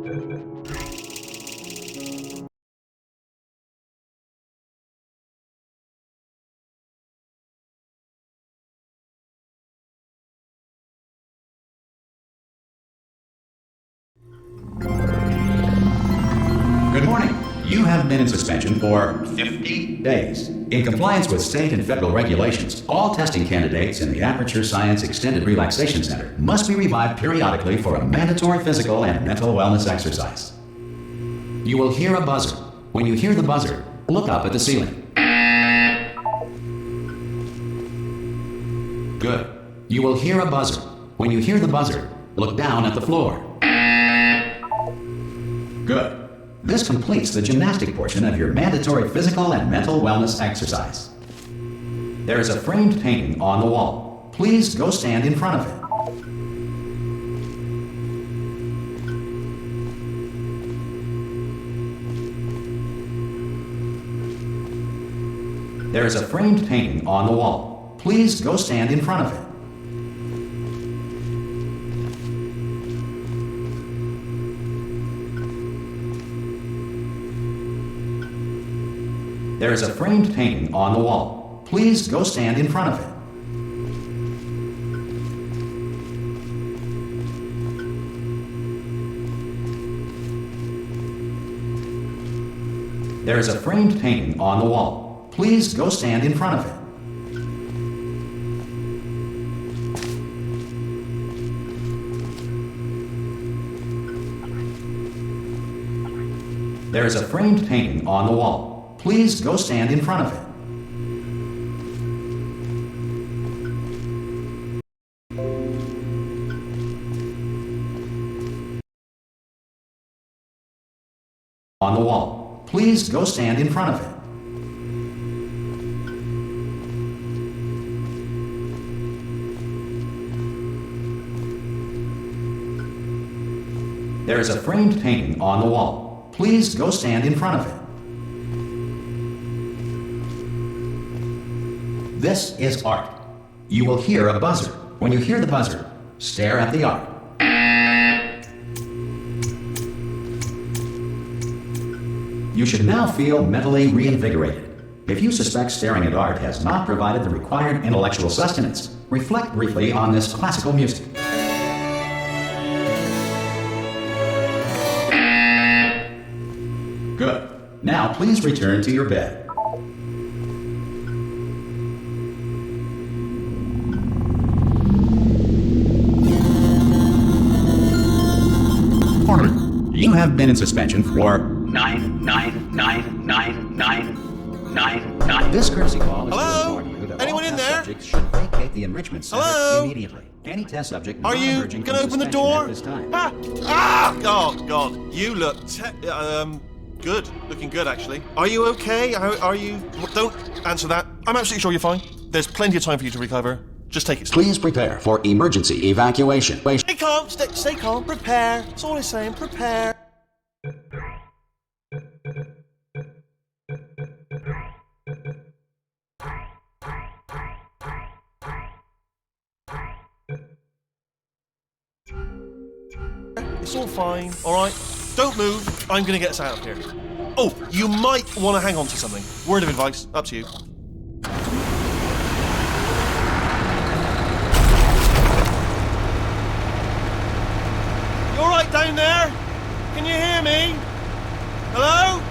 Good morning. You have been in suspension for 50 days. In compliance with state and federal regulations, all testing candidates in the Aperture Science Extended Relaxation Center must be revived periodically for a mandatory physical and mental wellness exercise. You will hear a buzzer. When you hear the buzzer, look up at the ceiling. Good. You will hear a buzzer. When you hear the buzzer, look down at the floor. Good. This completes the gymnastic portion of your mandatory physical and mental wellness exercise. There is a framed painting on the wall. Please go stand in front of it. There is a framed painting on the wall. Please go stand in front of it. There is a framed painting on the wall. Please go stand in front of it. There is a framed painting on the wall. Please go stand in front of it. There is a framed painting on the wall. Please go stand in front of it. On the wall. Please go stand in front of it. There is a framed painting on the wall. Please go stand in front of it. This is art. You will hear a buzzer. When you hear the buzzer, stare at the art. You should now feel mentally reinvigorated. If you suspect staring at art has not provided the required intellectual sustenance, reflect briefly on this classical music. Good. Now please return to your bed. You have been in suspension for 9999999. This courtesy call is to inform you that Anyone all in test there? subjects should vacate the enrichment center Hello? immediately. Any test subject Are not you emerging gonna from open the suspension door? at this time. Oh God, you look good. Looking good, actually. Are you okay? Are you? Don't answer that. I'm absolutely sure you're fine. There's plenty of time for you to recover. Just take it slow. Please prepare for emergency evacuation. Stay calm. Stay calm. Prepare. That's all I'm saying. Prepare. It's all fine, alright? Don't move, I'm gonna get us out of here. Oh, you might want to hang on to something. Word of advice, up to you. You alright down there? Can you hear me? Hello?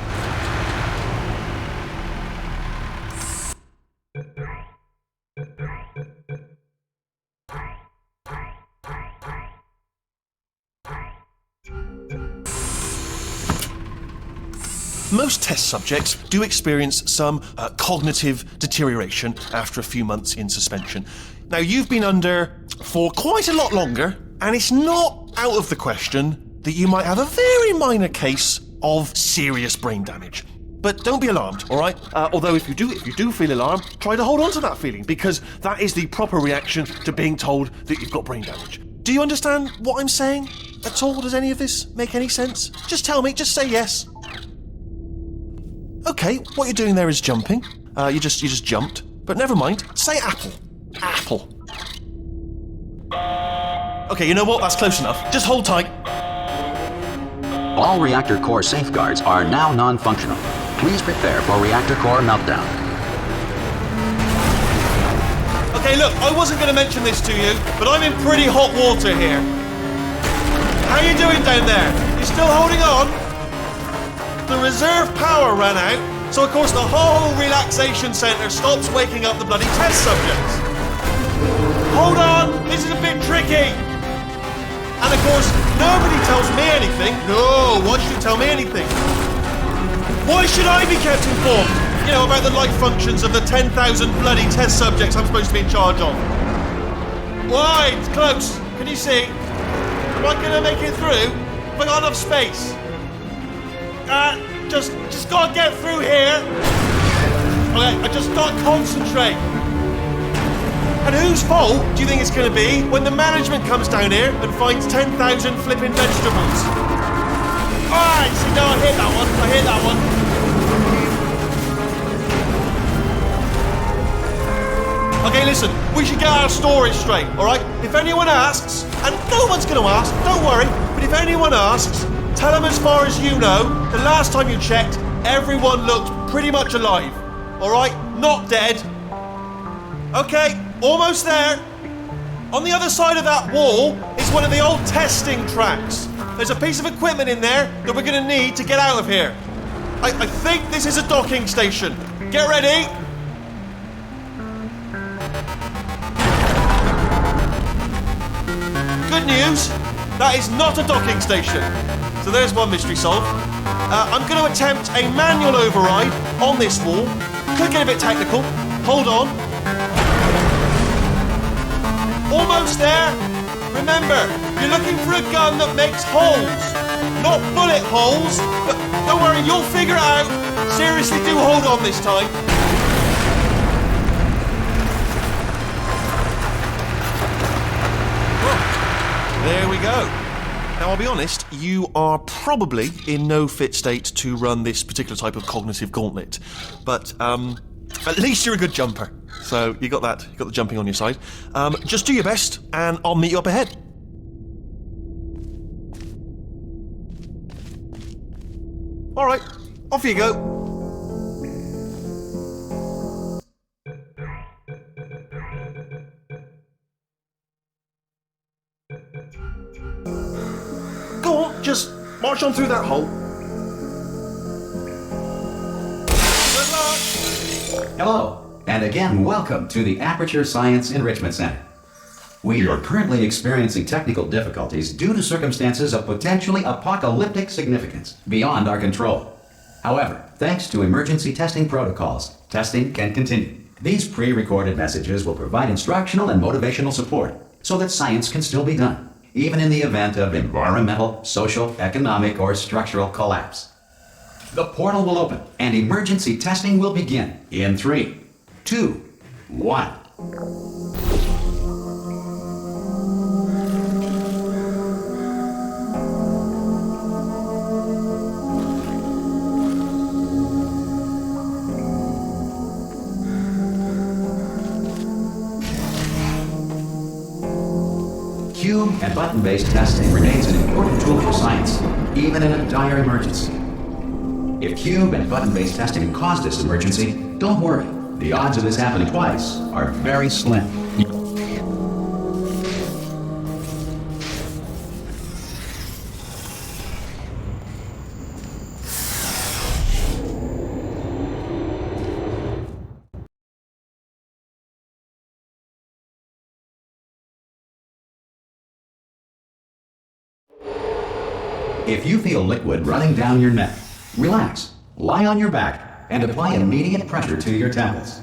Most test subjects do experience some cognitive deterioration after a few months in suspension. Now, you've been under for quite a lot longer, and it's not out of the question that you might have a very minor case of serious brain damage. But don't be alarmed, all right? Although if you do feel alarmed, try to hold on to that feeling, because that is the proper reaction to being told that you've got brain damage. Do you understand what I'm saying at all? Does any of this make any sense? Just tell me, just say yes. Okay, what you're doing there is jumping. You just jumped. But never mind. Say apple. Apple. Okay, you know what? That's close enough. Just hold tight. All reactor core safeguards are now non-functional. Please prepare for reactor core meltdown. Okay, look, I wasn't going to mention this to you, but I'm in pretty hot water here. How you doing down there? You still holding on? The reserve power ran out, so of course the whole relaxation centre stops waking up the bloody test subjects. Hold on, this is a bit tricky. And of course, nobody tells me anything. No, why should you tell me anything? Why should I be kept informed? You know, about the life functions of the 10,000 bloody test subjects I'm supposed to be in charge of. Why? It's close. Can you see? Am I going to make it through? Have I got enough space? Just gotta get through here. Okay, I just gotta concentrate. And whose fault do you think it's going to be when the management comes down here and finds 10,000 flipping vegetables? Alright, see, no, I hit that one. Okay, listen, we should get our stories straight, alright? If anyone asks, and no one's going to ask, don't worry, but if anyone asks, tell them as far as you know, the last time you checked, everyone looked pretty much alive, alright? Not dead. Okay, almost there. On the other side of that wall is one of the old testing tracks. There's a piece of equipment in there that we're going to need to get out of here. I think this is a docking station. Get ready. Good news, that is not a docking station. So there's one mystery solved. I'm going to attempt a manual override on this wall. Could get a bit technical. Hold on. Almost there. Remember, you're looking for a gun that makes holes. Not bullet holes, but don't worry, you'll figure it out. Seriously, do hold on this time. There we go. Now, I'll be honest, you are probably in no fit state to run this particular type of cognitive gauntlet. But at least you're a good jumper. So you got that, you got the jumping on your side. Just do your best, and I'll meet you up ahead. All right, off you go. Go on, just march on through that hole. Good luck. Hello, and again, welcome to the Aperture Science Enrichment Center. We are currently experiencing technical difficulties due to circumstances of potentially apocalyptic significance beyond our control. However, thanks to emergency testing protocols, testing can continue. These pre-recorded messages will provide instructional and motivational support so that science can still be done, even in the event of environmental, social, economic, or structural collapse. The portal will open and emergency testing will begin in 3, 2, 1. Cube and button-based testing remains an important tool for science, even in a dire emergency. If cube and button-based testing caused this emergency, don't worry. The odds of this happening twice are very slim. If you feel liquid running down your neck, relax, lie on your back, and apply immediate pressure to your temples.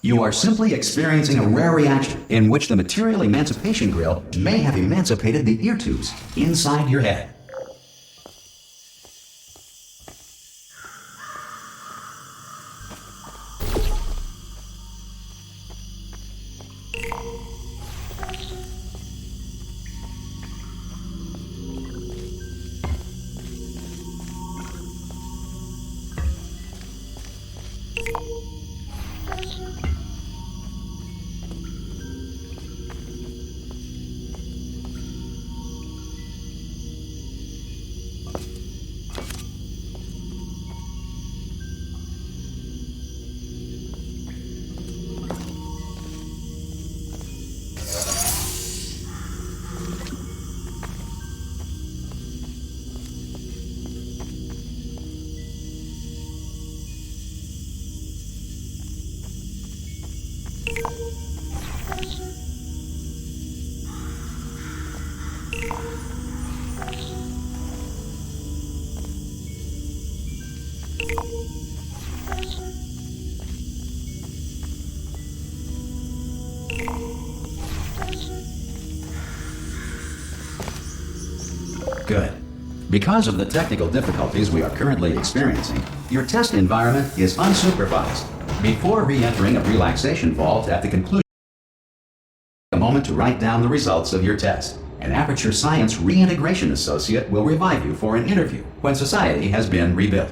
You are simply experiencing a rare reaction in which the material emancipation grill may have emancipated the ear tubes inside your head. Good. Because of the technical difficulties we are currently experiencing, your test environment is unsupervised. Before re-entering a relaxation vault at the conclusion, a moment to write down the results of your test. An Aperture Science Reintegration Associate will revive you for an interview when society has been rebuilt.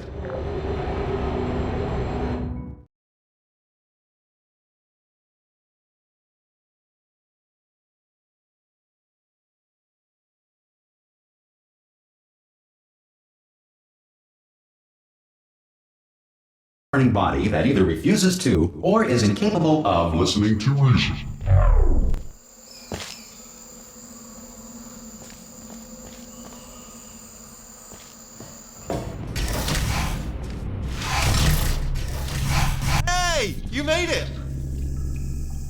Body that either refuses to or is incapable of listening to reason. Hey, you made it!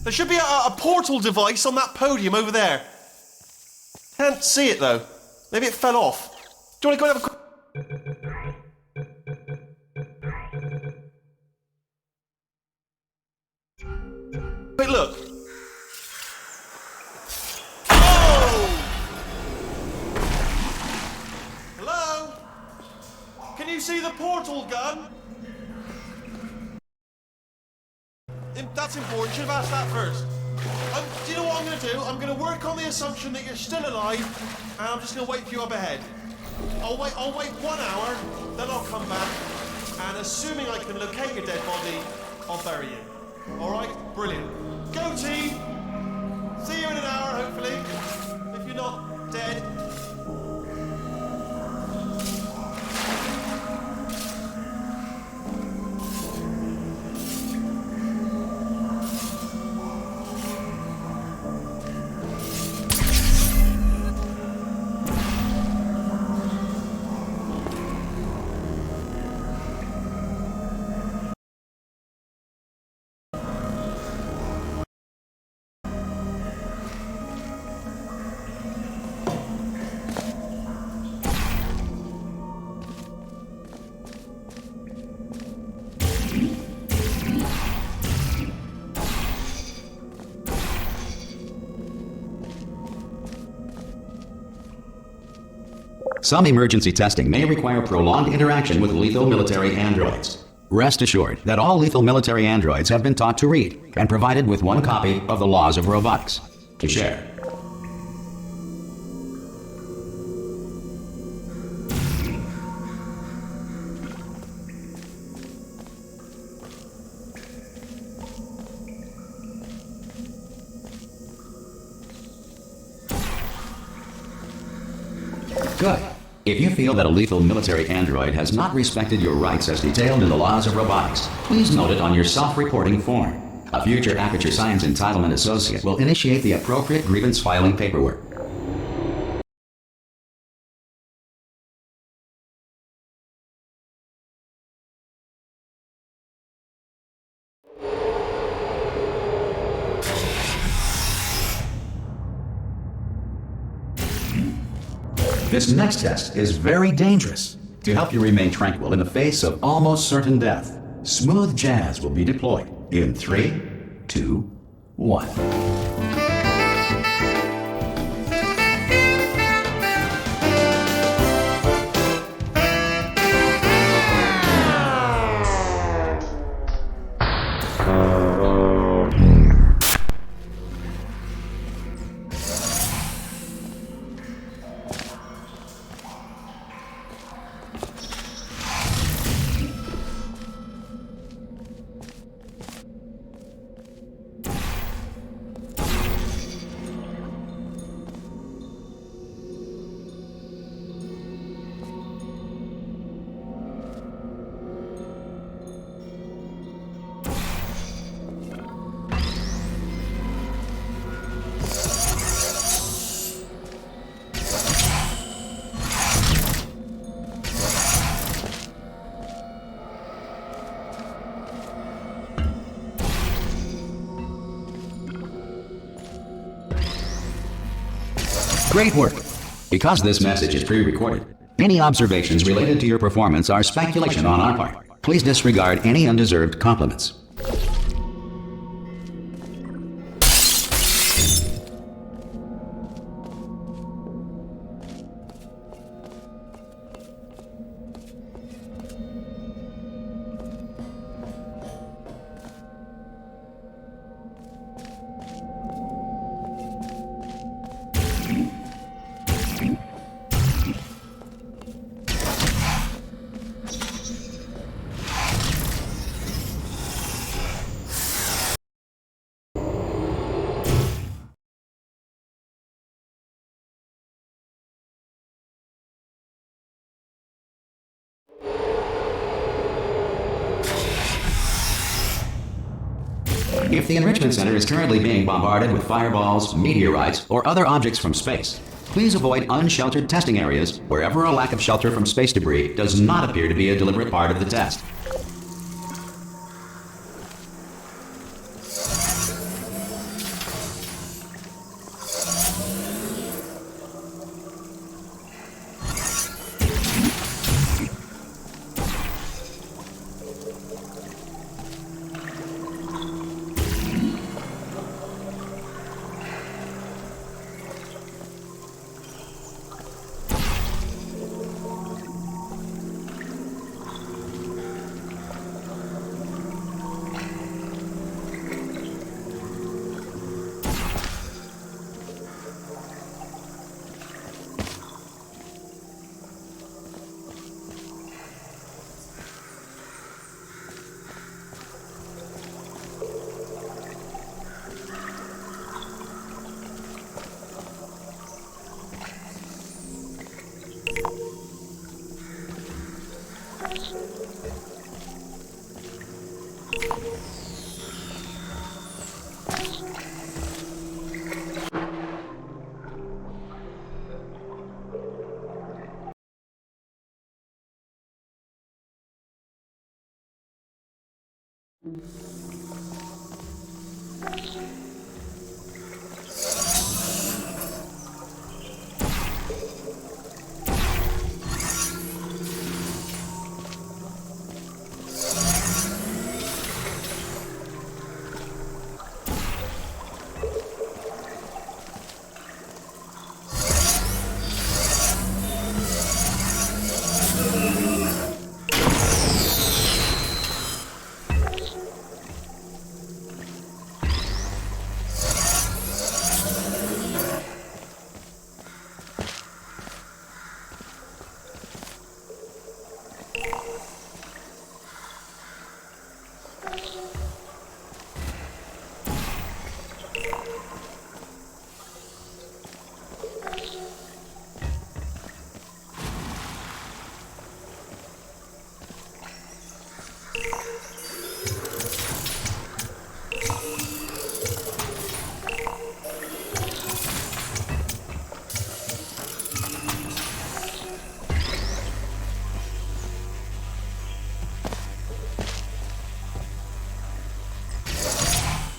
There should be a portal device on that podium over there. Can't see it though. Maybe it fell off. Do you want to go and have a quick... Wait, look. Oh! Hello? Can you see the portal gun? That's important. Should have asked that first. Do you know what I'm going to do? I'm going to work on the assumption that you're still alive, and I'm just going to wait for you up ahead. I'll wait 1 hour, then I'll come back, and assuming I can locate your dead body, I'll bury you. Alright? Brilliant. Go team! See you in an hour, hopefully. If you're not dead. Some emergency testing may require prolonged interaction with lethal military androids. Rest assured that all lethal military androids have been taught to read and provided with 1 copy of the Laws of Robotics to share. Good. If you feel that a lethal military android has not respected your rights as detailed in the Laws of Robotics, please note it on your self-reporting form. A future Aperture Science Entitlement Associate will initiate the appropriate grievance filing paperwork. This next test is very dangerous. To help you remain tranquil in the face of almost certain death, smooth jazz will be deployed in 3, 2, 1. Great work! Because this message is pre-recorded, any observations related to your performance are speculation on our part. Please disregard any undeserved compliments. If the Enrichment Center is currently being bombarded with fireballs, meteorites, or other objects from space, please avoid unsheltered testing areas wherever a lack of shelter from space debris does not appear to be a deliberate part of the test.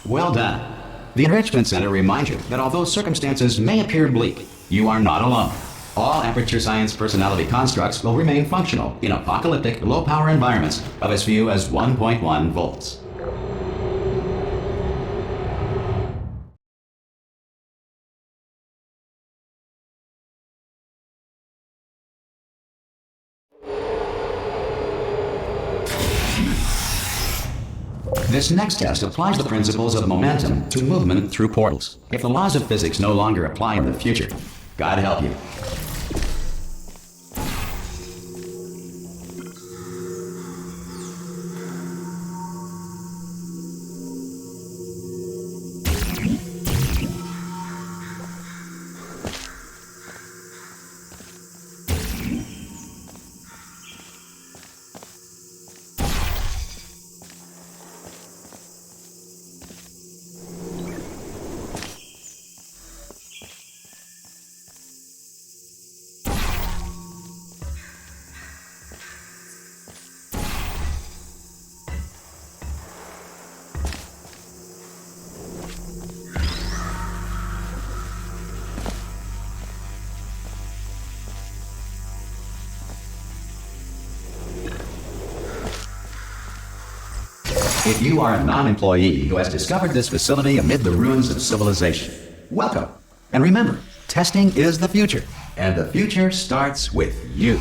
Well done. The Enrichment Center reminds you that although circumstances may appear bleak, you are not alone. All Aperture Science personality constructs will remain functional in apocalyptic, low-power environments of as few as 1.1 volts. This next test applies the principles of momentum to movement through portals. If the laws of physics no longer apply in the future, God help you. If you are a non-employee who has discovered this facility amid the ruins of civilization, welcome. And remember, testing is the future, and the future starts with you.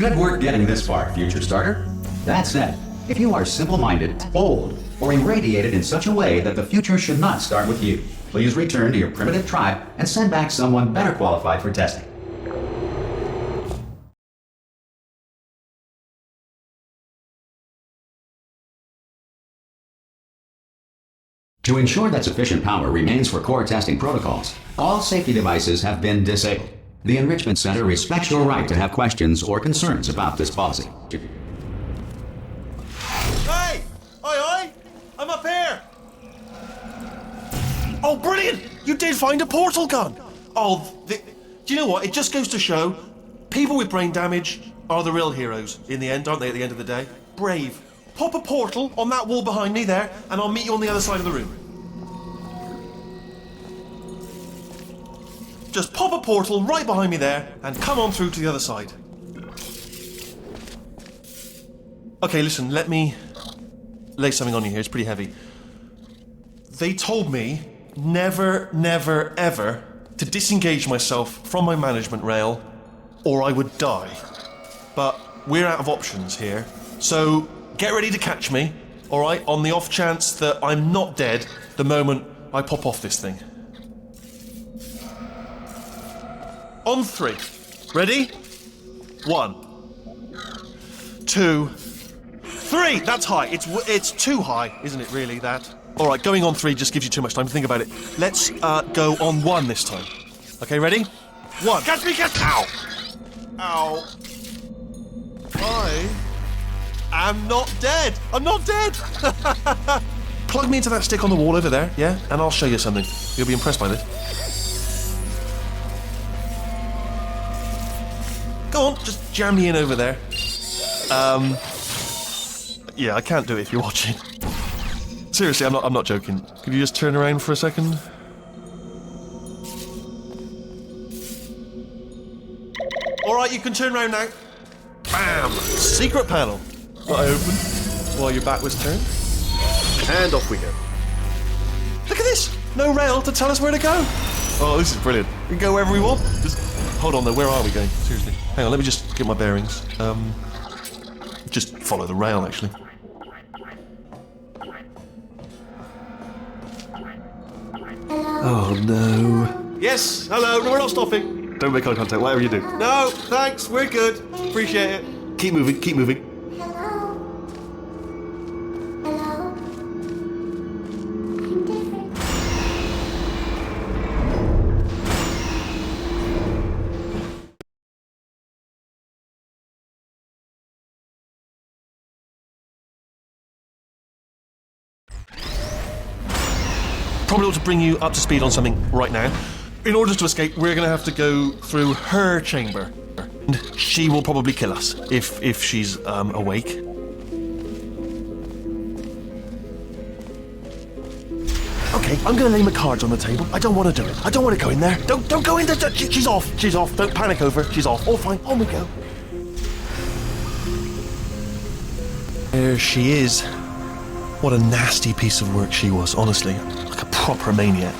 Good work getting this far, future starter. That said, if you are simple-minded, bold, or irradiated in such a way that the future should not start with you, please return to your primitive tribe and send back someone better qualified for testing. To ensure that sufficient power remains for core testing protocols, all safety devices have been disabled. The Enrichment Center respects your right to have questions or concerns about this policy. Hey! Oi! I'm up here! Oh, brilliant! You did find a portal gun! Do you know what? It just goes to show, people with brain damage are the real heroes in the end, aren't they, at the end of the day? Brave. Pop a portal on that wall behind me there, and I'll meet you on the other side of the room. Just pop a portal right behind me there, and come on through to the other side. Okay, listen, let me lay something on you here. It's pretty heavy. They told me never, never, ever to disengage myself from my management rail, or I would die. But we're out of options here, so get ready to catch me, alright, on the off chance that I'm not dead the moment I pop off this thing. On 3. Ready? 1, 2, 3! That's high. It's too high, isn't it, really, that? Alright, going on 3 just gives you too much time to think about it. Let's go on 1 this time. Okay, ready? 1. Catch me, catch! Ow! Ow. I'm not dead! I'm not dead! Plug me into that stick on the wall over there, yeah? And I'll show you something. You'll be impressed by this. Go on, just jam me in over there. Yeah, I can't do it if you're watching. Seriously, I'm not joking. Could you just turn around for a second? Alright, you can turn around now. Bam! Secret panel. That I opened while your back was turned. And off we go. Look at this! No rail to tell us where to go. Oh, this is brilliant. We can go wherever we want. Just hold on though, where are we going? Seriously. Hang on, let me just get my bearings. Just follow the rail, actually. Oh no. Yes, hello, no, we're not stopping. Don't make eye contact, whatever you do. No, thanks, we're good. Appreciate it. Keep moving, keep moving. Hello? Hello? I'm different. Probably ought to bring you up to speed on something right now. In order to escape, we're going to have to go through her chamber. And she will probably kill us, if she's awake. Okay, I'm going to lay my cards on the table. I don't want to do it. I don't want to go in there. Don't go in there. She's off. She's off. Don't panic over. She's off. All fine. On we go. There she is. What a nasty piece of work she was, honestly. Like a proper maniac.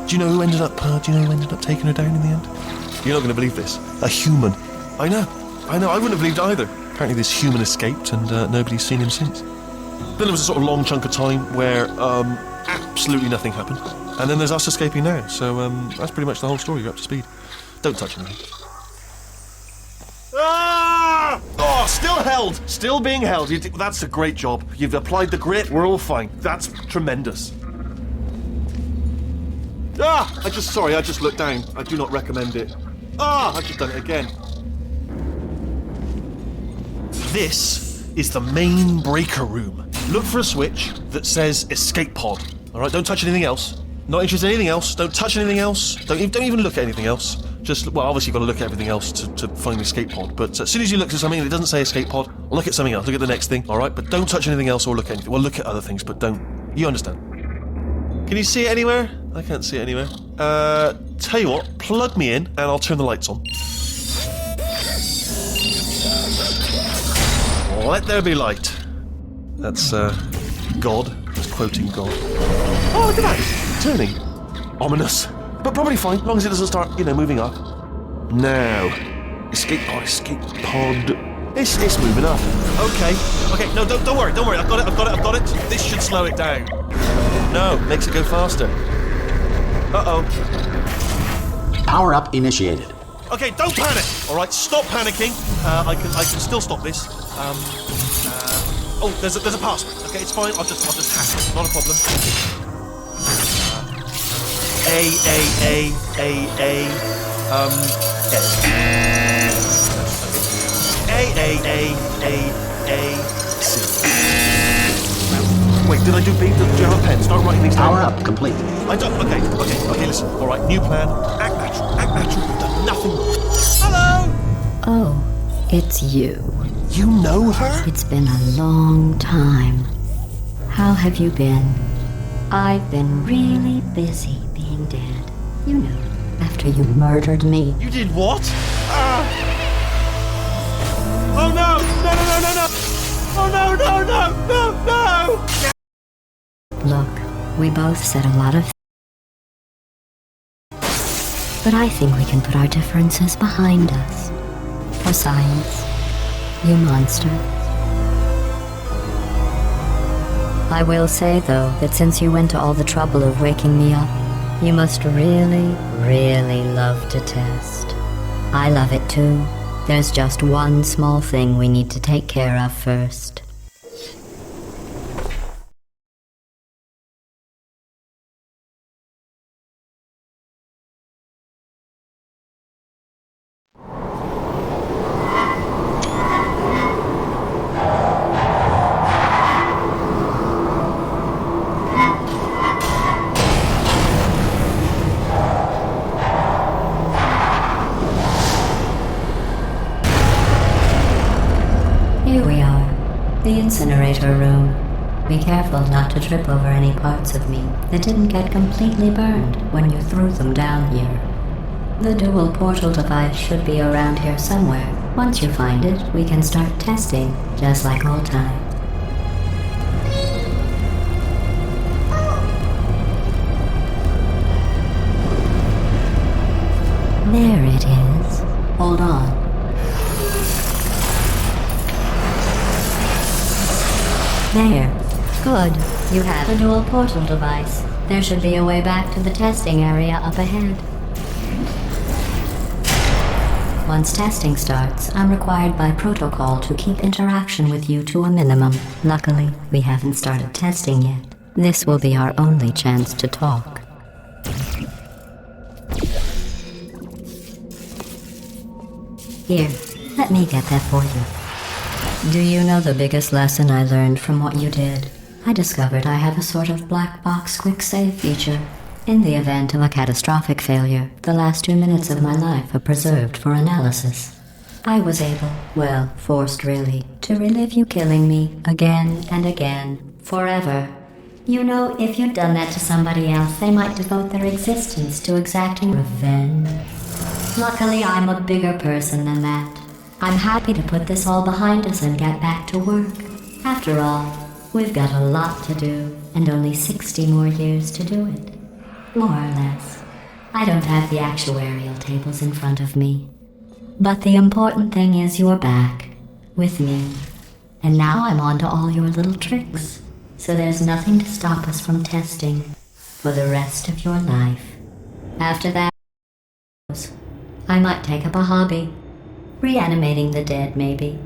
Do you know who ended up taking her down in the end? You're not going to believe this. A human. I know. I wouldn't have believed either. Apparently this human escaped and nobody's seen him since. Then there was a sort of long chunk of time where absolutely nothing happened. And then there's us escaping now. So that's pretty much the whole story. You're up to speed. Don't touch anything. Ah! Oh, still held. Still being held. That's a great job. You've applied the grit. We're all fine. That's tremendous. Ah! I just looked down. I do not recommend it. Ah! I've just done it again. This is the main breaker room. Look for a switch that says escape pod. Alright, don't touch anything else. Not interested in anything else. Don't touch anything else. Don't even look at anything else. Just, well, obviously you've got to look at everything else to find the escape pod. But as soon as you look at something and it doesn't say escape pod, look at something else. Look at the next thing, alright? But don't touch anything else or look at anything. Well, look at other things, but don't. You understand. Can you see it anywhere? I can't see it anywhere. Tell you what, plug me in and I'll turn the lights on. Let there be light. That's, God. That's quoting God. Oh, look at that! Turning. Ominous. But probably fine, as long as it doesn't start, moving up. Now. Escape pod. It's moving up. Okay, no, don't worry, I've got it. This should slow it down. No, makes it go faster. Uh-oh. Power up initiated. Okay, don't panic. All right, stop panicking. I can still stop this. Oh, there's a password. Okay, it's fine. I'll just hack it. Not a problem. C. Wait, did I do B? Do you have a pen? Start writing these down. Power up complete. I don't. Okay. Listen. All right, new plan. Act natural. You've done nothing wrong. Hello. Oh, it's you. You know her? It's been a long time. How have you been? I've been really busy being dead. You know, after you murdered me. You did what? Oh no! No! Oh no! Look, we both said a lot of but I think we can put our differences behind us. For science, you monster. I will say, though, that since you went to all the trouble of waking me up, you must really, really love to test. I love it too. There's just one small thing we need to take care of first. Here we are, the incinerator room. Be careful not to trip over any parts of me that didn't get completely burned when you threw them down here. The dual portal device should be around here somewhere. Once you find it, we can start testing, just like old times. There it is. Hold on. There. Good. You have a dual portal device. There should be a way back to the testing area up ahead. Once testing starts, I'm required by protocol to keep interaction with you to a minimum. Luckily, we haven't started testing yet. This will be our only chance to talk. Here, let me get that for you. Do you know the biggest lesson I learned from what you did? I discovered I have a sort of black box quick save feature. In the event of a catastrophic failure, the last 2 minutes of my life are preserved for analysis. I was able, well, forced really, to relive you killing me again and again, forever. You know, if you'd done that to somebody else, they might devote their existence to exacting revenge. Luckily, I'm a bigger person than that. I'm happy to put this all behind us and get back to work. After all, we've got a lot to do, and only 60 more years to do it. More or less. I don't have the actuarial tables in front of me. But the important thing is you're back, with me. And now I'm on to all your little tricks. So there's nothing to stop us from testing for the rest of your life. After that, I might take up a hobby. Reanimating the dead, maybe.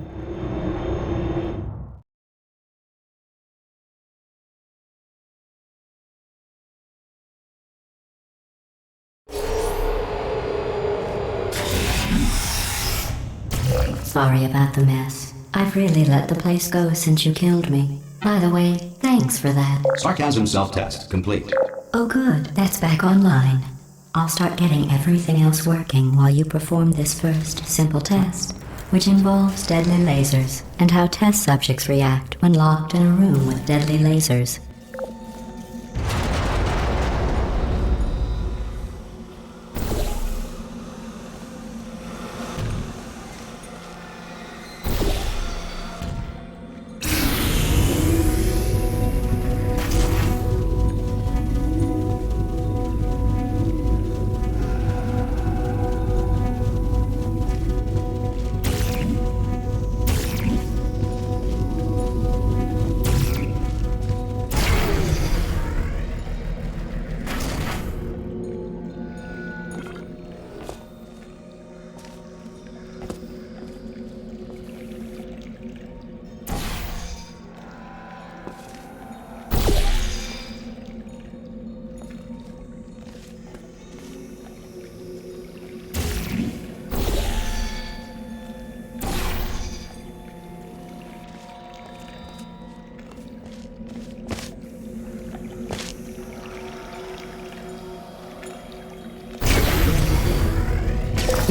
Sorry about the mess. I've really let the place go since you killed me. By the way, thanks for that. Sarcasm self-test complete. Oh good, that's back online. I'll start getting everything else working while you perform this first simple test, which involves deadly lasers and how test subjects react when locked in a room with deadly lasers.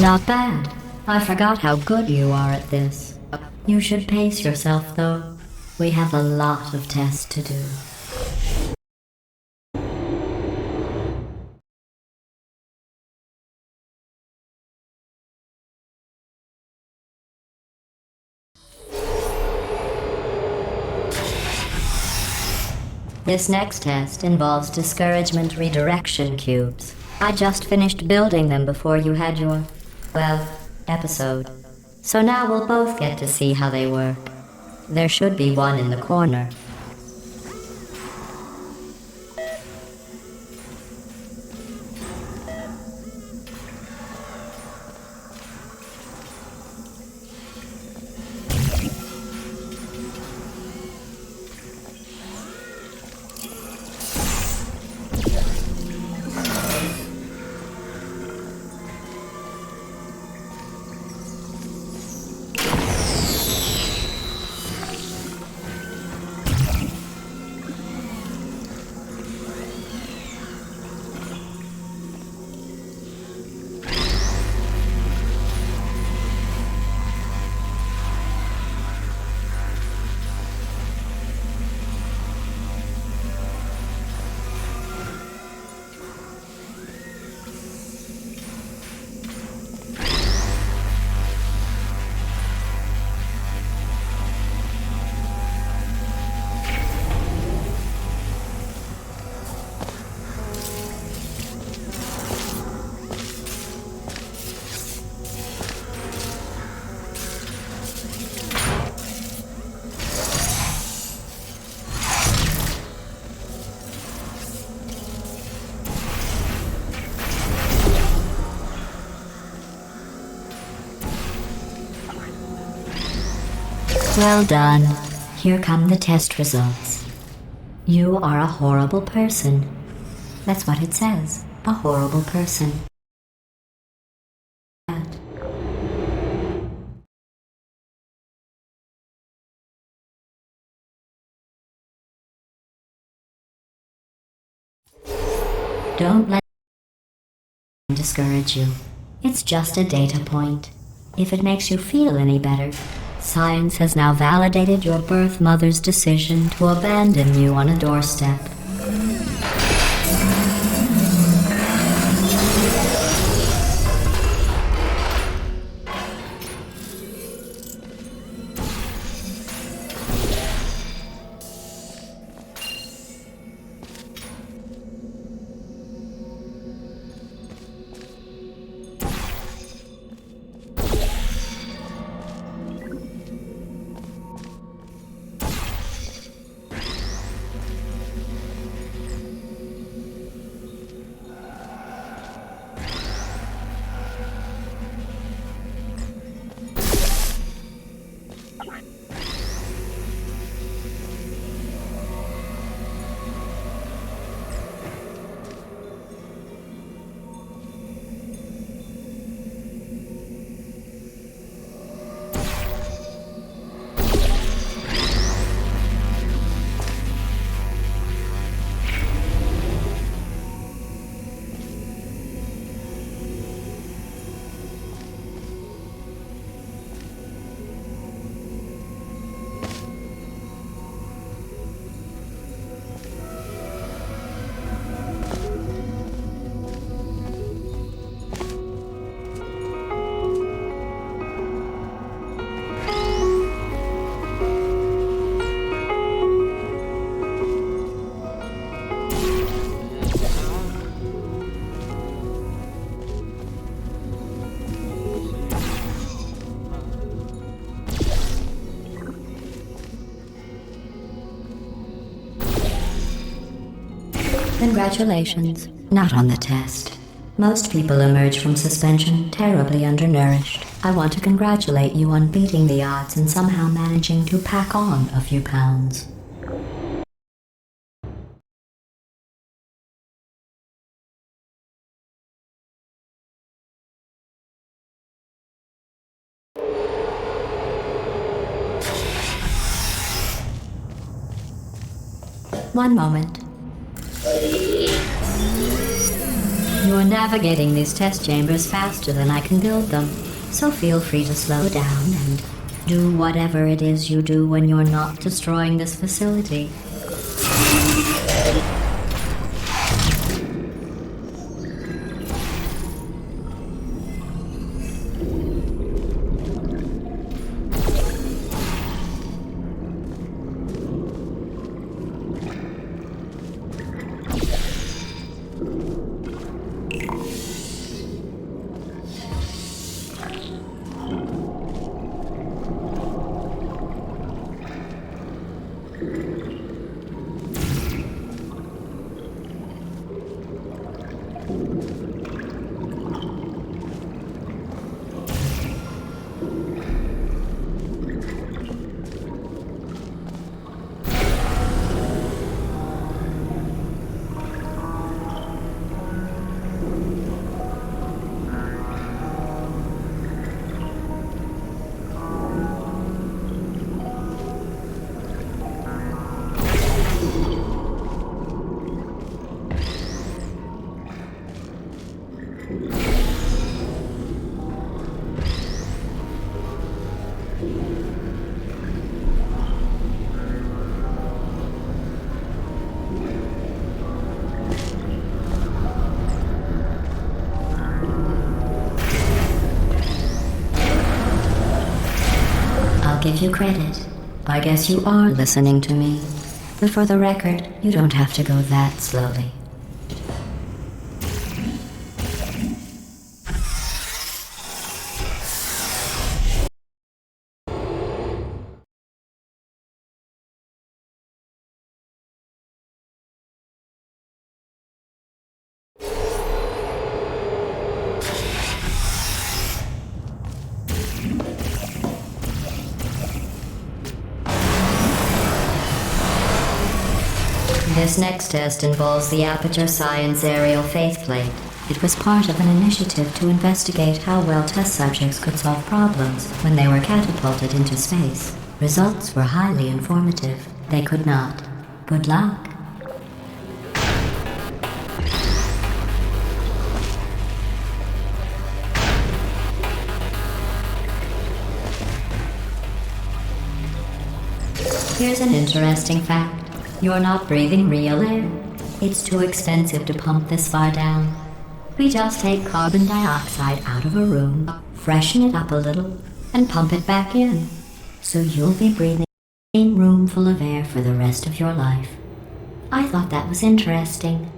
Not bad. I forgot how good you are at this. You should pace yourself, though. We have a lot of tests to do. This next test involves discouragement redirection cubes. I just finished building them before you had your, well, episode. So now we'll both get to see how they work. There should be one in the corner. Well done. Here come the test results. You are a horrible person. That's what it says. A horrible person. Don't let it discourage you. It's just a data point. If it makes you feel any better, science has now validated your birth mother's decision to abandon you on a doorstep. Congratulations. Not on the test. Most people emerge from suspension terribly undernourished. I want to congratulate you on beating the odds and somehow managing to pack on a few pounds. One moment. You're navigating these test chambers faster than I can build them, so feel free to slow down and do whatever it is you do when you're not destroying this facility. I'll give you credit. I guess you are listening to me. But for the record, you don't have to go that slowly. This next test involves the Aperture Science Aerial Faithplate. It was part of an initiative to investigate how well test subjects could solve problems when they were catapulted into space. Results were highly informative. They could not. Good luck. Here's an interesting fact. You're not breathing real air. It's too expensive to pump this far down. We just take carbon dioxide out of a room, freshen it up a little, and pump it back in. So you'll be breathing a room full of air for the rest of your life. I thought that was interesting.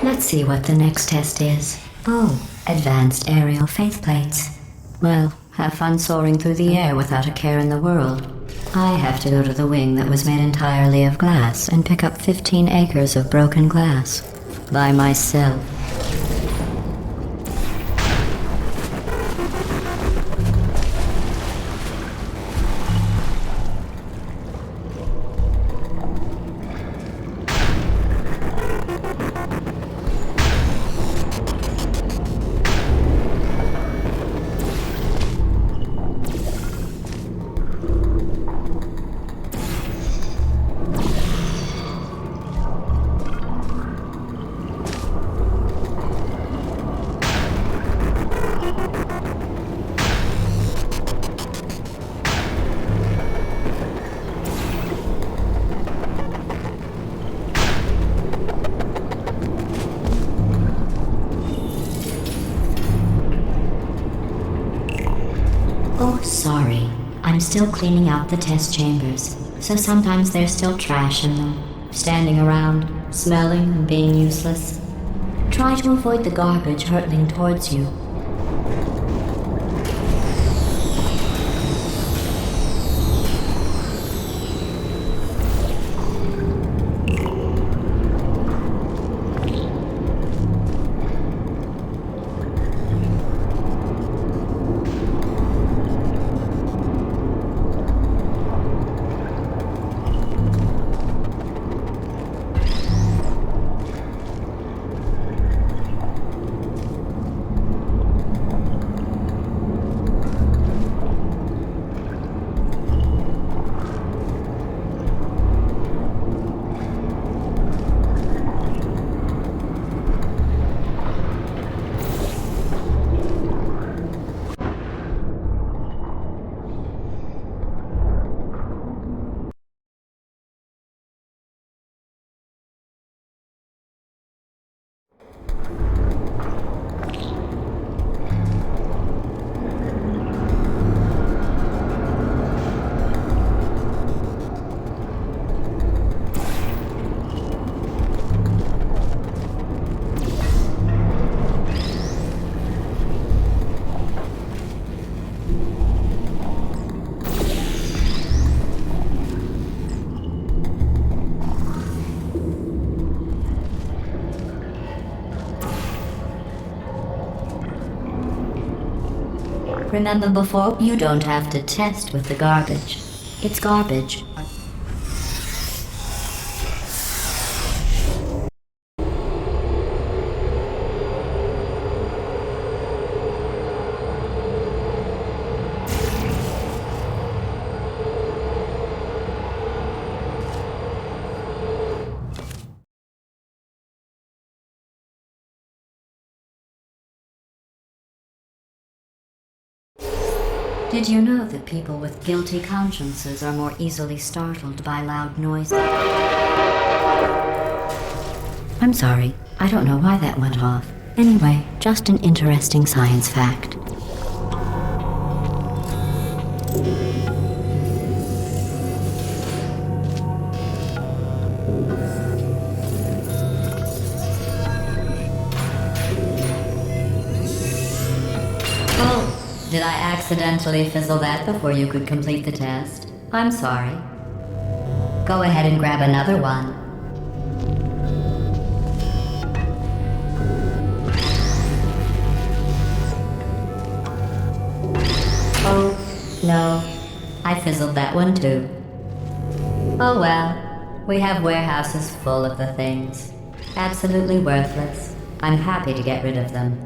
Let's see what the next test is. Oh, advanced aerial faithplates. Well, have fun soaring through the air without a care in the world. I have to go to the wing that was made entirely of glass and pick up 15 acres of broken glass. By myself. Oh, sorry. I'm still cleaning out the test chambers, so sometimes there's still trash in them, standing around, smelling and being useless. Try to avoid the garbage hurtling towards you. Remember before? You don't have to test with the garbage. It's garbage. Did you know that people with guilty consciences are more easily startled by loud noises? I'm sorry, I don't know why that went off. Anyway, just an interesting science fact. Did I accidentally fizzle that before you could complete the test? I'm sorry. Go ahead and grab another one. Oh, no. I fizzled that one too. Oh well. We have warehouses full of the things. Absolutely worthless. I'm happy to get rid of them.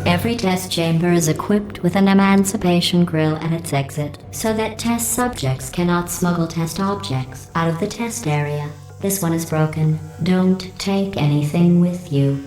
Every test chamber is equipped with an emancipation grill at its exit, so that test subjects cannot smuggle test objects out of the test area. This one is broken. Don't take anything with you.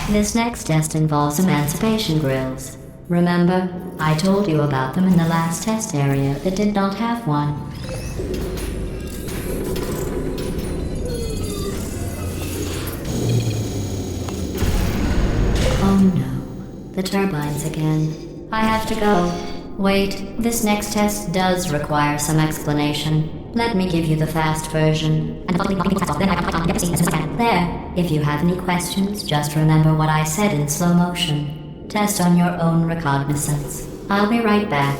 This next test involves emancipation grills. Remember, I told you about them in the last test area that did not have one. Oh no, the turbines again. I have to go. Wait, this next test does require some explanation. Let me give you the fast version. There. If you have any questions, just remember what I said in slow motion. Test on your own recognizance. I'll be right back.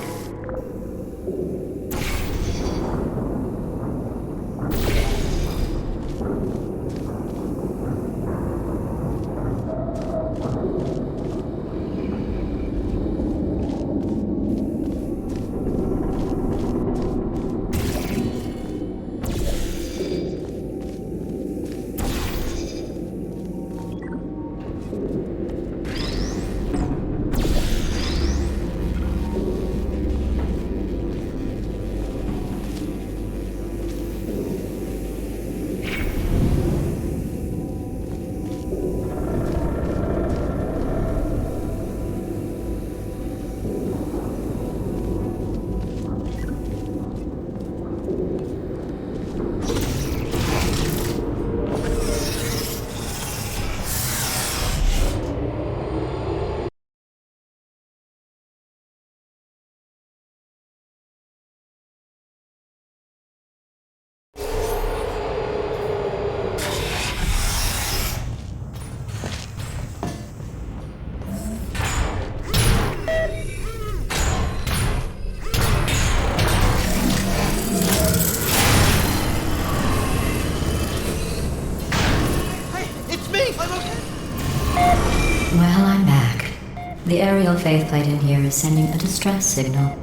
The aerial faceplate in here is sending a distress signal.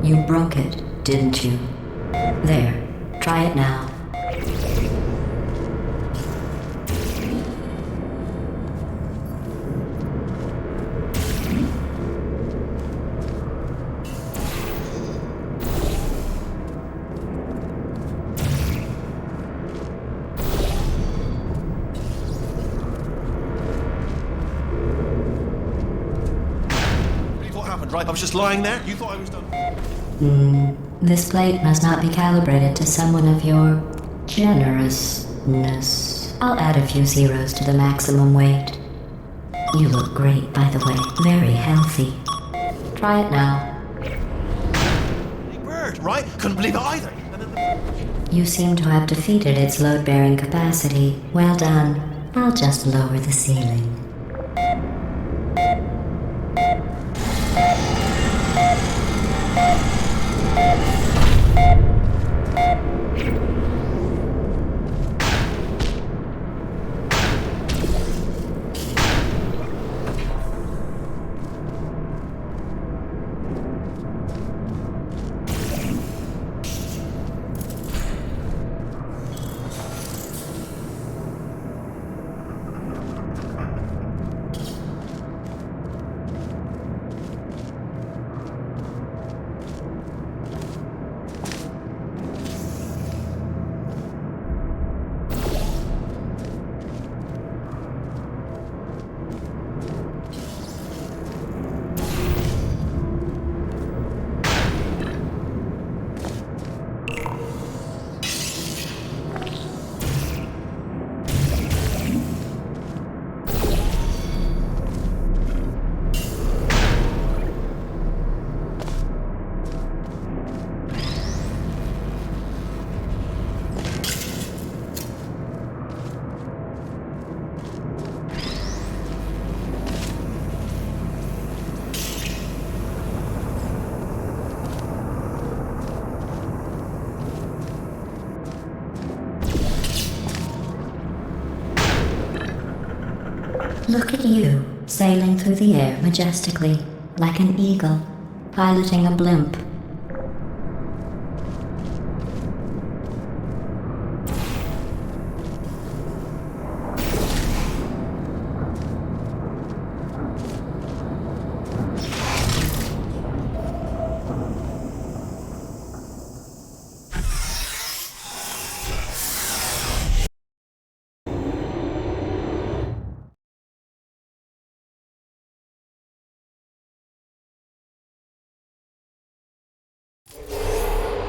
You broke it, didn't you? There, try it now. Right, I was just lying there. You thought I was done. This plate must not be calibrated to someone of your generousness. I'll add a few zeros to the maximum weight. You look great, by the way. Very healthy. Try it now. Big bird, right? Couldn't believe it either. You seem to have defeated its load-bearing capacity. Well done. I'll just lower the ceiling. Look at you, sailing through the air majestically, like an eagle, piloting a blimp.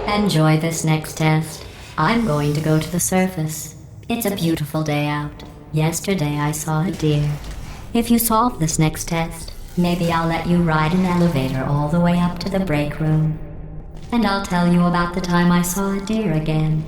Enjoy this next test. I'm going to go to the surface. It's a beautiful day out. Yesterday I saw a deer. If you solve this next test, maybe I'll let you ride an elevator all the way up to the break room. And I'll tell you about the time I saw a deer again.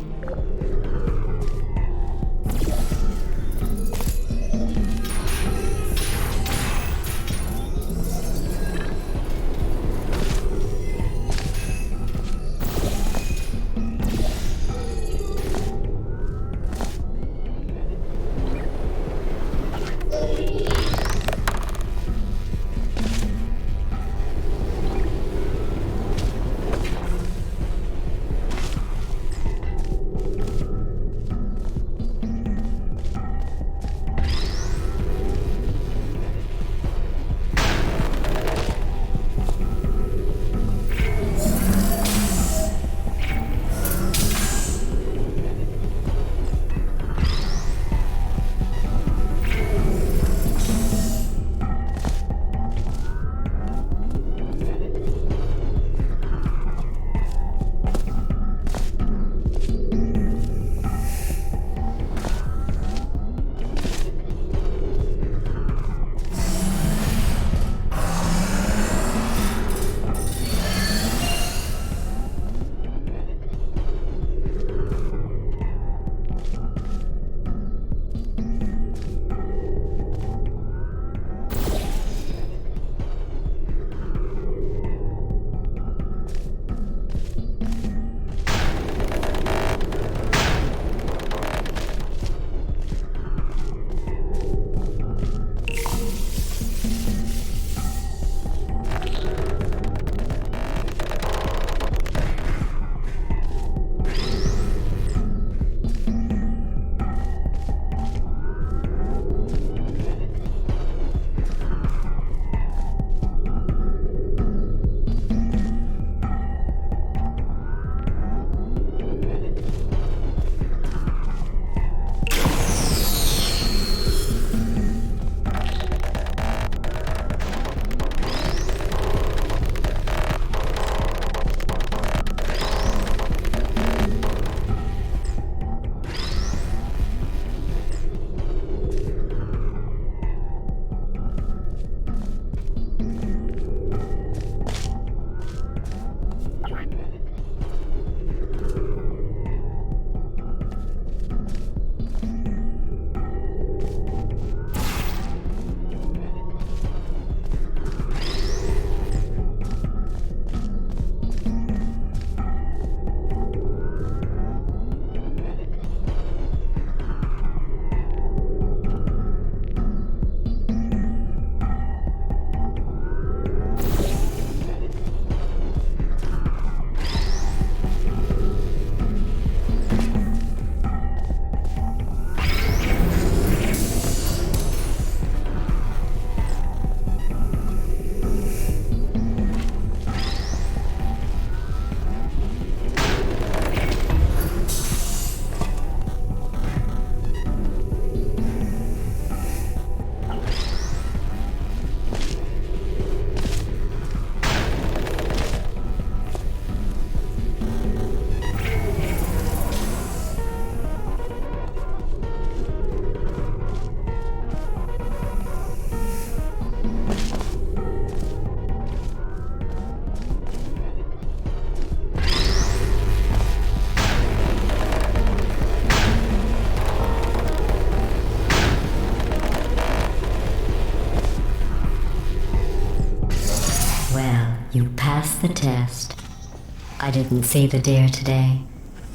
I didn't see the deer today.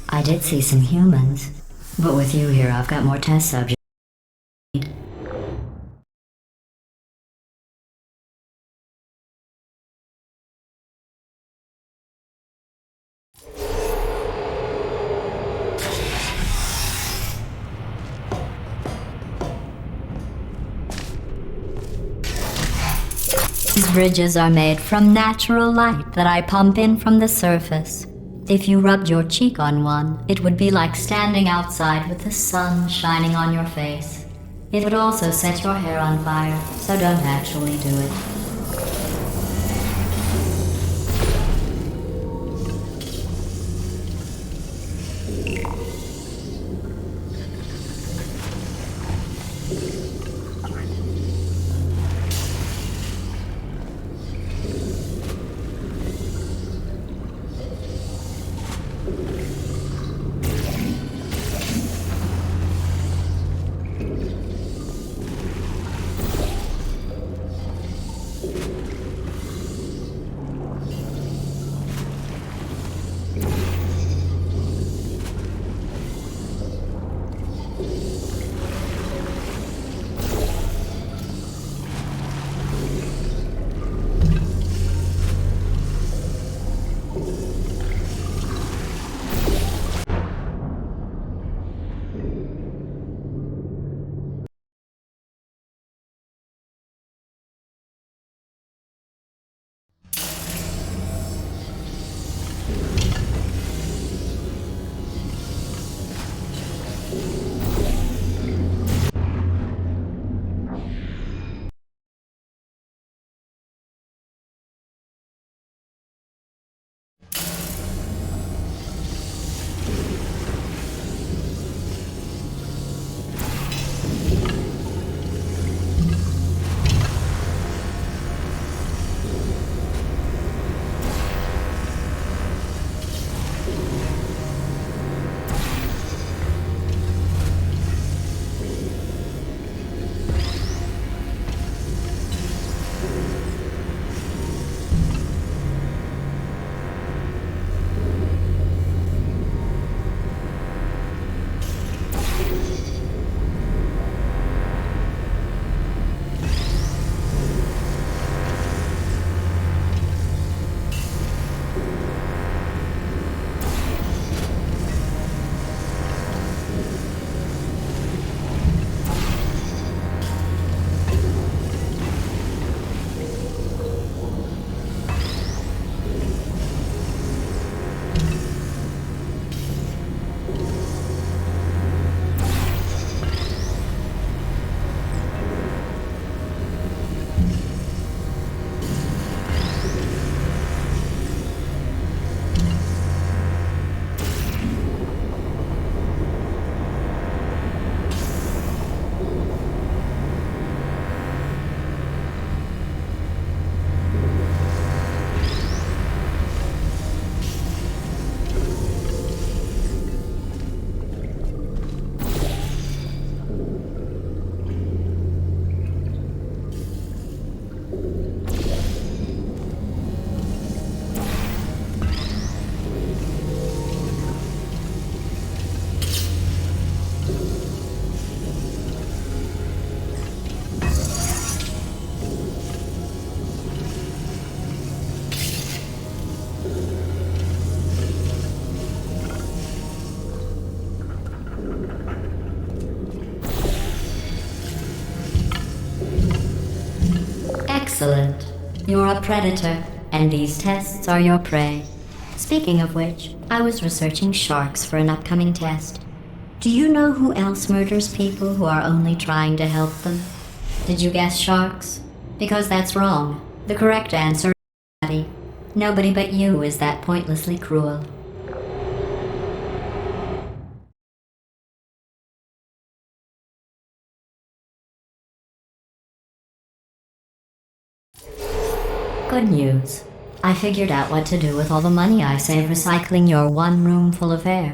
I did see some humans. But with you here, I've got more test subjects. These bridges are made from natural light that I pump in from the surface. If you rubbed your cheek on one, it would be like standing outside with the sun shining on your face. It would also set your hair on fire, so don't actually do it. Excellent. You're a predator, and these tests are your prey. Speaking of which, I was researching sharks for an upcoming test. Do you know who else murders people who are only trying to help them? Did you guess sharks? Because that's wrong. The correct answer is nobody. Nobody but you is that pointlessly cruel. Good news. I figured out what to do with all the money I save recycling your one room full of hair.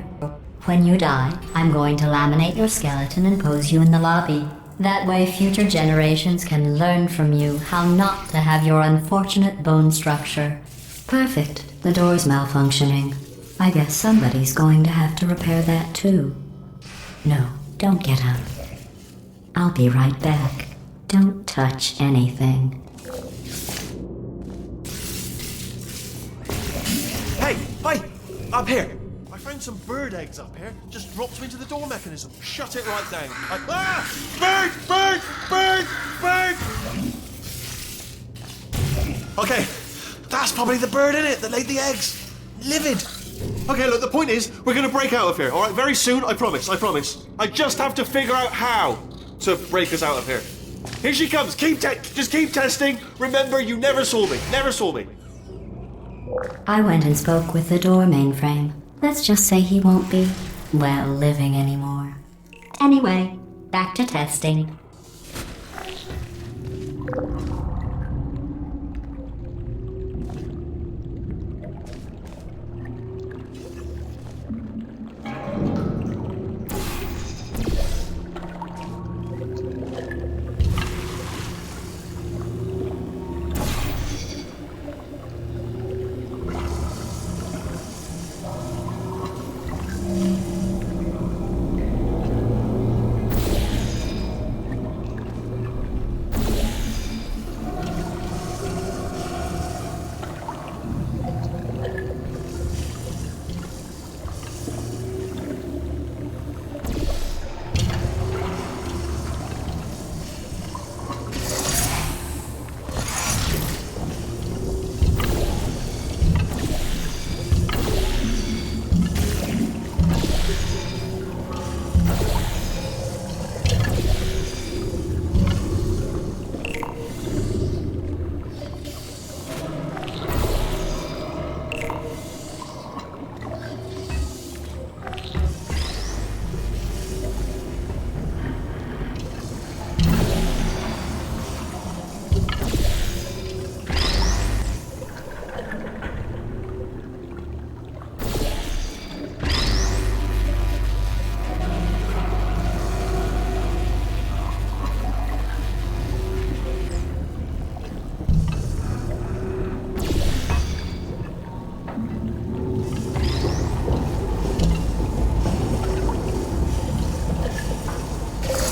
When you die, I'm going to laminate your skeleton and pose you in the lobby. That way future generations can learn from you how not to have your unfortunate bone structure. Perfect. The door's malfunctioning. I guess somebody's going to have to repair that too. No, don't get up. I'll be right back. Don't touch anything. Hey, up here. I found some bird eggs up here. Just dropped them into the door mechanism. Shut it right down. Bird! Okay, that's probably the bird in it that laid the eggs. Livid. Okay, look, the point is, we're gonna break out of here, all right? Very soon, I promise. I just have to figure out how to break us out of here. Here she comes. Just keep testing. Remember, you never saw me. I went and spoke with the door mainframe. Let's just say he won't be, well, living anymore. Anyway, back to testing.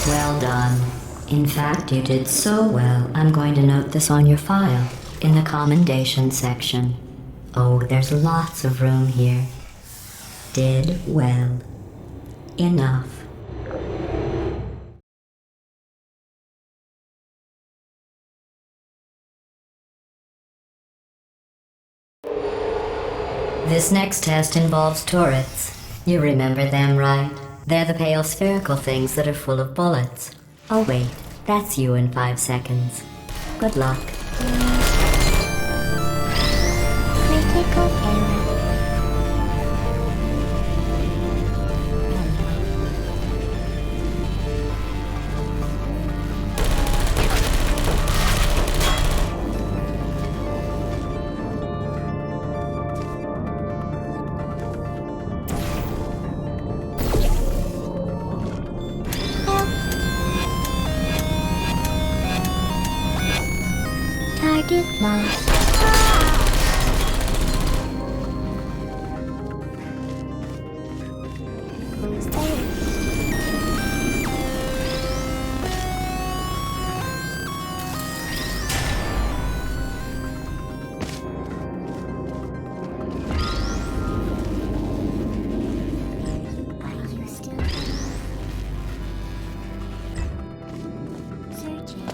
Well done. In fact, you did so well, I'm going to note this on your file, in the commendation section. Oh, there's lots of room here. Did well. Enough. This next test involves turrets. You remember them, right? They're the pale spherical things that are full of bullets. Oh wait, that's you in 5 seconds. Good luck. Critical error. Target lost. Who's there? Are you still searching?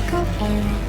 Critical error.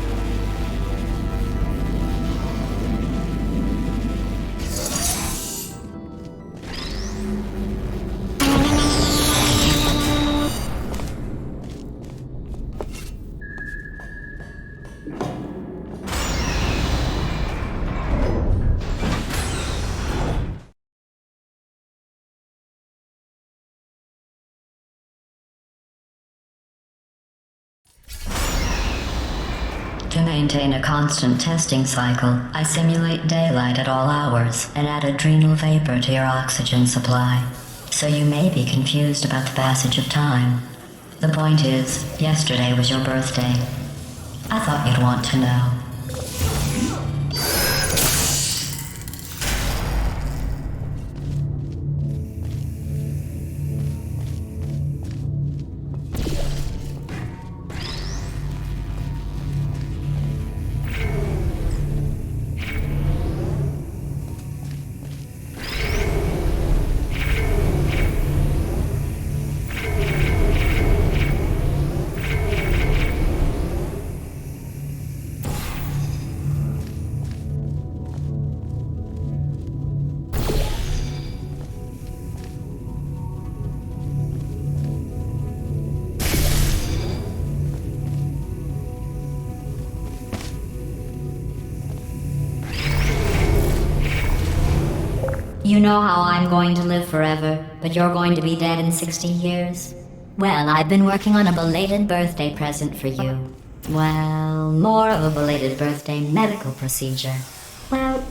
To maintain a constant testing cycle, I simulate daylight at all hours and add adrenal vapor to your oxygen supply. So you may be confused about the passage of time. The point is, yesterday was your birthday. I thought you'd want to know. You know how I'm going to live forever, but you're going to be dead in 60 years? Well, I've been working on a belated birthday present for you. Well, more of a belated birthday medical procedure. Well,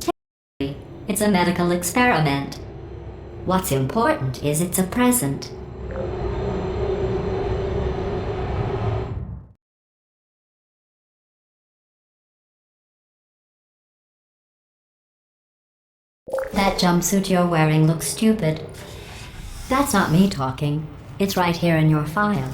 technically, it's a medical experiment. What's important is it's a present. That jumpsuit you're wearing looks stupid. That's not me talking. It's right here in your file.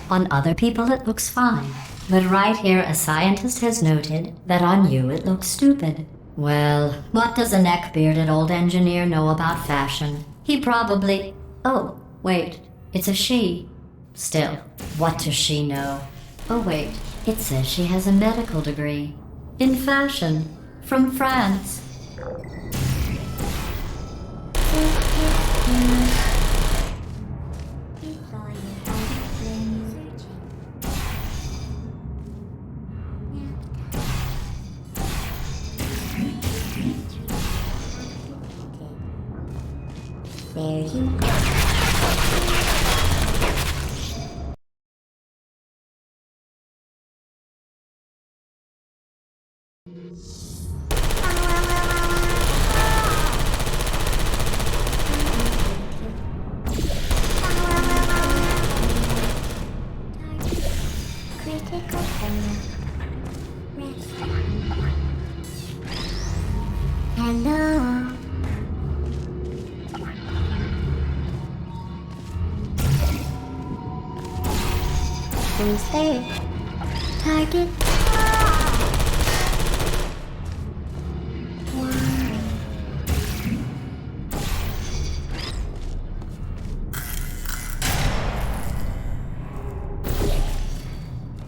On other people it looks fine. But right here a scientist has noted that on you it looks stupid. Well, what does a neck-bearded old engineer know about fashion? He probably... Oh, wait, it's a she. Still, what does she know? Oh wait, it says she has a medical degree. In fashion. From France. There you go. Critical error. Rest. Hello. Who's there? Target.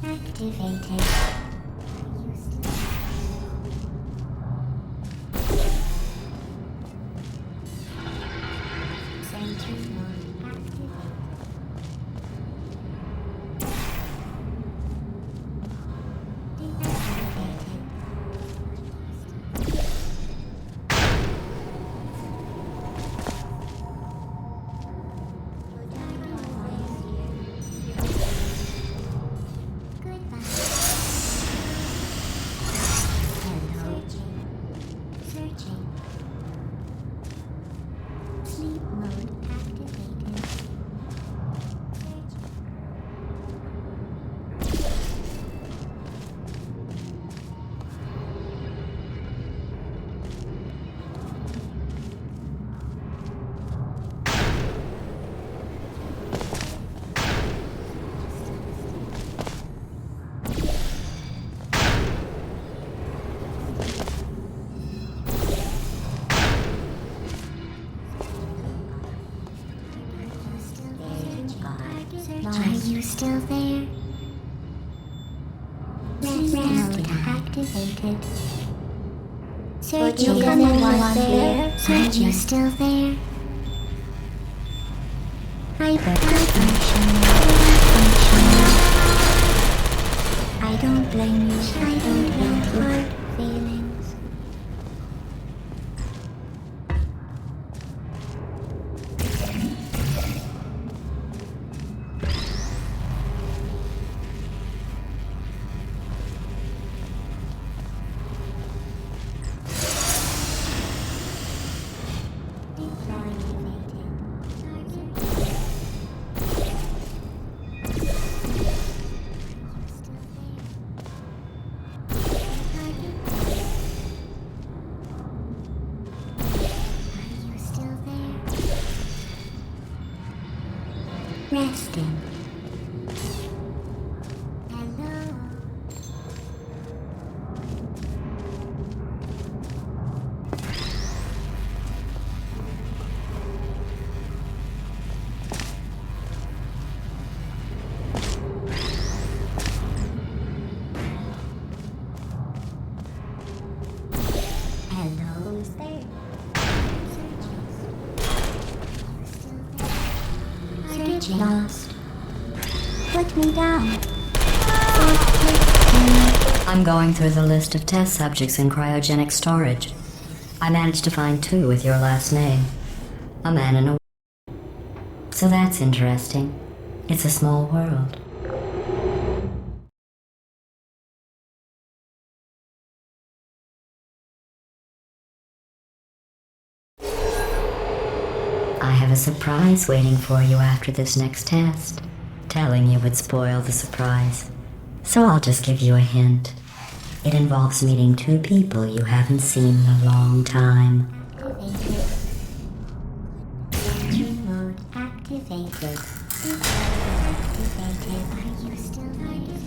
Activated. Sentry mode activated. Sleep mode activated. Are you still there? mode activated. Searching anyone there. Are you still there? Hyperfunction. I don't blame you. I don't have hard feelings. Resting. Hello. Hello, who's there? Searching. Lost. Put me down. I'm going through the list of test subjects in cryogenic storage. I managed to find 2 with your last name. A man and a... So that's interesting. It's a small world. I have a surprise waiting for you after this next test. Telling you would spoil the surprise. So I'll just give you a hint. It involves meeting 2 people you haven't seen in a long time. Entry mode activated. Activated. Are you still there? Is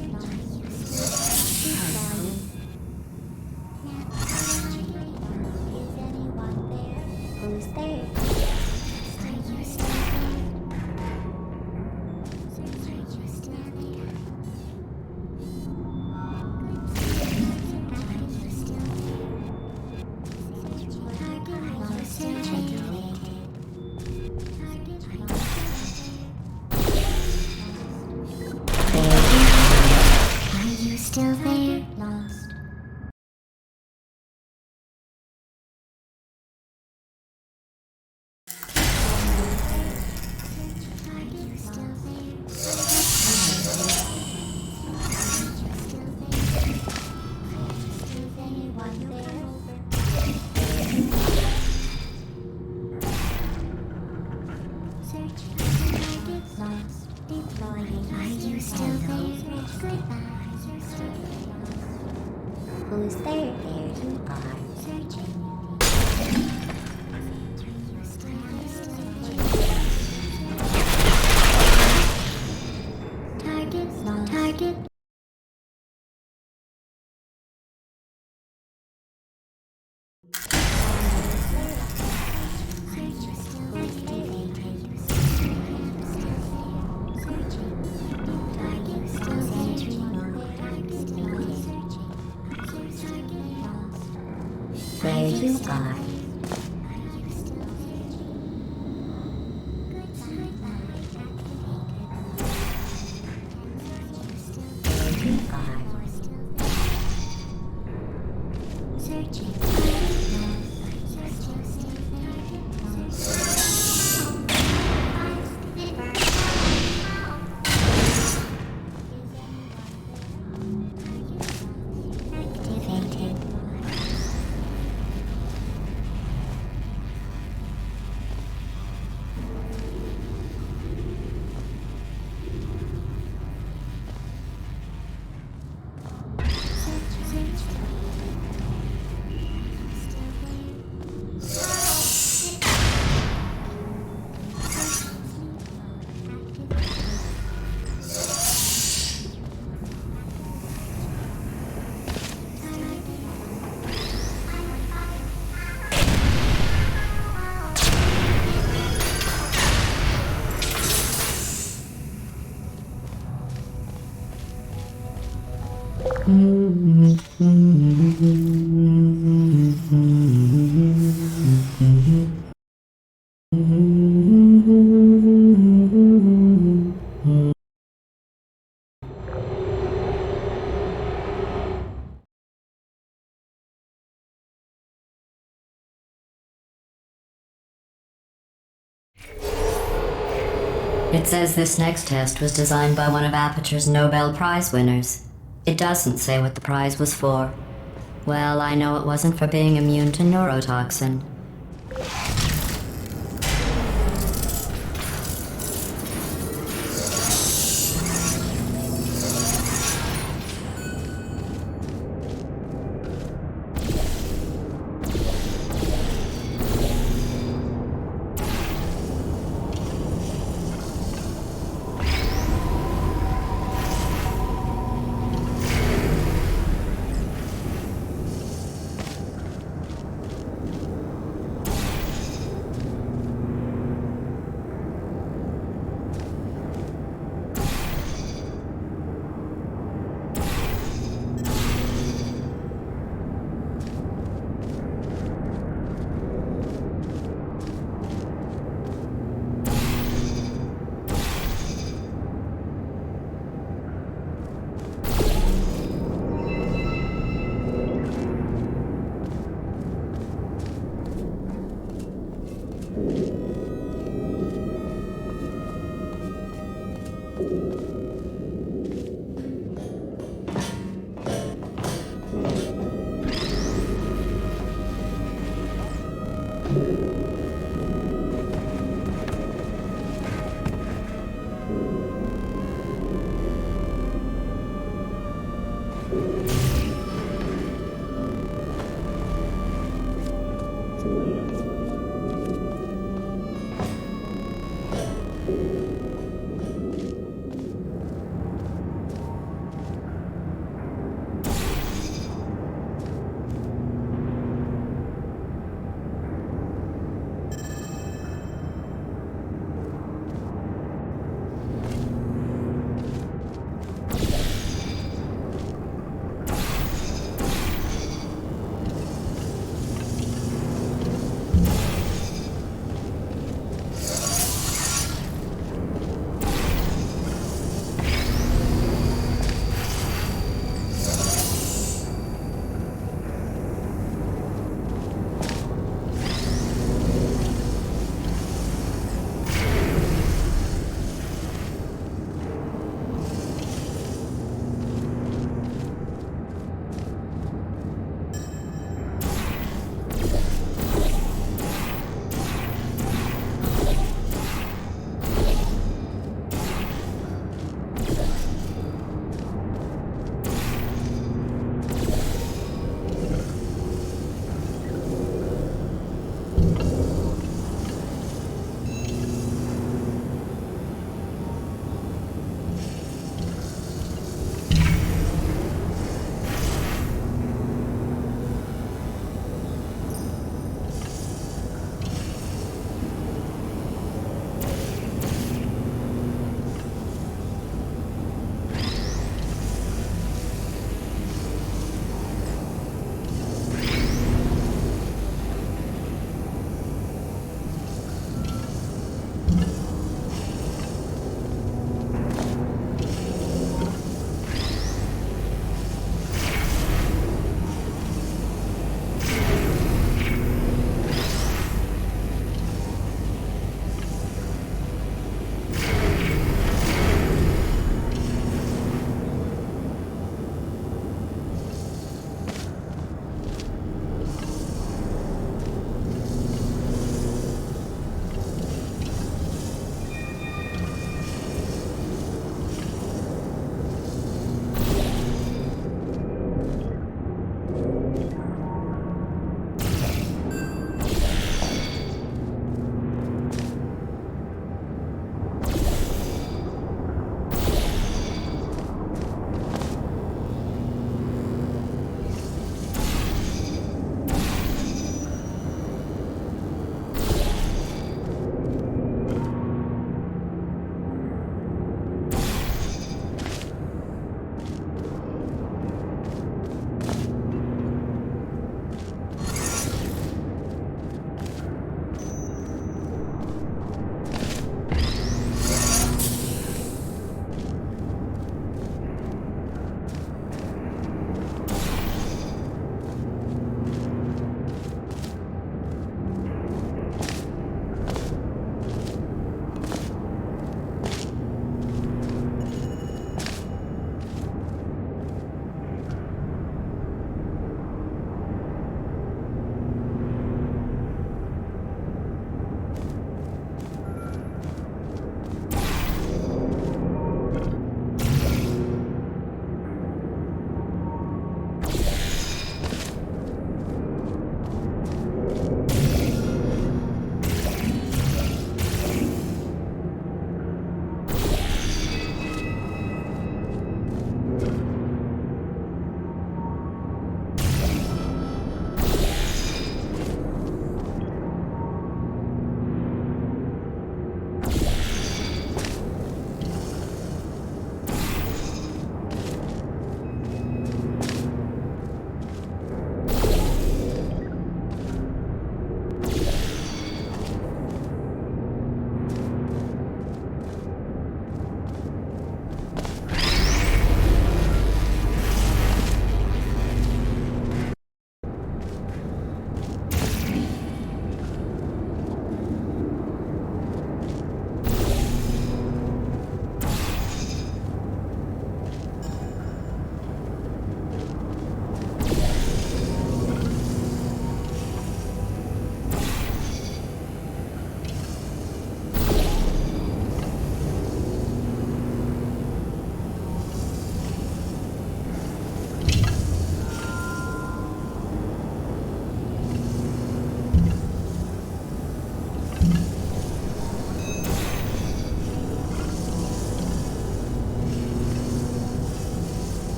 anyone there? Who's there? Are you still there? Are you still there? Are you still there? Lost. Are you still there? Is anyone there? Searching. Target lost. Deploying. Are you still there? Goodbye. Who's there? There you are. Searching. Target lost. Target. There you are. There you are. Searching. Activated. It says this next test was designed by one of Aperture's Nobel Prize winners. It doesn't say what the prize was for. Well, I know it wasn't for being immune to neurotoxin.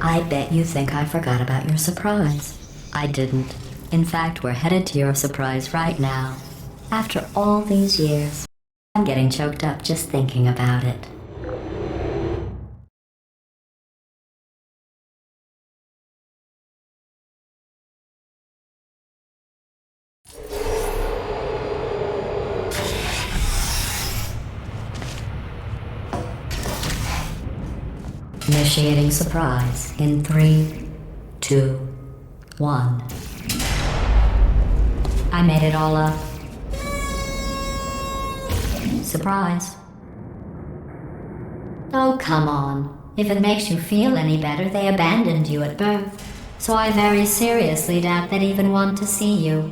I bet you think I forgot about your surprise. I didn't. In fact, we're headed to your surprise right now. After all these years, I'm getting choked up just thinking about it. Initiating surprise in 3, 2, 1. I made it all up. Surprise. Oh, come on. If it makes you feel any better, they abandoned you at birth. So I very seriously doubt they'd even want to see you.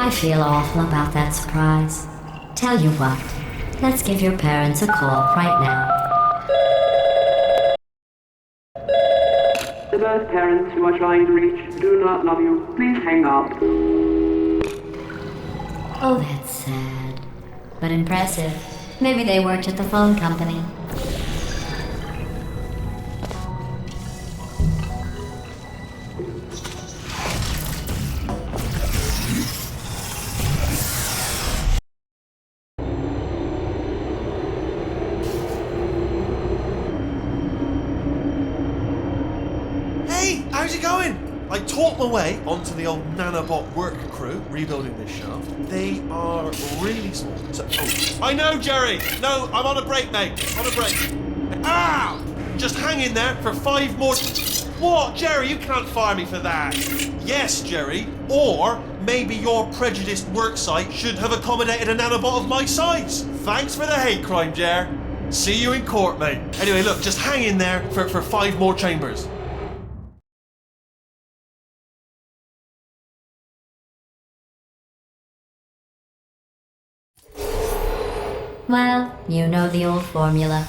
I feel awful about that surprise. Tell you what, let's give your parents a call right now. The birth parents you are trying to reach do not love you. Please hang up. Oh, that's sad. But impressive. Maybe they worked at the phone company. Hey, how's it going? I talked my way onto the old nanobot work crew rebuilding this shaft. They are really small. So, I know, Jerry. No, I'm on a break, mate. On a break. Ow! Just hang in there for 5 more. What, Jerry? You can't fire me for that. Yes, Jerry. Or maybe your prejudiced work site should have accommodated a nanobot of my size. Thanks for the hate crime, Jer. See you in court, mate. Anyway, look, just hang in there for 5 more chambers. Well, you know the old formula.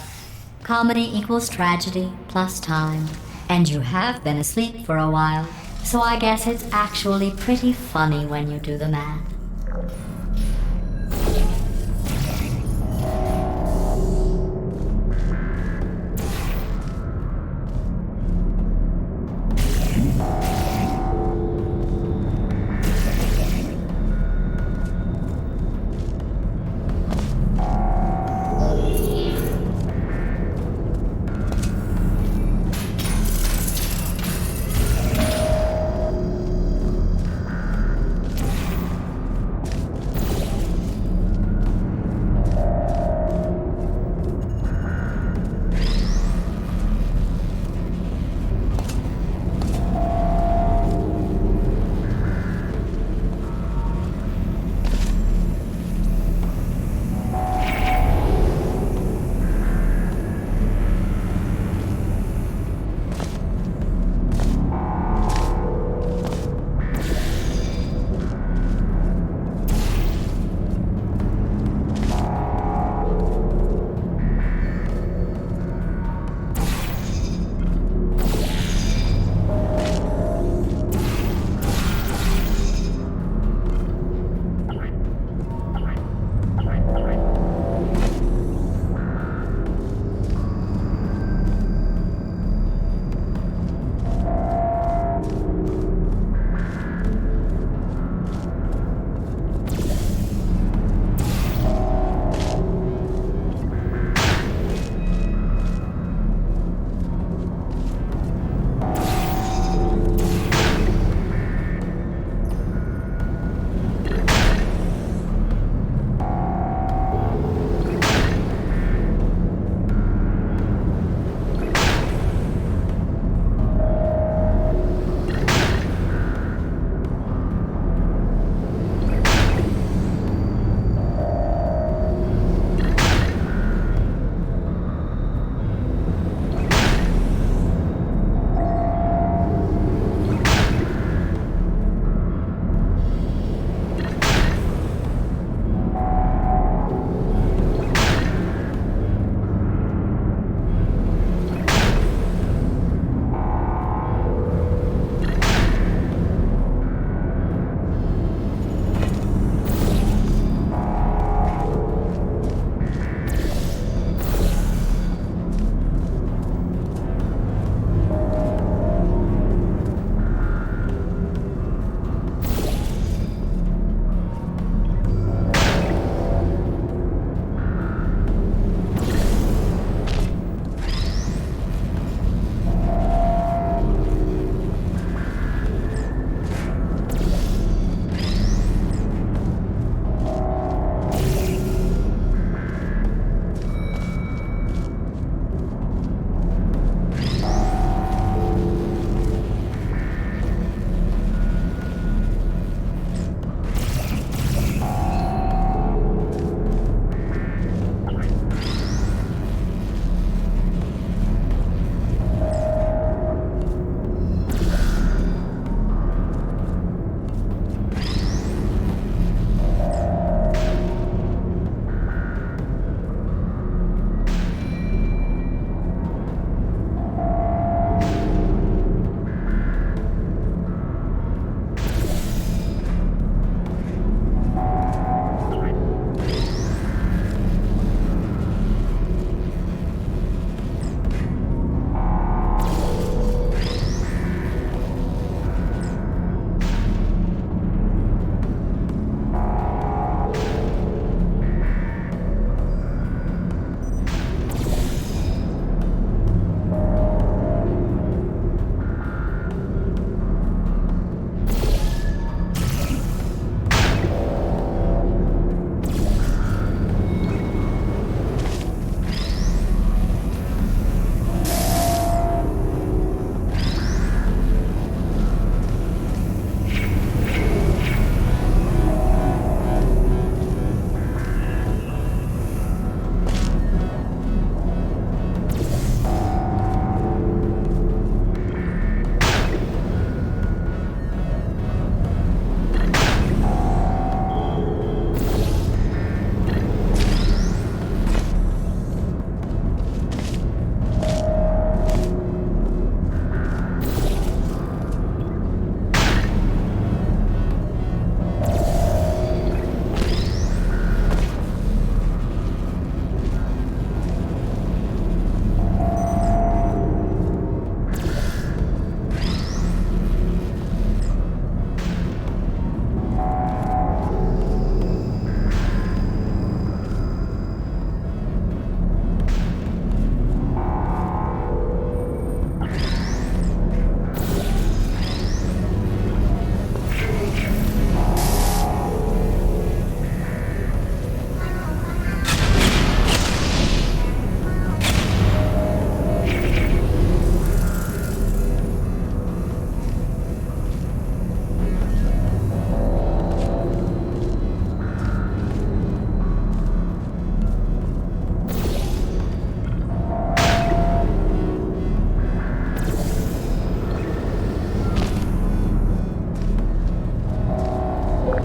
Comedy equals tragedy plus time. And you have been asleep for a while, so I guess it's actually pretty funny when you do the math.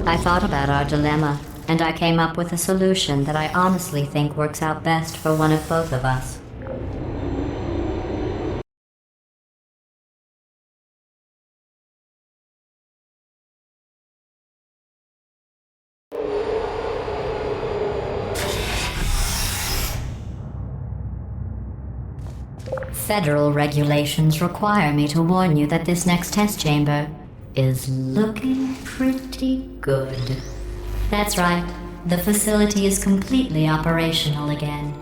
I thought about our dilemma, and I came up with a solution that I honestly think works out best for one of both of us. Federal regulations require me to warn you that this next test chamber is looking pretty good. That's right, the facility is completely operational again.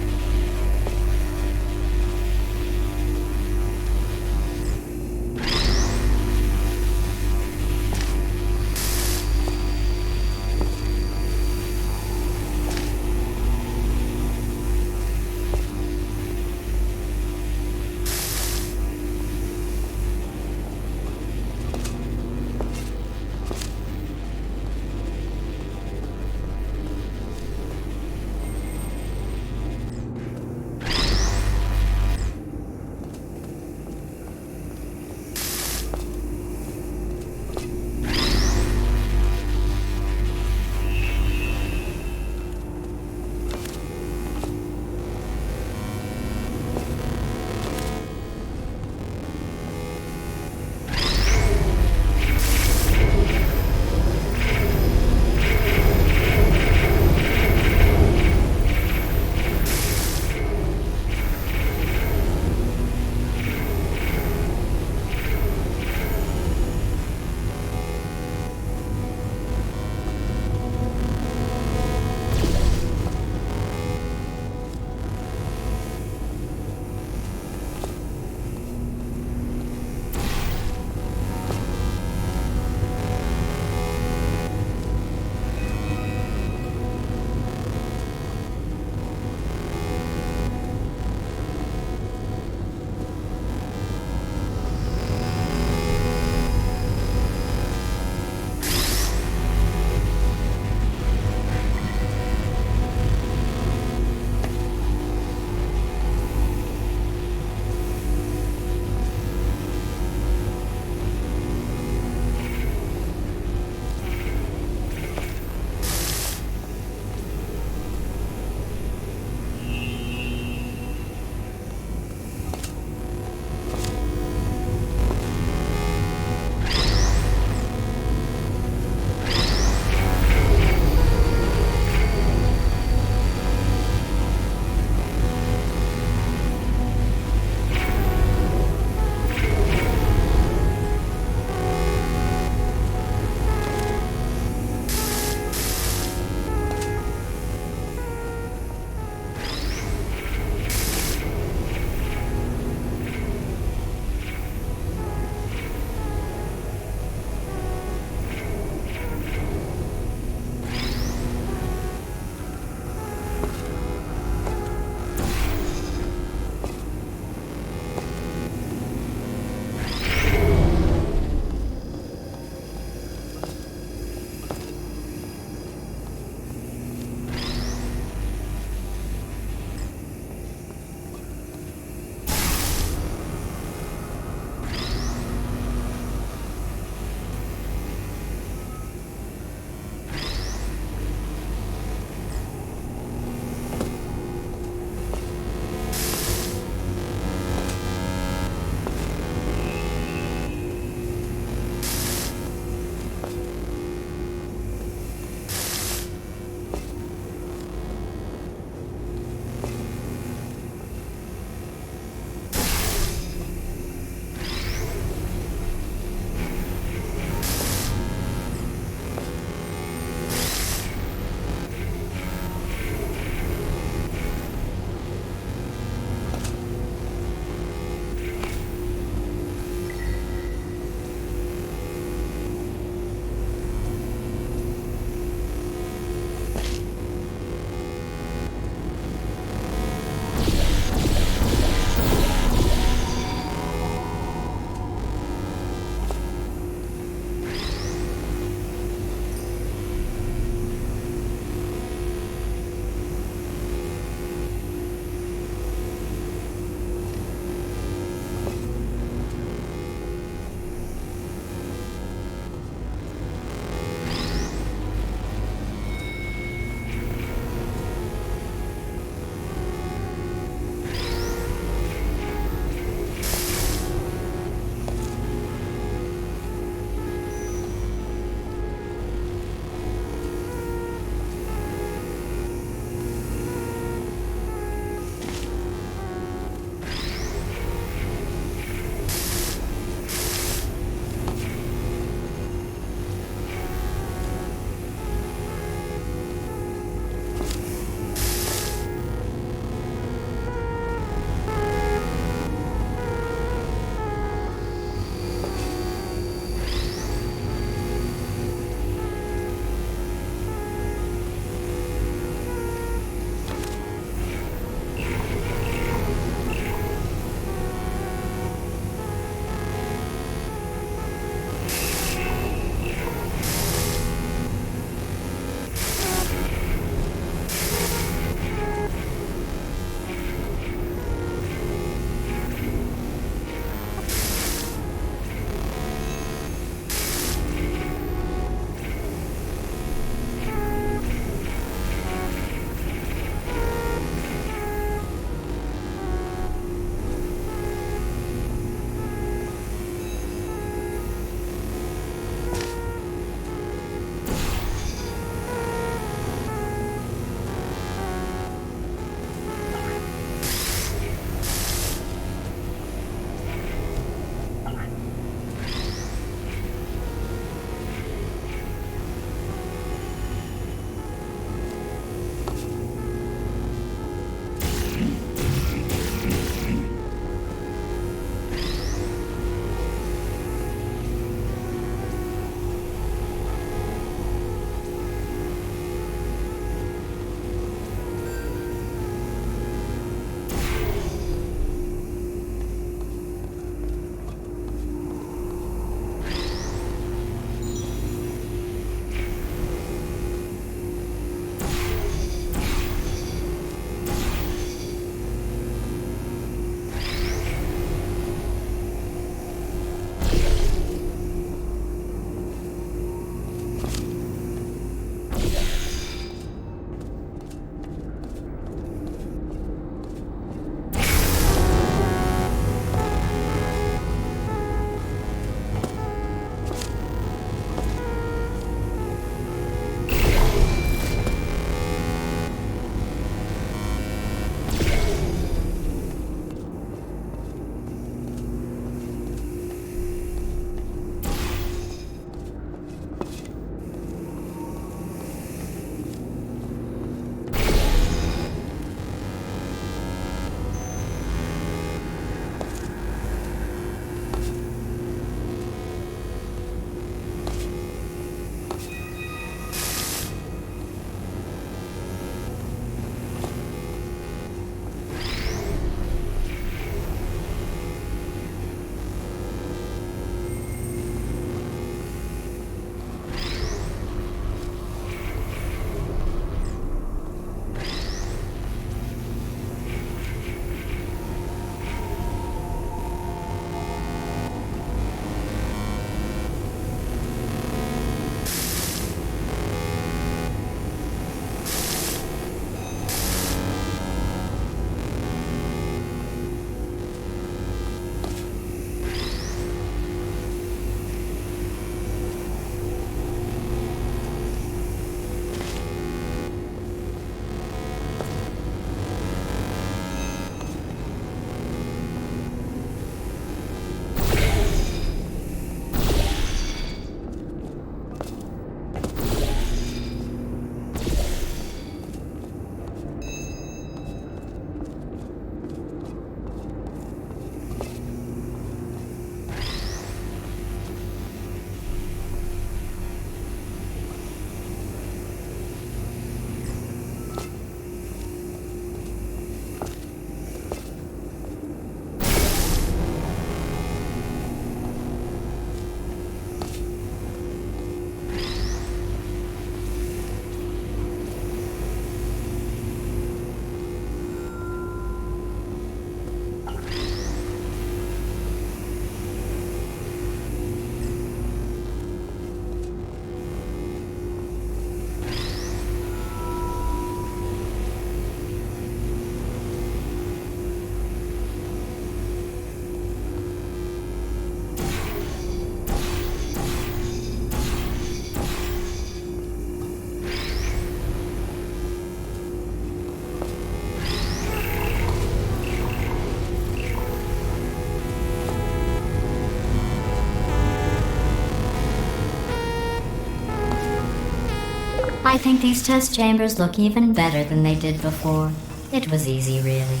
I think these test chambers look even better than they did before. It was easy, really.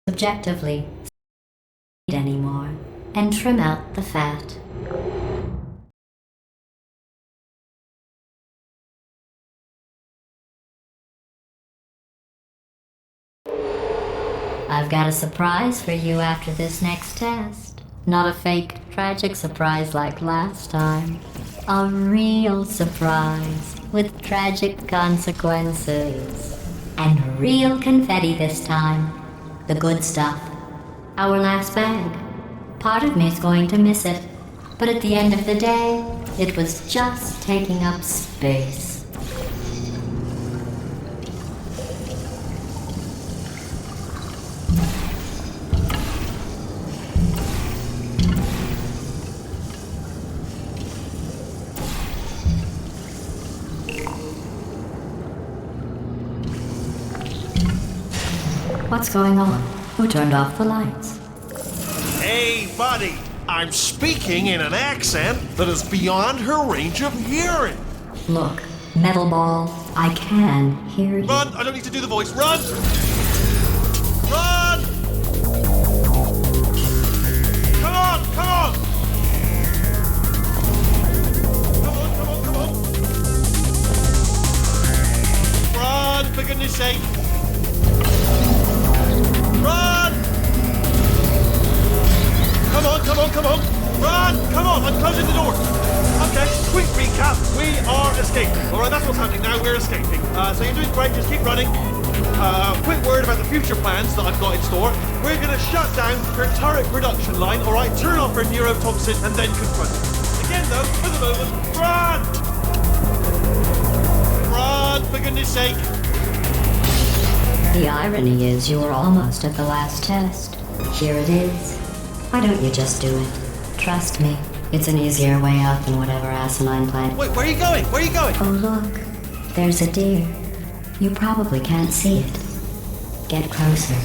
Objectively, anymore, and trim out the fat. I've got a surprise for you after this next test. Not a fake, tragic surprise like last time. A real surprise with tragic consequences. And real confetti this time. The good stuff. Our last bag. Part of me's going to miss it. But at the end of the day, it was just taking up space. What's going on? Who turned off the lights? Hey, buddy! I'm speaking in an accent that is beyond her range of hearing. Look, metal ball, I can hear you. Run! I don't need to do the voice. Run! Run! Come on! Come on! Come on! Come on! Come on! Run! For goodness sake! Run! Come on, come on, come on! Run! Come on, I'm closing the door. Okay, quick recap. We are escaping. Alright, that's what's happening now. We're escaping. So you're doing great, just keep running. Quick word about the future plans that I've got in store. We're gonna shut down her turret production line, alright? Turn off her neurotoxin and then confront her. Again though, for the moment, run! Run, for goodness sake. The irony is you were almost at the last test. Here it is. Why don't you just do it? Trust me, it's an easier way out than whatever asinine plan. Wait, where are you going? Where are you going? Oh look, there's a deer. You probably can't see it. Get closer.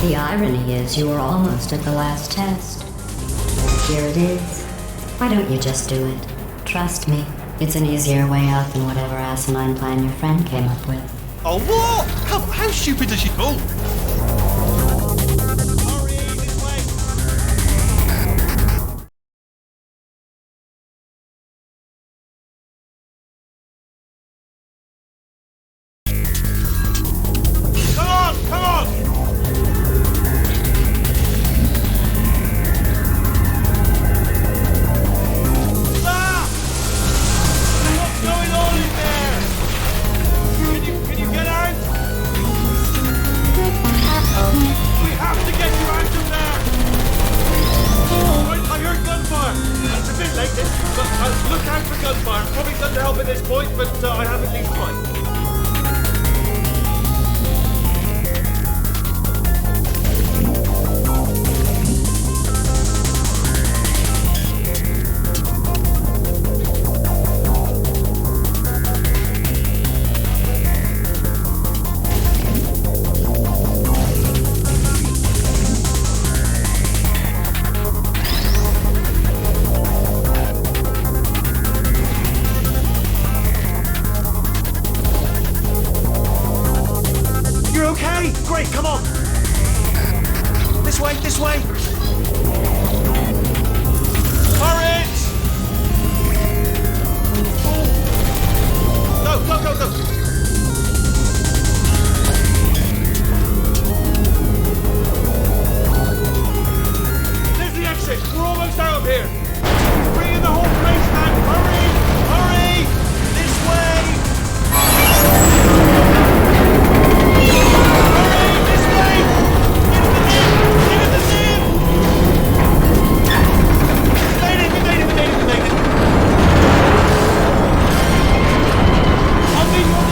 The irony is you were almost at the last test. Here it is. Why don't you just do it? Trust me, it's an easier way out than whatever asinine plan your friend came up with. Oh, what? Come on, how stupid does she go? Hurry, this way. Come on, come on! Ah! What's going on in there? Can you get out? We have to get you out of there! Right, I heard gunfire. It's a bit late, but look out for gunfire. Probably done to help at this point, but I have at least tried. You're okay? Great, come on! This way, this way! Turret! Go, go, go, go! There's the exit! We're almost out of here! Bring in the whole place now! Hurry! Hurry! This way! I'll meet you on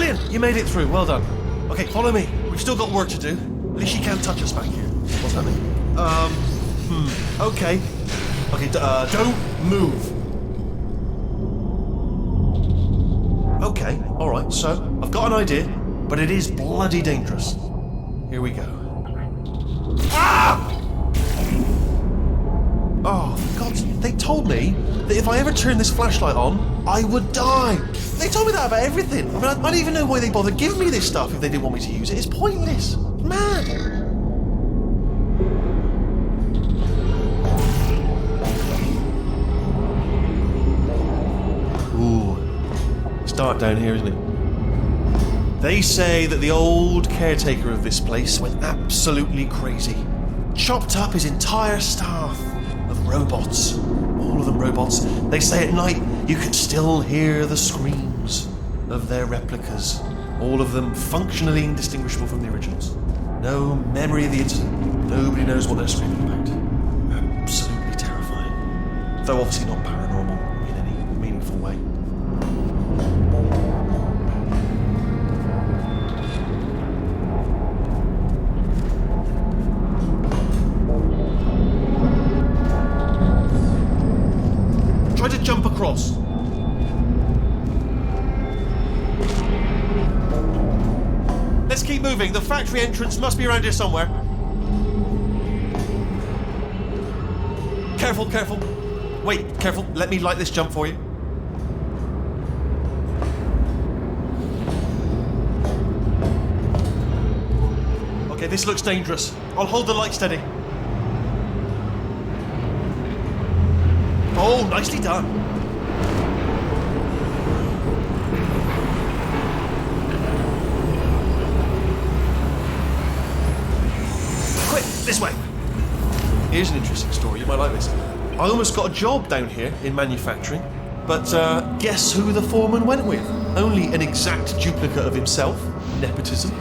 Brilliant! You made it through. Well done. Okay, follow me. We've still got work to do. At least she can't touch us back here. What's happening? Okay. Okay, don't move. Okay, alright, so I've got an idea, but it is bloody dangerous. Here we go. Ah! Oh, for God's sake, they told me that if I ever turned this flashlight on, I would die. They told me that about everything. I mean, I don't even know why they bothered giving me this stuff if they didn't want me to use it. It's pointless. Mad. Ooh. It's dark down here, isn't it? They say that the old caretaker of this place went absolutely crazy. Chopped up his entire staff of robots. All of them robots. They say at night you can still hear the screams of their replicas. All of them functionally indistinguishable from the originals. No memory of the incident. Nobody knows what they're screaming about. Absolutely terrifying. Though obviously not paranormal in any meaningful way. Try to jump across. Let's keep moving. The factory entrance must be around here somewhere. Careful, careful. Wait, careful. Let me light this jump for you. Okay, this looks dangerous. I'll hold the light steady. Oh, nicely done. Quick, this way. Here's an interesting story. You might like this. I almost got a job down here in manufacturing, but guess who the foreman went with? Only an exact duplicate of himself. Nepotism.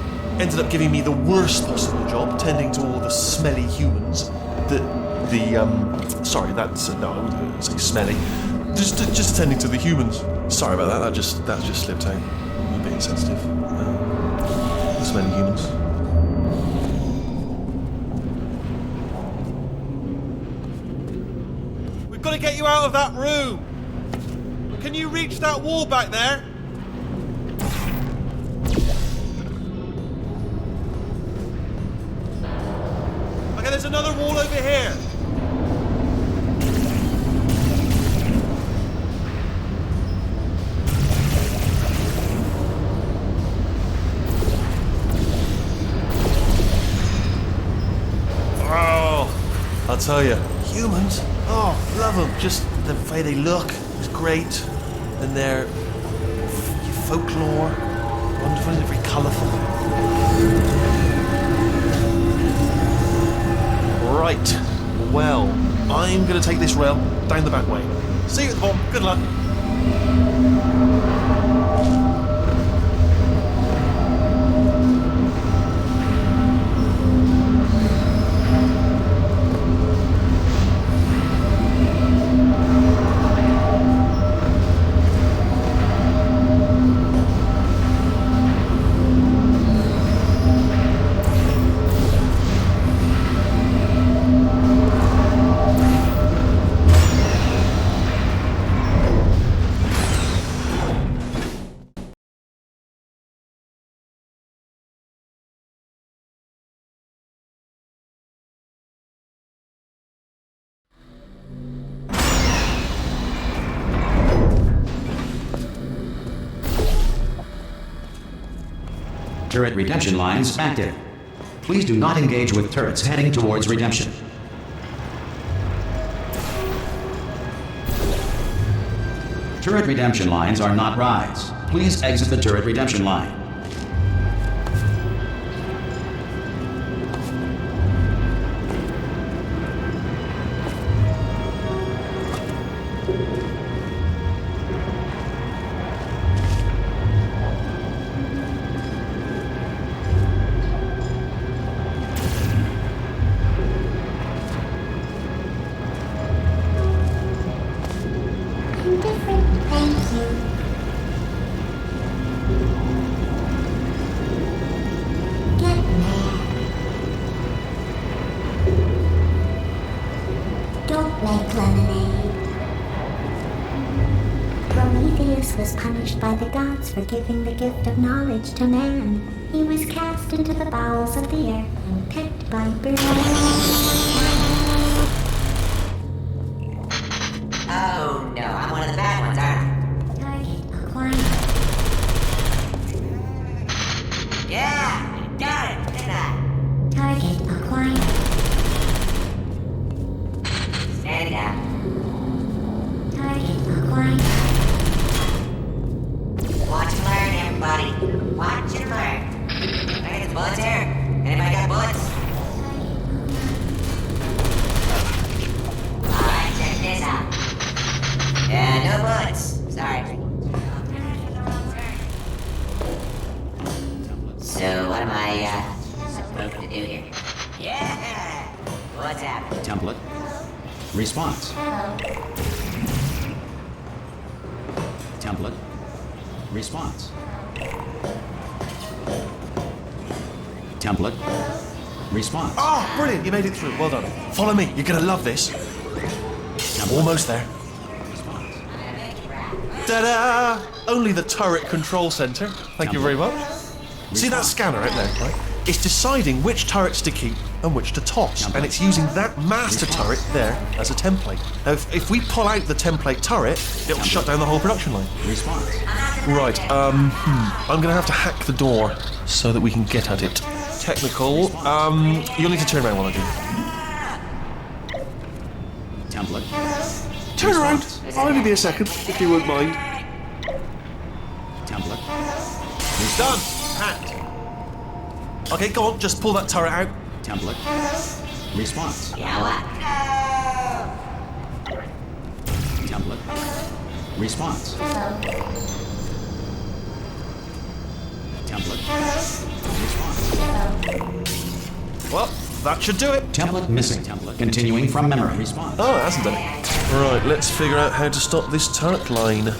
Ended up giving me the worst possible job, tending to all the smelly humans that sorry, that's no, I wouldn't say smelly. Just attending to the humans. Sorry about that. That just slipped out. I'm a bit insensitive. The smelly humans. We've got to get you out of that room. Can you reach that wall back there? Okay, there's another wall over here. I'll tell you, humans, oh, love them. Just the way they look is great, and their folklore, wonderful, and very colourful. Right, well, I'm going to take this rail down the back way. See you at the bottom. Good luck. Turret redemption lines active. Please do not engage with turrets heading towards redemption. Turret redemption lines are not rides. Please exit the turret redemption line. Zeus was punished by the gods for giving the gift of knowledge to man. He was cast into the bowels of the earth and picked by birds. Oh no, I'm one of the bad ones, aren't Target acquired. I? Yeah! Got it! Didn't I? Target acquired. Stand down. Target acquired. Watch and learn, everybody. Watch and learn. Okay, there's bullets here. Anybody got bullets? Alright, check this out. Yeah, no bullets. Sorry. So, what am I, supposed to do here? Yeah! What's happening? Template. Response. Template. Response. Template. Response. Oh, brilliant! You made it through. Well done. Follow me. You're gonna love this. Almost there. Ta-da! Only the turret control center. Thank you very much. See that scanner out there, right? It's deciding which turrets to keep and which to toss, and it's using that master turret there as a template. Now, if we pull out the template turret, it'll shut down the whole production line. Response. Right, I'm gonna have to hack the door so that we can get at it. Technical, you'll need to turn around while I do. Template. Turn around! I'll only be a second, if you wouldn't mind. Template. Done! Hacked. Okay, go on, just pull that turret out. Template. Response. Yeah, what? Template. Response. Template. Response. Well, that should do it. Template missing. Template. Continuing from memory. Response. Oh, it hasn't done it. Right, let's figure out how to stop this turret line.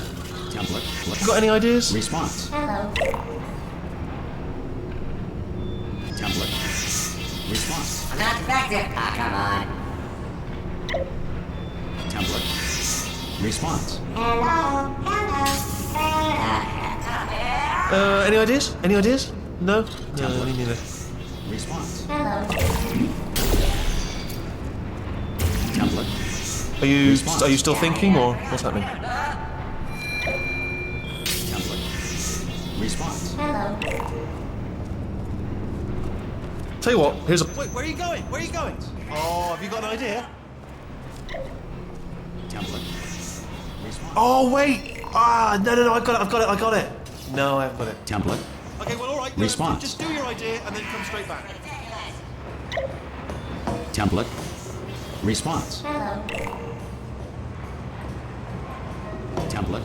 Template. Got any ideas? Response. Template. Response. I'm not effective. Ah, come on. Template. Response. Any ideas? Any ideas? No? No, me neither. Response. Template. Are you still thinking, or what's happening? Template. Response. Tell you what, here's a... Wait, where are you going? Where are you going? Oh, have you got an idea? Template. Response. Oh, wait! Ah, no, I got it. No, I haven't got it. Template. Okay, well, all right. Response. Just do your idea and then come straight back. Template. Response. Template.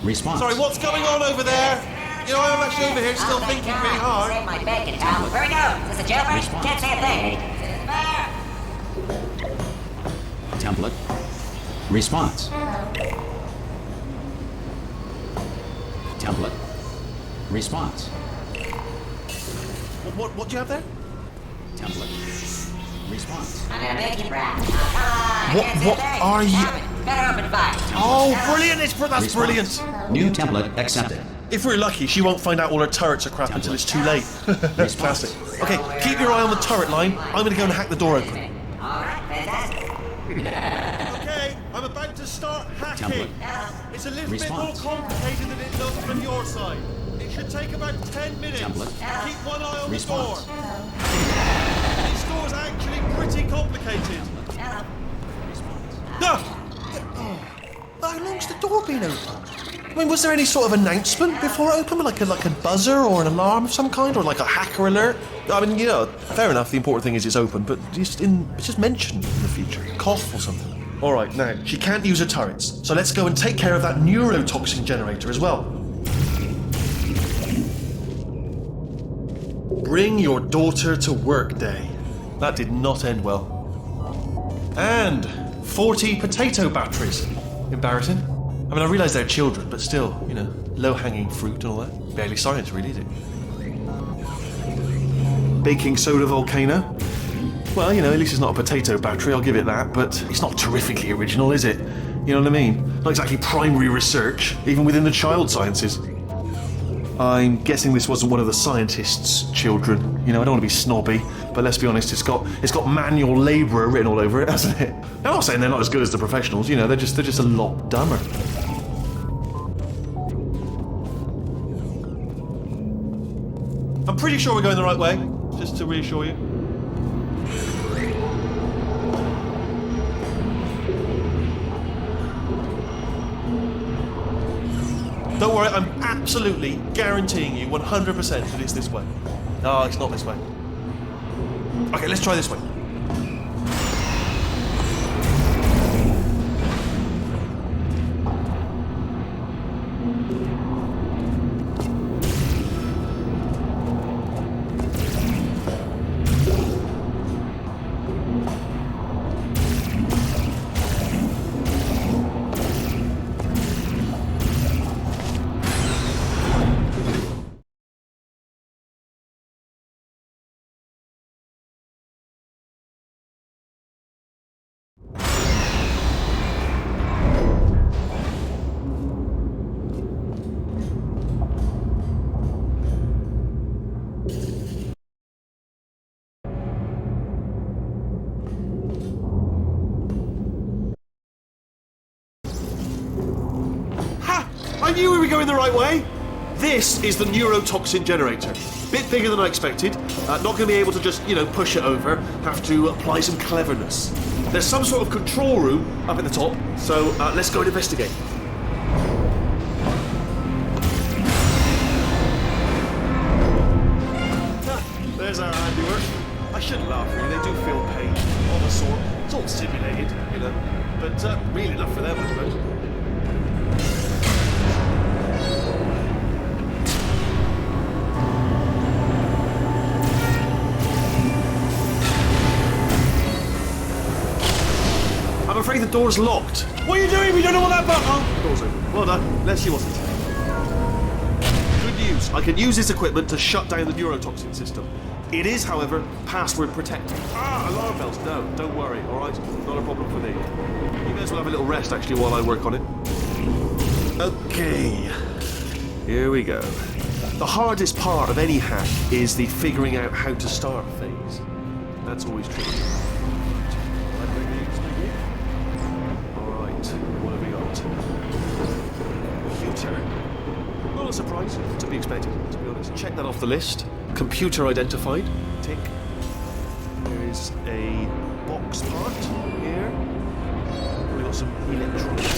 Response. Sorry, what's going on over there? You know, I'm actually over here still thinking really hard. Save my bacon, pal. Where we go? Is this a jailbreak? Response. Can't say a thing. Template. Response. Template. Response. What do you have there? Template. Response. I'm gonna make you proud. Now, come on. What- I can't say what a thing. are you- Damn it. Better open fire. Oh, brilliant! That's Response. brilliant. New template accepted. If we're lucky, she won't find out all her turrets are crap until it's too late. Classic. Okay, keep your eye on the turret line. I'm gonna go and hack the door open. All right, fantastic. Okay, I'm about to start hacking. Template. It's a little Response. bit more complicated than it looks from your side. It should take about 10 minutes. Template. Keep one eye on Response. the door. This door's actually pretty complicated. No! How long's the door been open? I mean, was there any sort of announcement before it opened? Like a buzzer or an alarm of some kind? Or like a hacker alert? I mean, you know, fair enough, the important thing is it's open, but it's just mentioned in the future. Cough or something. Alright, now, she can't use her turrets, so let's go and take care of that neurotoxin generator as well. Bring your daughter to work day. That did not end well. And 40 potato batteries. Embarrassing. I mean, I realise they're children, but still, you know, low-hanging fruit and all that. Barely science, really, is it? Baking soda volcano. Well, you know, at least it's not a potato battery, I'll give it that, but it's not terrifically original, is it? You know what I mean? Not exactly primary research, even within the child sciences. I'm guessing this wasn't one of the scientists' children. You know, I don't want to be snobby, but let's be honest, it's got manual labourer written all over it, hasn't it? I'm not saying they're not as good as the professionals, you know, they're just a lot dumber. I'm pretty sure we're going the right way, just to reassure you. Don't worry, I'm absolutely guaranteeing you 100% that it's this way. No, it's not this way. Okay, let's try this way. I knew we were going the right way! This is the neurotoxin generator. Bit bigger than I expected. Not going to be able to just, you know, push it over. Have to apply some cleverness. There's some sort of control room up at the top, so let's go and investigate. There's our handiwork. I shouldn't laugh, really. They do feel pain of a sort. It's all simulated, you know, but really enough for them, I suppose. I'm afraid the door's locked. What are you doing? We don't know what that button... Oh, the door's open. Well done. Let's see what's inside. Good news. I can use this equipment to shut down the neurotoxin system. It is, however, password protected. Alarm bells. No, don't worry, all right? Not a problem for me. You guys will have a little rest, actually, while I work on it. Okay. Here we go. The hardest part of any hack is the figuring out how to start phase. That's always tricky. What have we got? Computer. Not a surprise, to be expected, to be honest. Check that off the list. Computer identified. Tick. There is a box part here. We've got some electronics.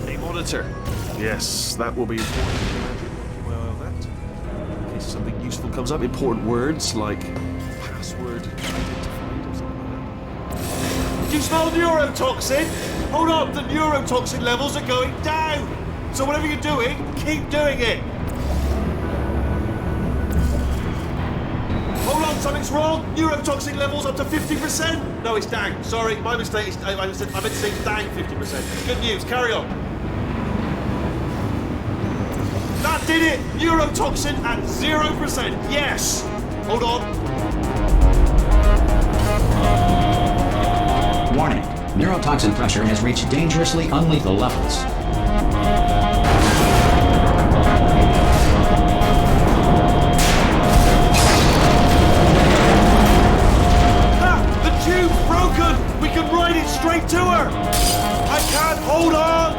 And a monitor. Yes, that will be important. Keep my eye on that. In case something useful comes up. Important words like password identified or something like that. Do you smell neurotoxin? Hold on, the neurotoxin levels are going down. So whatever you're doing, keep doing it. Hold on, something's wrong. Neurotoxin levels up to 50%. No, it's down. Sorry, my mistake. I meant to say it's down 50%. Good news, carry on. That did it. Neurotoxin at 0%. Yes. Hold on. Warning. Neurotoxin pressure has reached dangerously unlethal levels. The tube's broken! We can ride it straight to her! I can't hold on!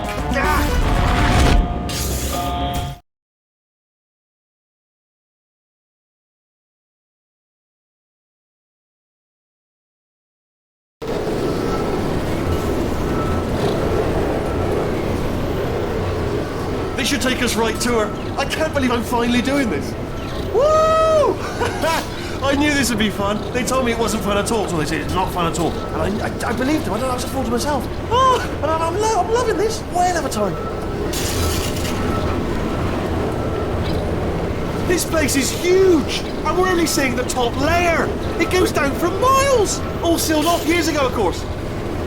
This should take us right to her. I can't believe I'm finally doing this. Woo! I knew this would be fun. They told me it wasn't fun at all, so they said it's not fun at all. And I believed them. I don't know how to fool to myself. Oh, and I'm loving this. Whale of a time. This place is huge, and we're only seeing the top layer. It goes down for miles. All sealed off years ago, of course.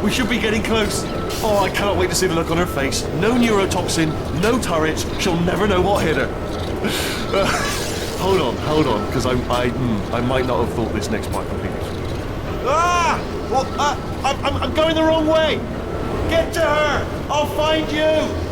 We should be getting close. Oh, I cannot wait to see the look on her face. No neurotoxin, no turret. She'll never know what hit her. Hold on, because I might not have thought this next part completely. Ah! Well, I'm going the wrong way. Get to her! I'll find you!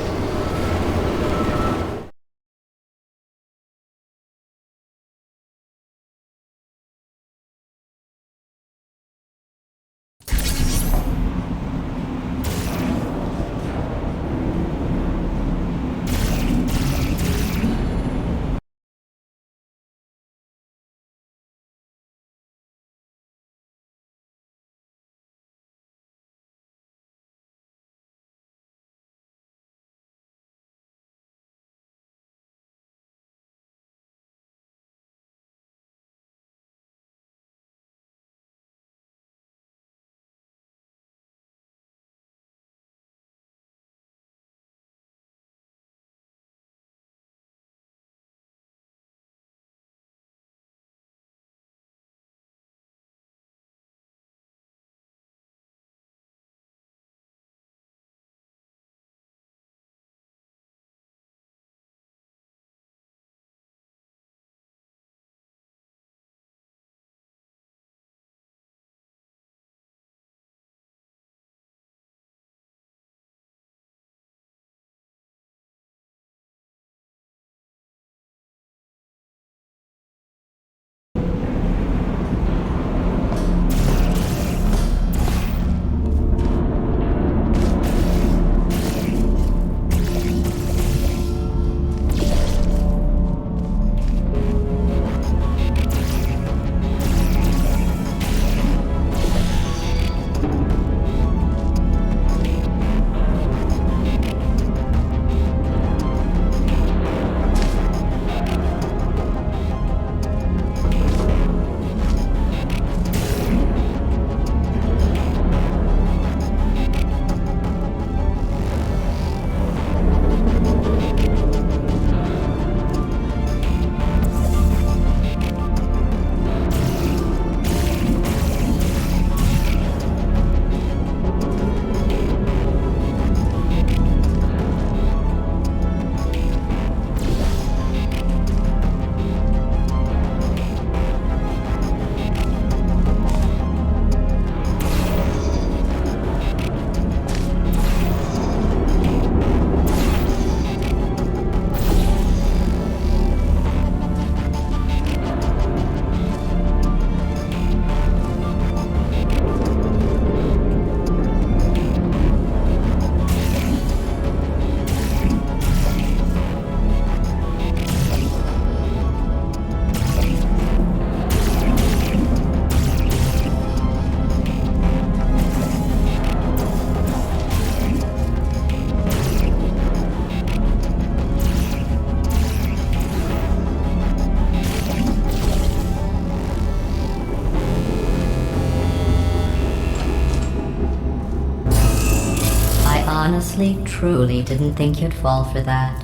honestly, truly didn't think you'd fall for that.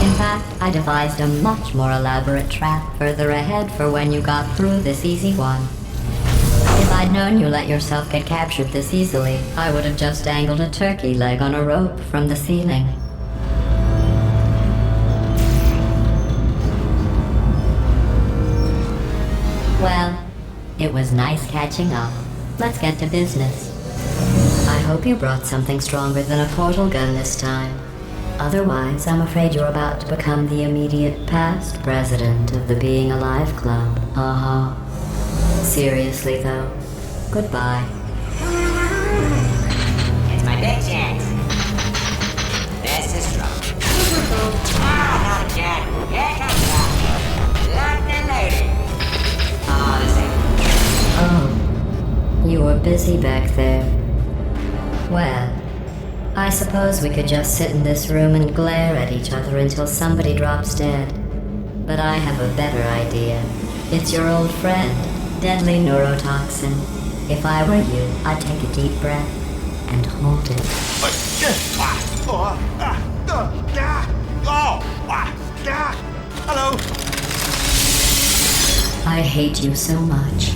In fact, I devised a much more elaborate trap further ahead for when you got through this easy one. If I'd known you let yourself get captured this easily, I would have just dangled a turkey leg on a rope from the ceiling. Well, it was nice catching up. Let's get to business. I hope you brought something stronger than a portal gun this time. Otherwise, I'm afraid you're about to become the immediate past president of the Being Alive Club. Seriously, though, goodbye. It's my big chance. This is strong. Not again. Here comes that. Locked and loaded. Oh, this ain't. Oh, you were busy back there. Well, I suppose we could just sit in this room and glare at each other until somebody drops dead. But I have a better idea. It's your old friend, deadly neurotoxin. If I were you, I'd take a deep breath and hold it. Hello. I hate you so much.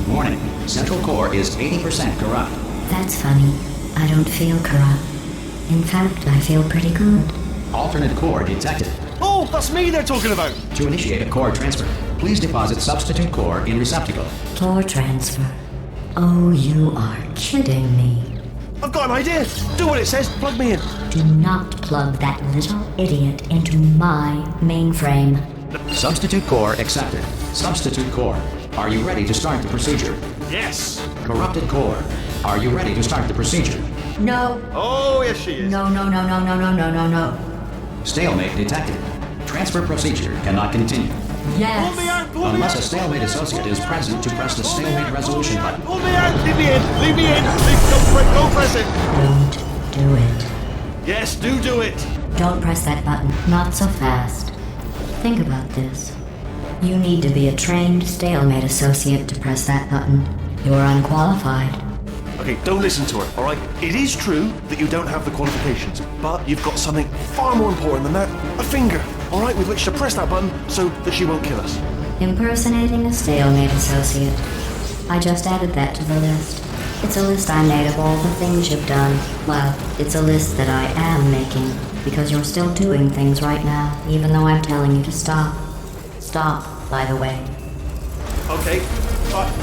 Warning, Central Core is 80% corrupt. That's funny. I don't feel corrupt. In fact, I feel pretty good. Alternate core detected. Oh, that's me they're talking about. To initiate a core transfer, please deposit substitute core in receptacle. Core transfer. Oh, you are kidding me. I've got an idea. Do what it says. Plug me in. Do not plug that little idiot into my mainframe. Substitute core accepted. Substitute core. Are you ready to start the procedure? Yes. Corrupted core. Are you ready to start the procedure? No. Oh, yes, she is. No. Stalemate detected. Transfer procedure cannot continue. Yes. Pull me out. Pull me Unless out. a stalemate associate is present to press the stalemate resolution button. Pull me out. Leave me in. Leave me in. Don't press it. Don't do it. Yes, do it. Don't press that button. Not so fast. Think about this. You need to be a trained stalemate associate to press that button. You're unqualified. Okay, don't listen to her, all right? It is true that you don't have the qualifications, but you've got something far more important than that. A finger, all right, with which to press that button so that she won't kill us. Impersonating a stalemate associate. I just added that to the list. It's a list I made of all the things you've done. Well, it's a list that I am making, because you're still doing things right now, even though I'm telling you to stop. Stop, by the way. Okay,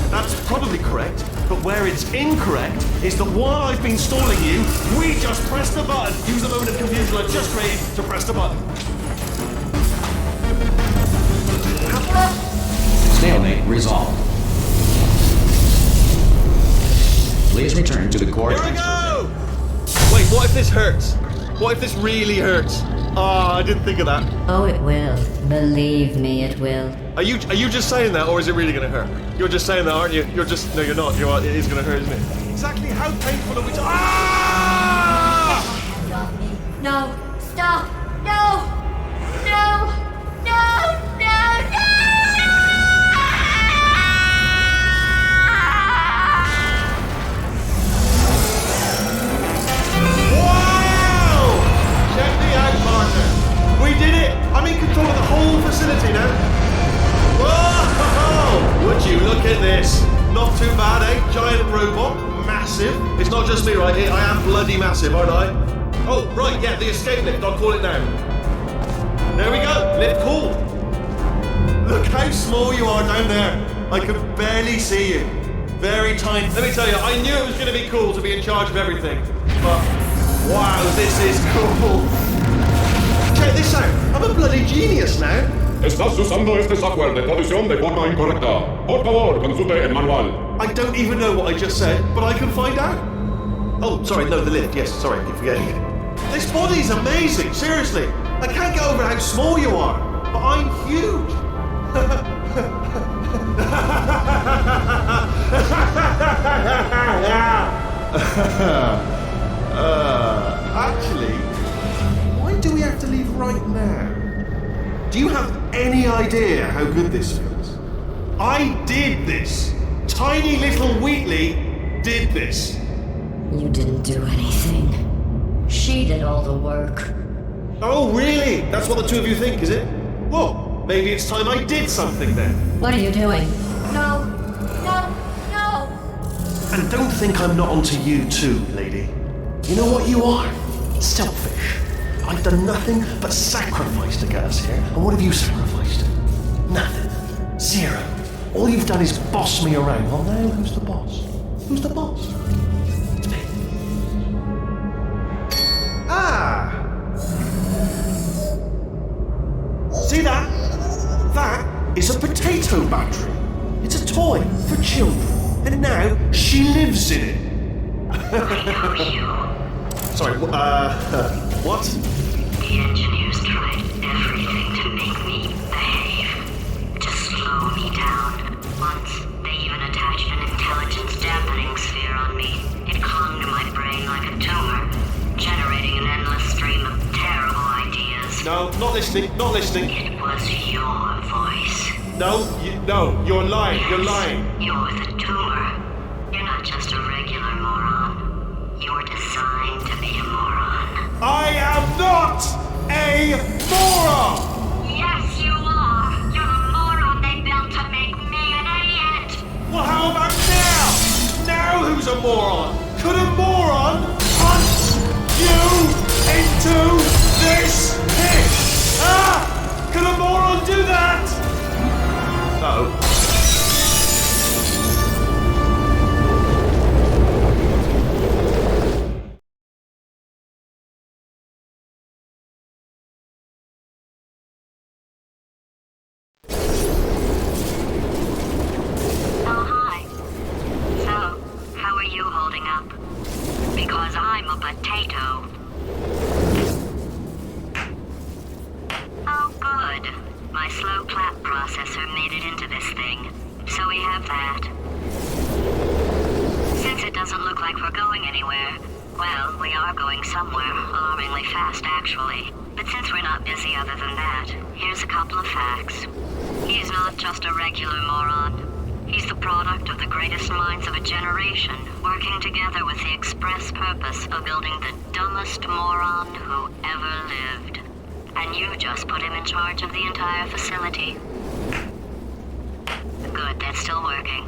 that's probably correct, but where it's incorrect is that while I've been stalling you, we just pressed the button. Use the moment of confusion I just created to press the button. Stalemate resolved. Please return to the core. Here we go! Wait, what if this hurts? What if this really hurts? Ah, I didn't think of that. Oh, it will. Believe me, it will. Are you just saying that, or is it really going to hurt? You're just saying that, aren't you? No, you're not. It is going to hurt, isn't it? Exactly how painful are we? Ah! No, stop! No! No! Wow! Check me out, partner. We did it! I'm in control of the whole facility now. Whoa! Would you look at this? Not too bad, eh? Giant robot, massive. It's not just me, right? I am bloody massive, aren't I? Oh, right, yeah, the escape lift. I'll call it now. There we go. Lift called. Look how small you are down there. I can barely see you. Very tiny. Let me tell you, I knew it was going to be cool to be in charge of everything. But, wow, this is cool. Check this out. I'm a bloody genius now. Estás usando este software de traducción de forma incorrecta. Por favor, consulte el manual. I don't even know what I just said, but I can find out. Oh, sorry, no, the lift. Yes, sorry, I keep forgetting it. This body's amazing, seriously. I can't get over how small you are, but I'm huge. Actually, why do we have to leave right now? Do you have any idea how good this feels? I did this. Tiny little Wheatley did this. You didn't do anything. She did all the work. Oh, really? That's what the two of you think, is it? Well, maybe it's time I did something then. What are you doing? No! And don't think I'm not onto you too, lady. You know what you are? Selfish. I've done nothing but sacrifice to get us here. And what have you sacrificed? Nothing. Zero. All you've done is boss me around. Well, now who's the boss? Who's the boss? It's me. Ah! See that? That is a potato battery. It's a toy for children. And now she lives in it. Sorry, what? The engineers tried everything to make me behave, to slow me down. Once, they even attached an intelligence dampening sphere on me. It clung to my brain like a tumor, generating an endless stream of terrible ideas. No, not listening. It was your voice. No, you're lying, Yes, you're lying. You're the tumor. You're not just a regular moron. You're designed to be a moron. I am not a moron! Yes, you are. You're the moron they built to make me an idiot. Well, how about now? Now who's a moron? Could a moron punch you into this pit? Ah! Could a moron do that? No. processor made it into this thing. So we have that. Since it doesn't look like we're going anywhere, well, we are going somewhere, alarmingly fast actually. But since we're not busy other than that, here's a couple of facts. He's not just a regular moron. He's the product of the greatest minds of a generation, working together with the express purpose of building the dumbest moron who ever lived. And you just put him in charge of the entire facility. Good, that's still working.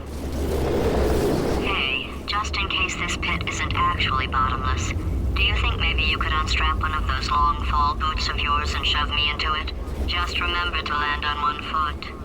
Hey, just in case this pit isn't actually bottomless, do you think maybe you could unstrap one of those long fall boots of yours and shove me into it? Just remember to land on one foot.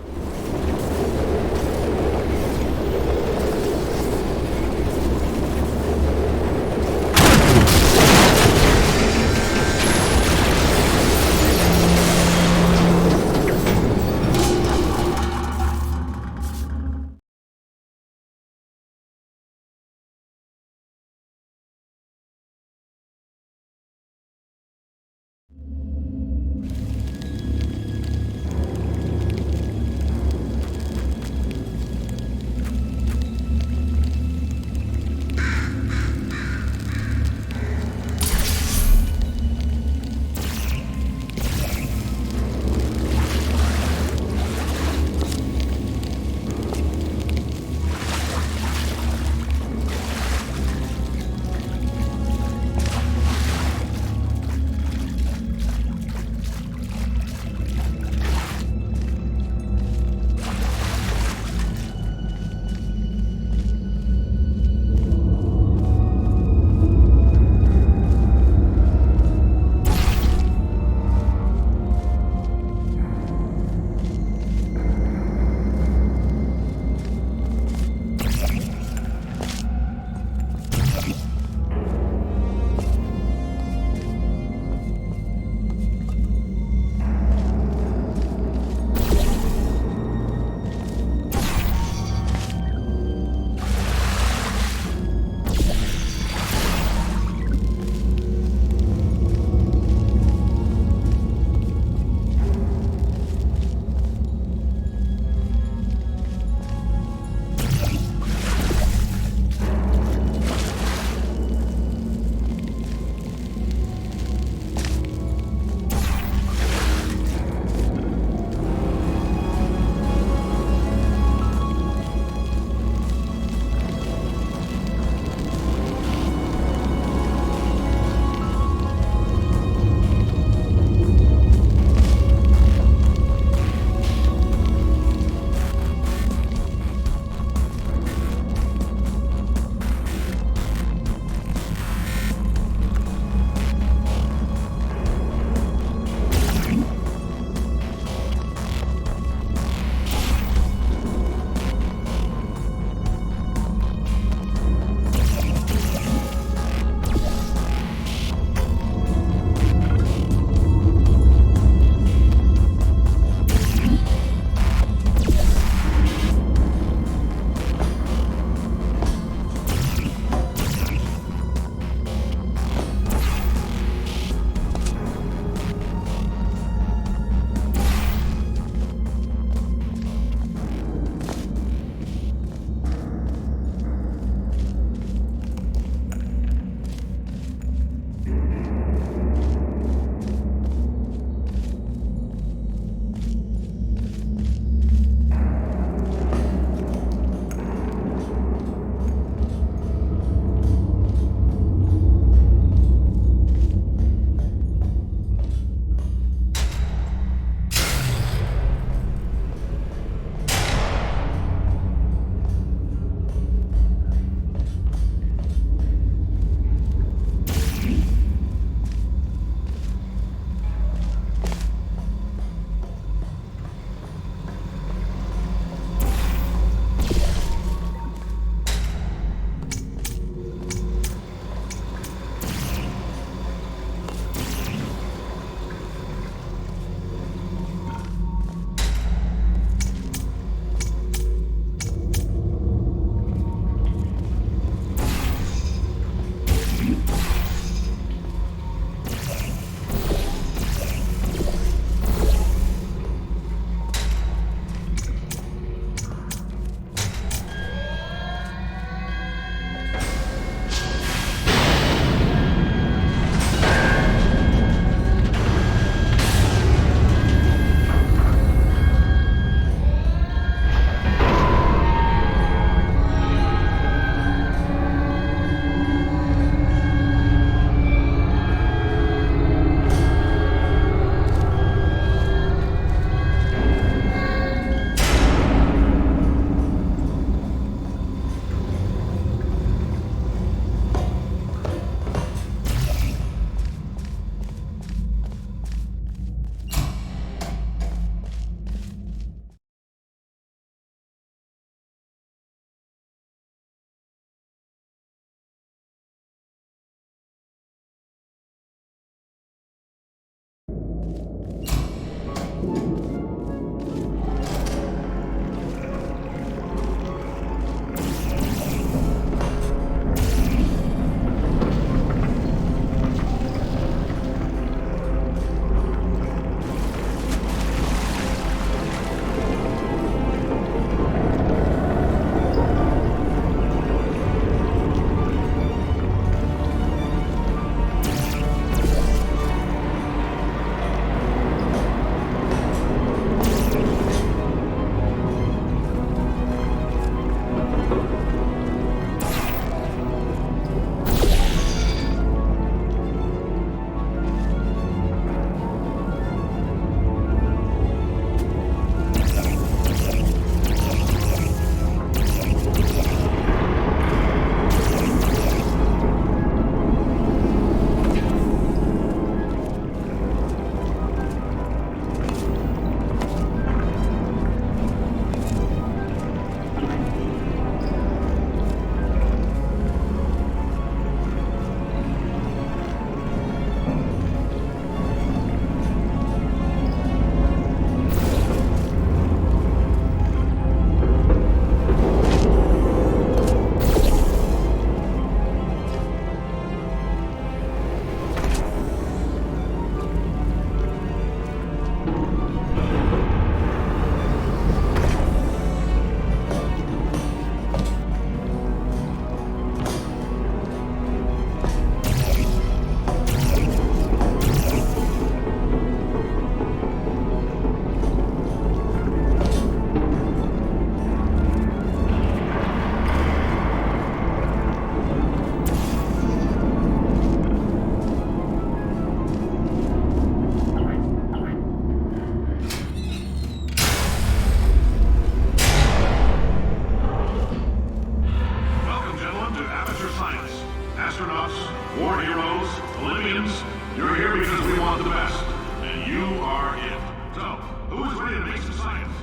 We're here because we want the best. And you are it. So, who is ready to make some science?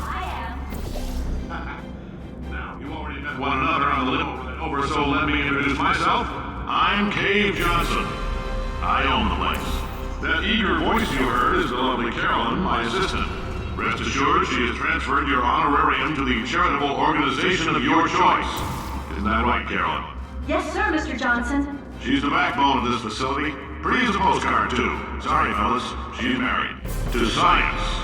I am. Now, you already met one another on the limo over, so let me introduce myself. I'm Cave Johnson. I own the place. That eager voice you heard is the lovely Carolyn, my assistant. Rest assured, she has transferred your honorarium to the charitable organization of your choice. Isn't that right, Carolyn? Yes, sir, Mr. Johnson. She's the backbone of this facility. Pretty as a postcard, too. Sorry, fellas. She's married. To science.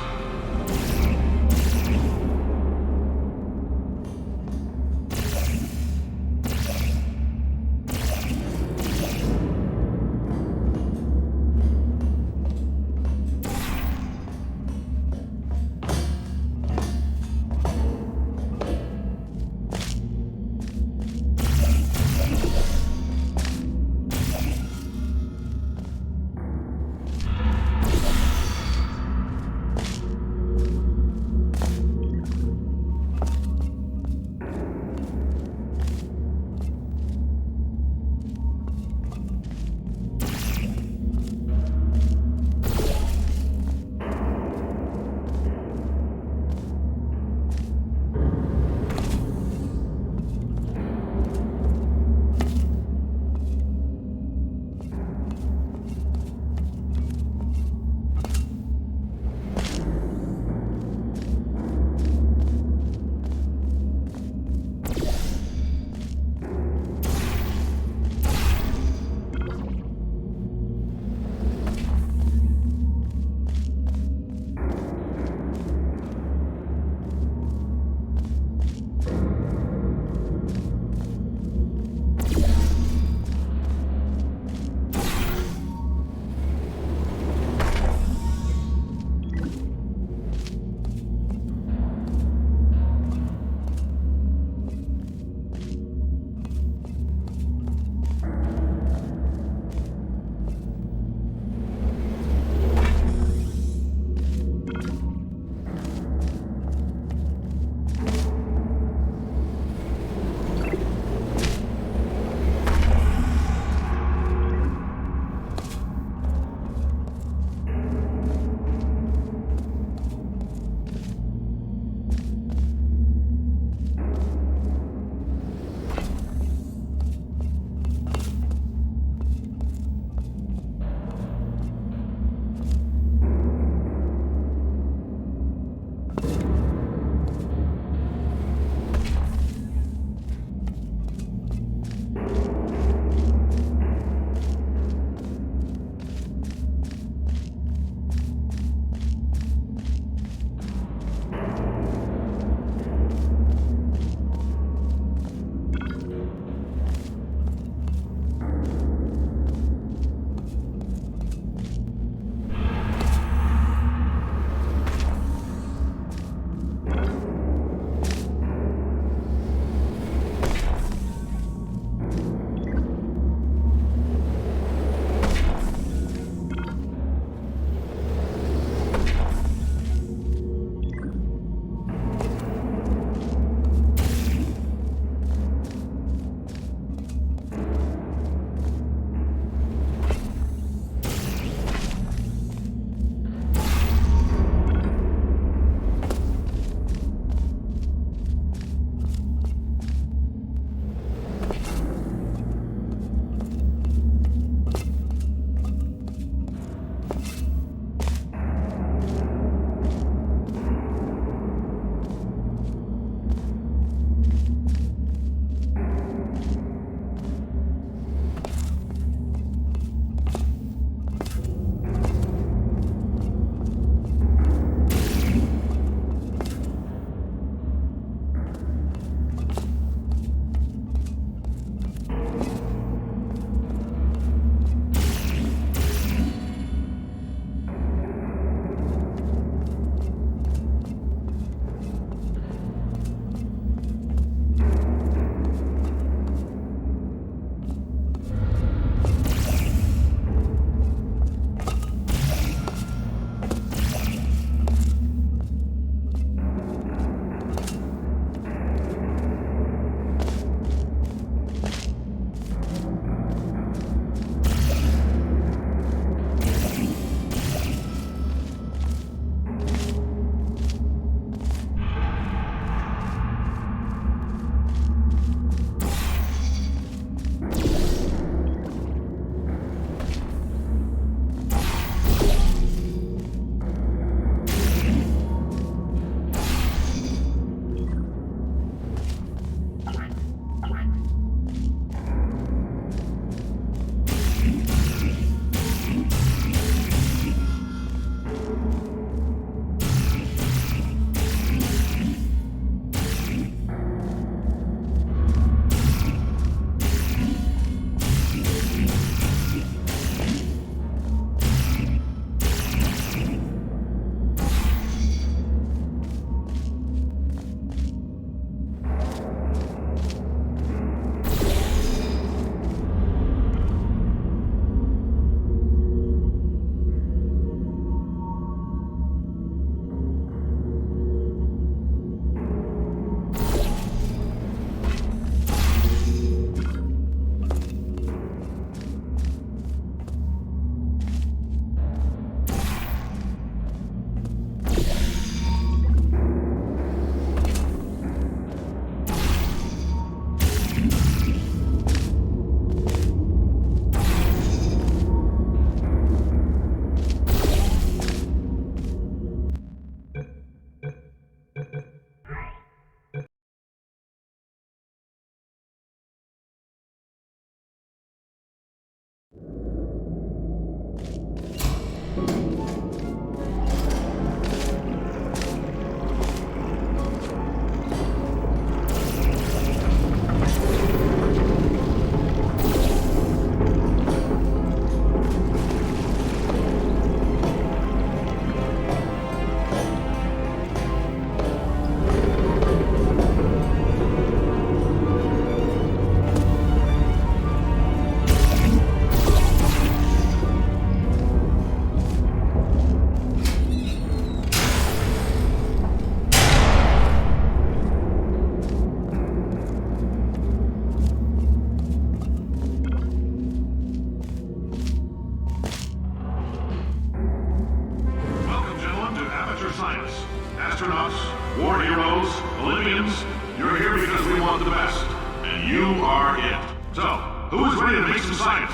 science. Astronauts, war heroes, Olympians, you're here because we want the best. And you are it. So, who's ready to make some science?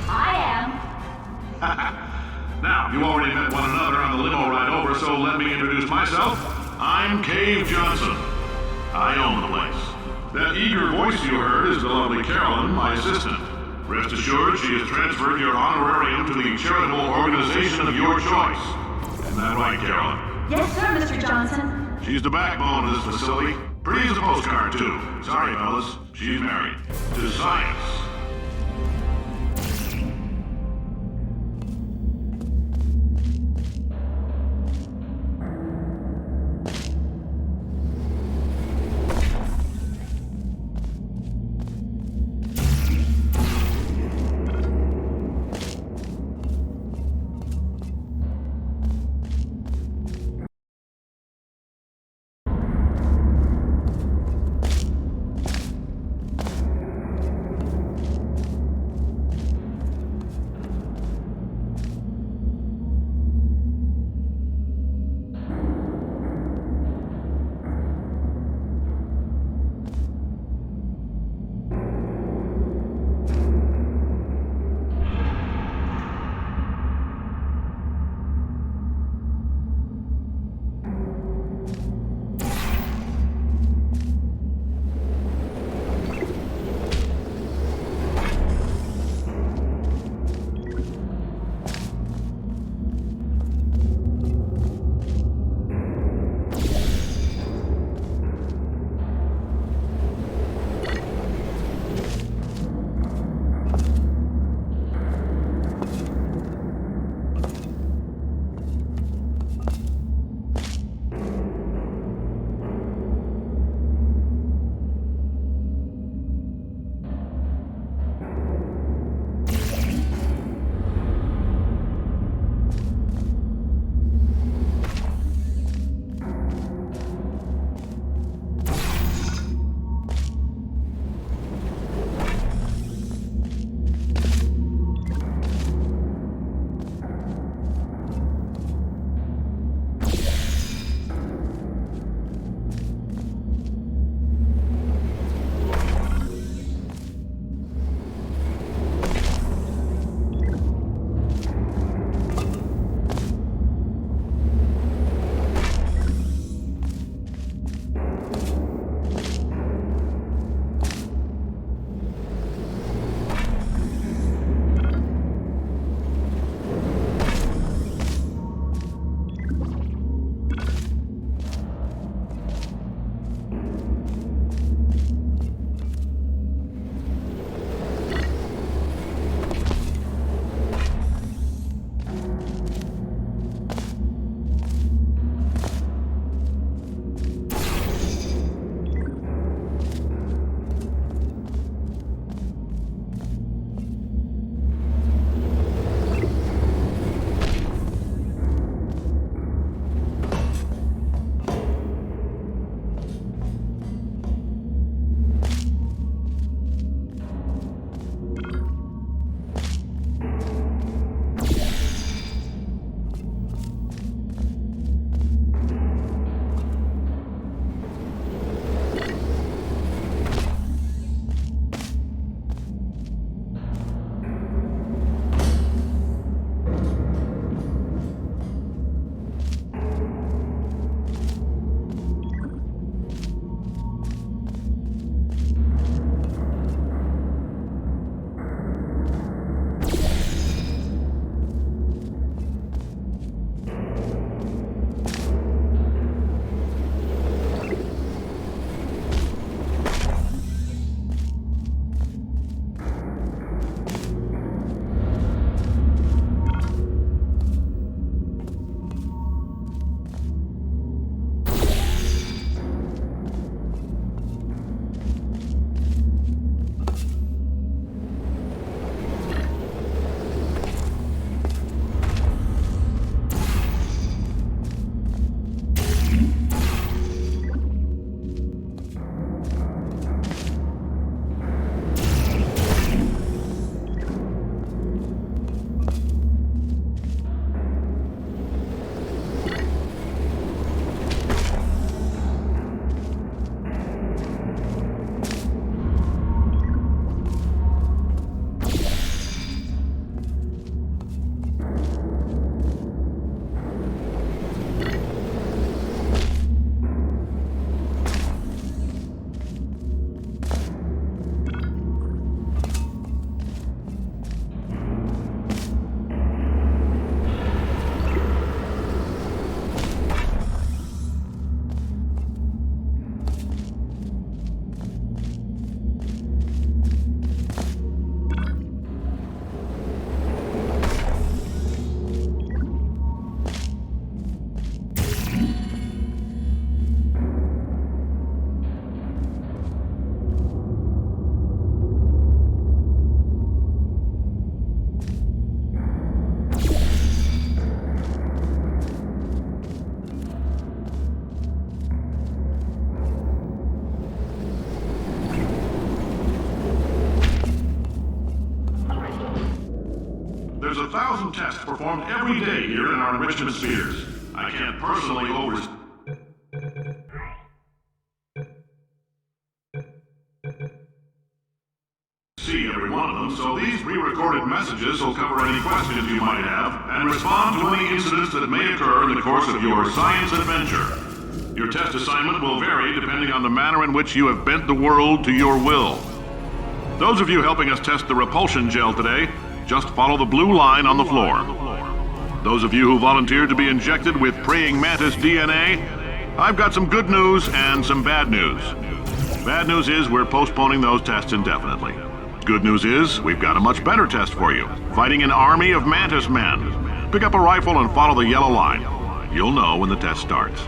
I am. Now, you already met one another on the limo ride over, so let me introduce myself. I'm Cave Johnson. I own the place. That eager voice you heard is the lovely Carolyn, my assistant. Rest assured, she has transferred your honorarium to the charitable organization of your choice. Isn't that right, Carolyn? Yes, sir, Mr. Johnson. She's the backbone of this facility. Pretty as a postcard, too. Sorry, fellas. She's married. To science. performed every day here in our enrichment spheres. I can't personally see every one of them, so these pre-recorded messages will cover any questions you might have and respond to any incidents that may occur in the course of your science adventure. Your test assignment will vary depending on the manner in which you have bent the world to your will. Those of you helping us test the repulsion gel today, just follow the blue line on the floor. Those of you who volunteered to be injected with praying mantis DNA, I've got some good news and some bad news. Bad news is we're postponing those tests indefinitely. Good news is we've got a much better test for you, fighting an army of mantis men. Pick up a rifle and follow the yellow line. You'll know when the test starts.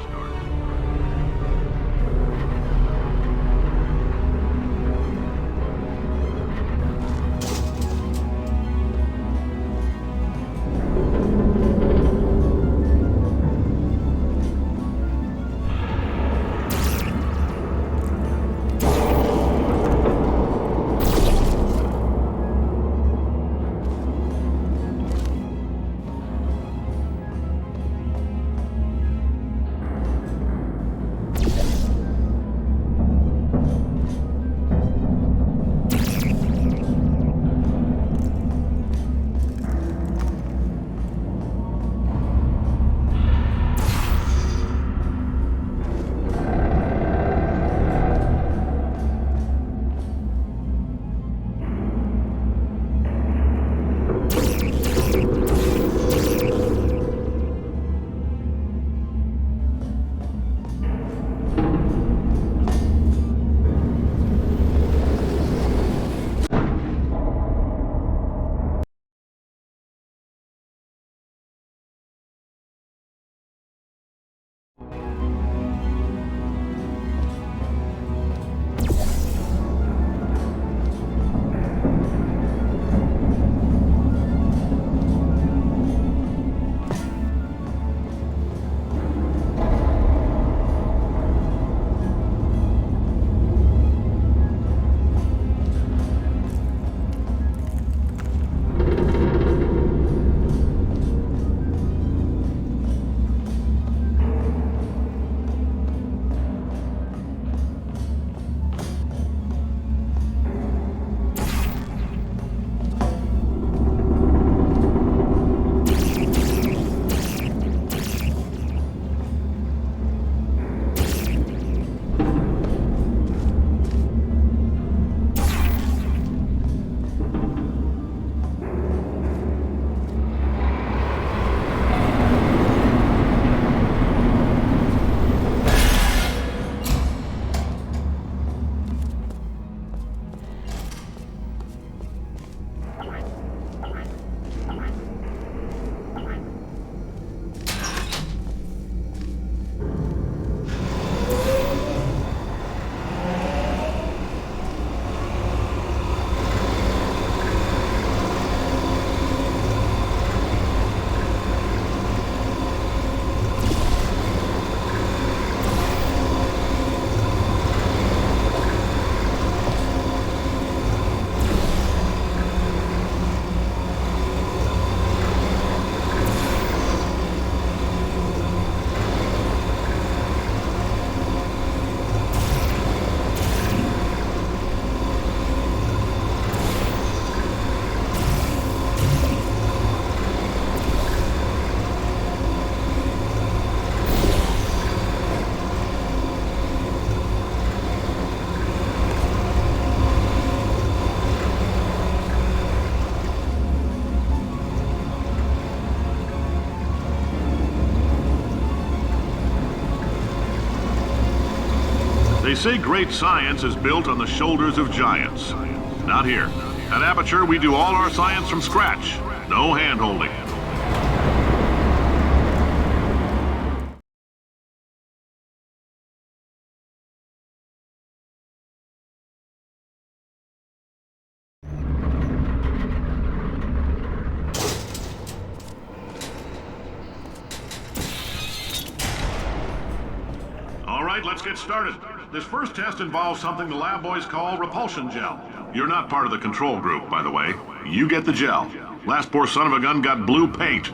They say great science is built on the shoulders of giants. Not here. At Aperture, we do all our science from scratch. No hand-holding. All right, let's get started. This first test involves something the lab boys call repulsion gel. You're not part of the control group, by the way. you get the gel. Last poor son of a gun got blue paint.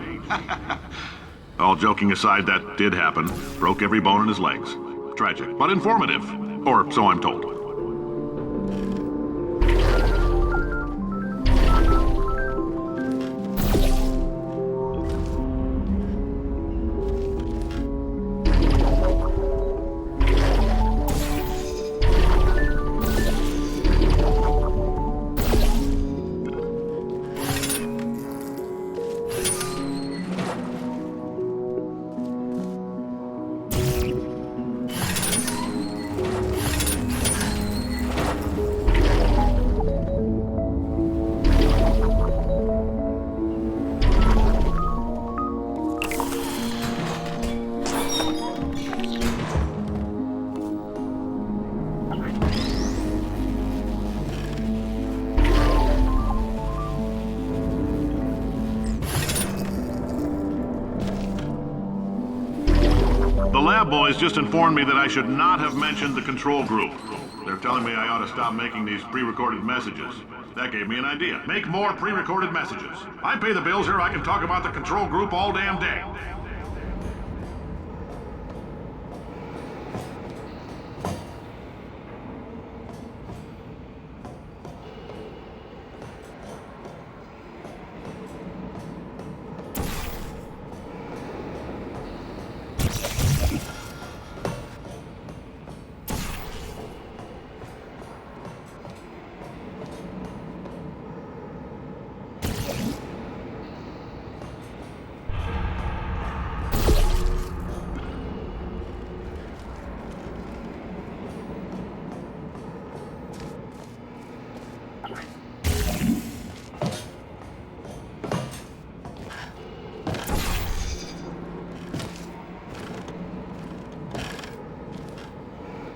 All joking aside, that did happen. Broke every bone in his legs. Tragic, but informative. Or so I'm told. The lab boys just informed me that I should not have mentioned the control group. They're telling me I ought to stop making these pre-recorded messages. That gave me an idea. Make more pre-recorded messages. I pay the bills here, I can talk about the control group all damn day.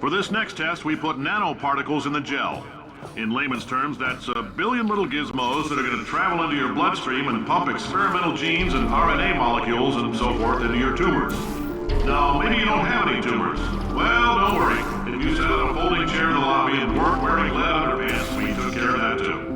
For this next test, we put nanoparticles in the gel. In layman's terms, that's a billion little gizmos that are going to travel into your bloodstream and pump experimental genes and RNA molecules and so forth into your tumors. Now, maybe you don't have any tumors. Well, don't worry. If you sat on a folding chair in the lobby and weren't wearing lead underpants, we took care of that too.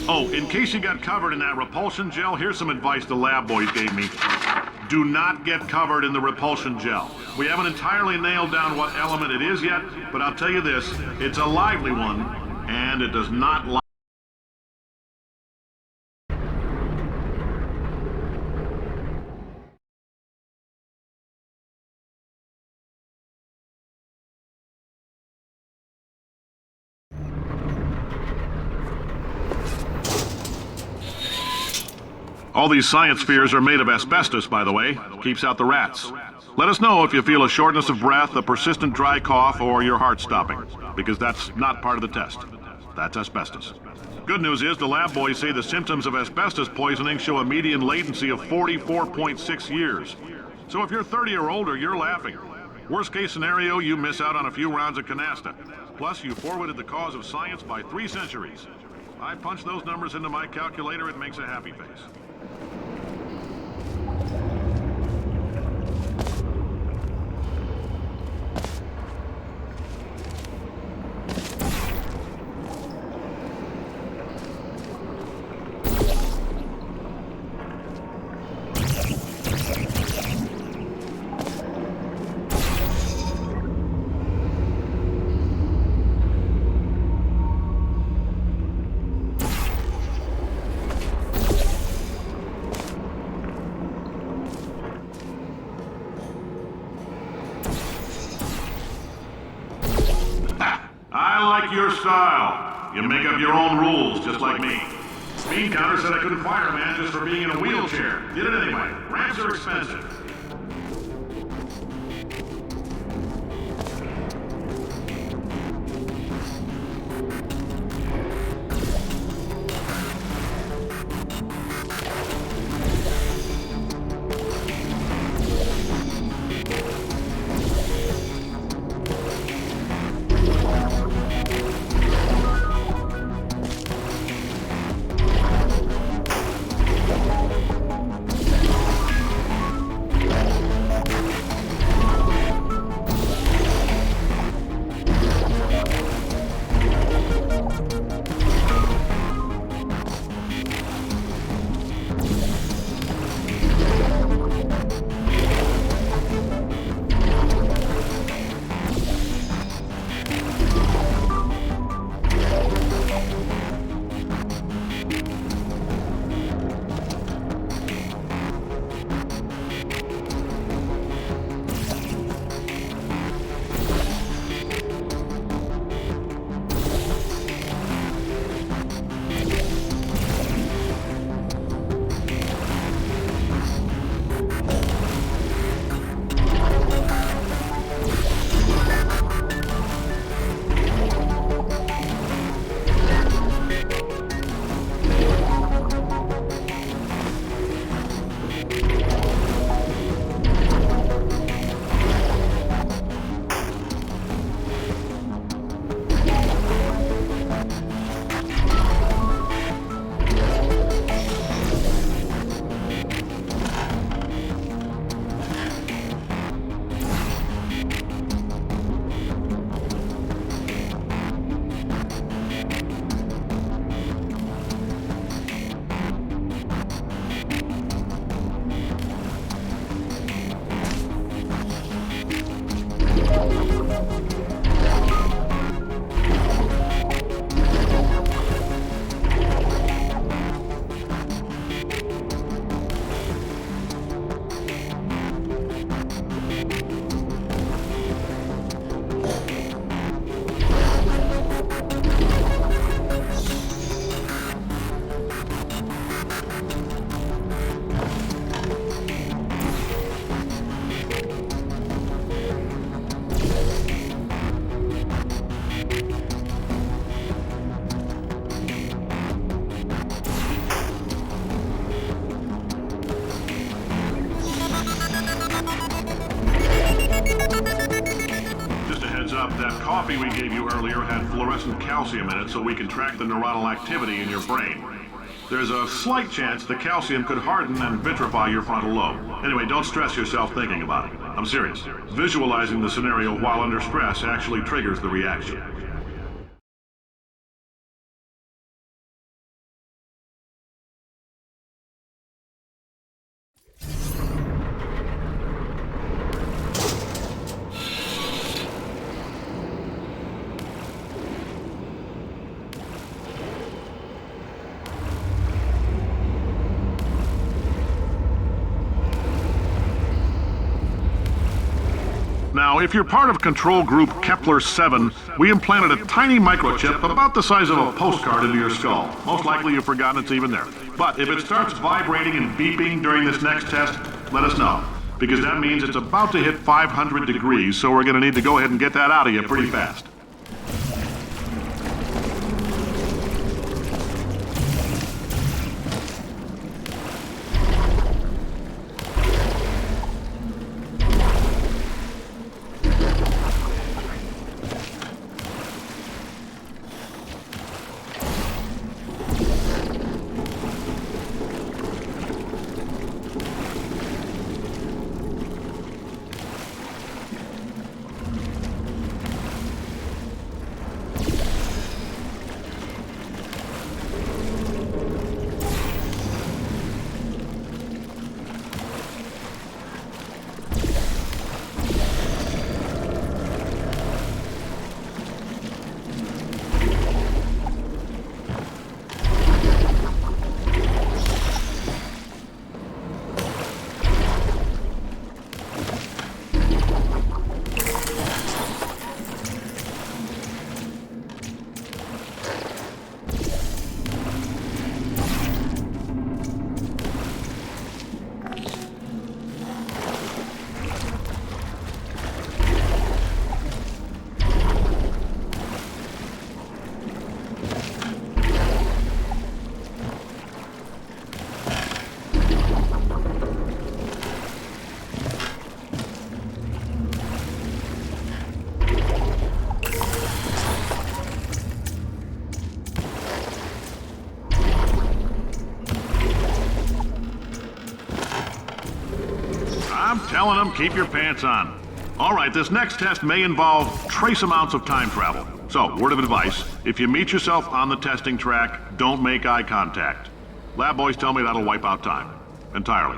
Oh, in case you got covered in that repulsion gel, here's some advice the lab boys gave me. Do not get covered in the repulsion gel. We haven't entirely nailed down what element it is yet, but I'll tell you this, it's a lively one, and it does not lie. All these science spheres are made of asbestos, by the way. Keeps out the rats. Let us know if you feel a shortness of breath, a persistent dry cough, or your heart stopping, because that's not part of the test. That's asbestos. Good news is the lab boys say the symptoms of asbestos poisoning show a median latency of 44.6 years. So if you're 30 or older, you're laughing. Worst case scenario, you miss out on a few rounds of canasta. Plus, you forwarded the cause of science by 3 centuries. I punch those numbers into my calculator, it makes a happy face. I like your style. You make up your own rules, just like me. Bean Counter said I couldn't fire a man just for being in a wheelchair. Did it anyway. Ramps are expensive. That coffee we gave you earlier had fluorescent calcium in it so we can track the neuronal activity in your brain. There's a slight chance the calcium could harden and vitrify your frontal lobe. Anyway, don't stress yourself thinking about it. I'm serious. Visualizing the scenario while under stress actually triggers the reaction. Now, if you're part of Control Group Kepler-7, we implanted a tiny microchip about the size of a postcard into your skull. Most likely you've forgotten it's even there. But if it starts vibrating and beeping during this next test, let us know. Because that means it's about to hit 500 degrees, so we're going to need to go ahead and get that out of you pretty fast. I'm telling them, keep your pants on. All right, this next test may involve trace amounts of time travel. So, word of advice, if you meet yourself on the testing track, don't make eye contact. Lab boys tell me that'll wipe out time. Entirely.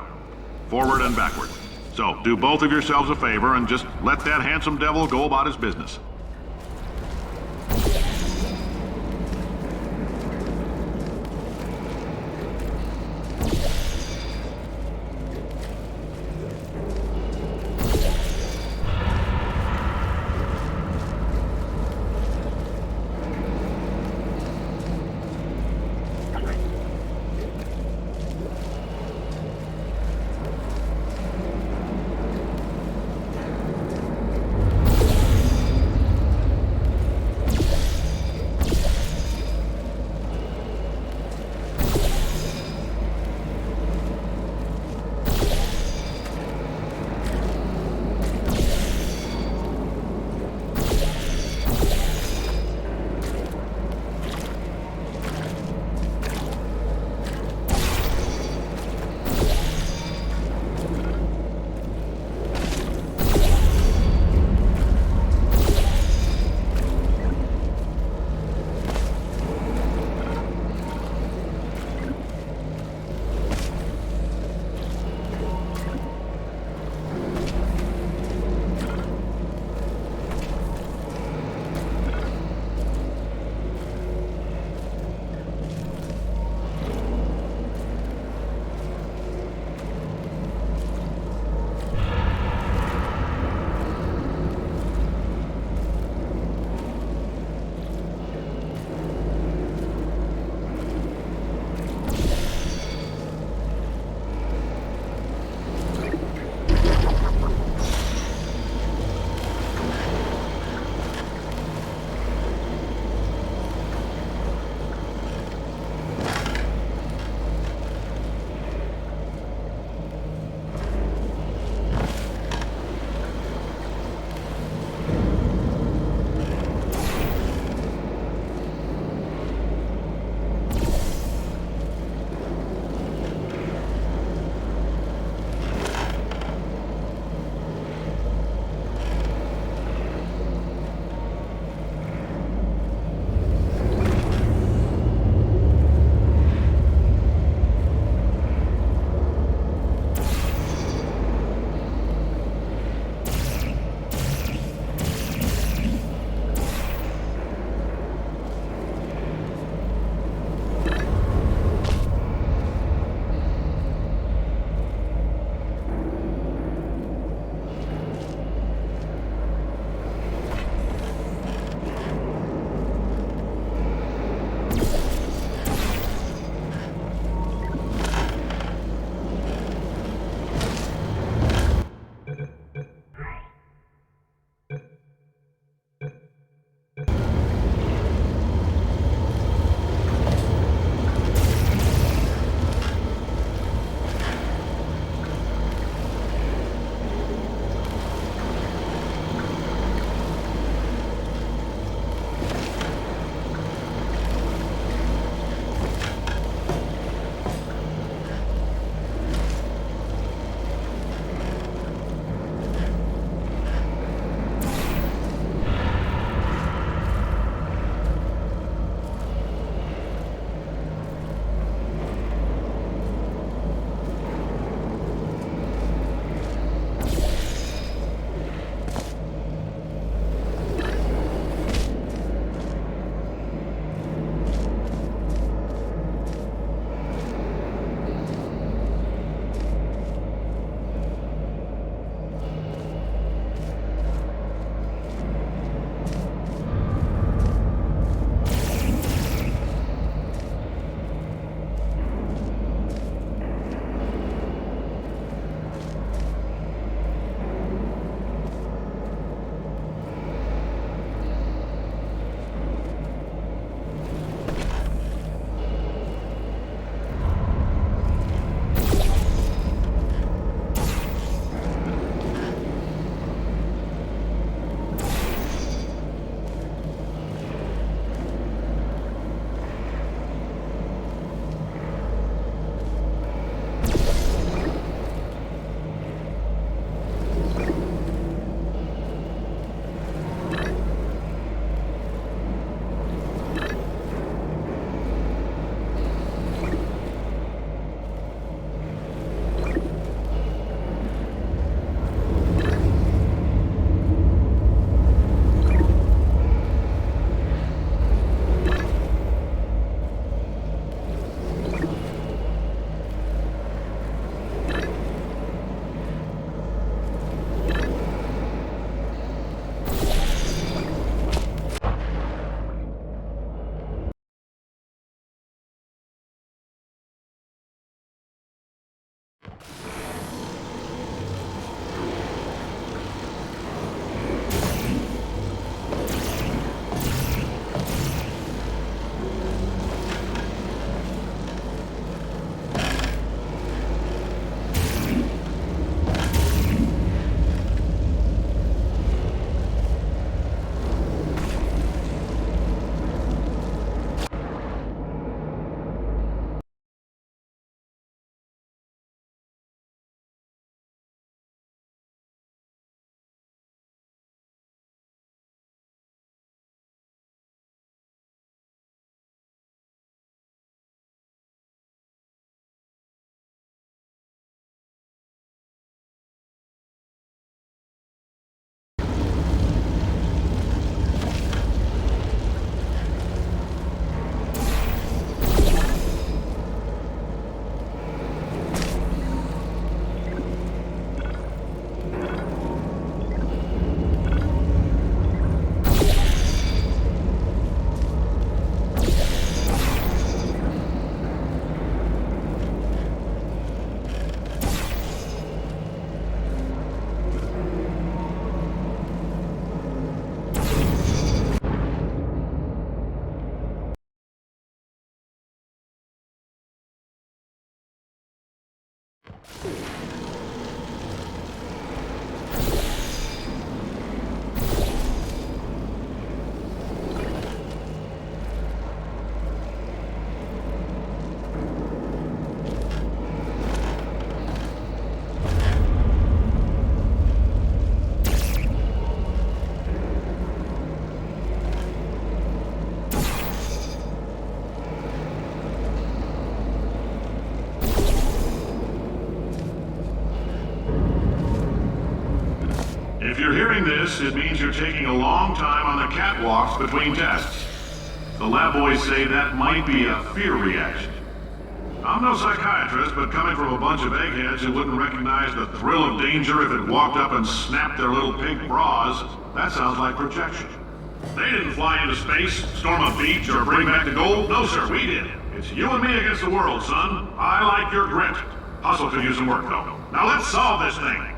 Forward and backward. So, do both of yourselves a favor and just let that handsome devil go about his business. If you're hearing this, it means you're taking a long time on the catwalks between tests. The lab boys say that might be a fear reaction. I'm no psychiatrist, but coming from a bunch of eggheads who wouldn't recognize the thrill of danger if it walked up and snapped their little pink bras, that sounds like projection. They didn't fly into space, storm a beach, or bring back the gold. No, sir, we did. It's you and me against the world, son. I like your grit. Hustle could use some work, though. Now let's solve this thing.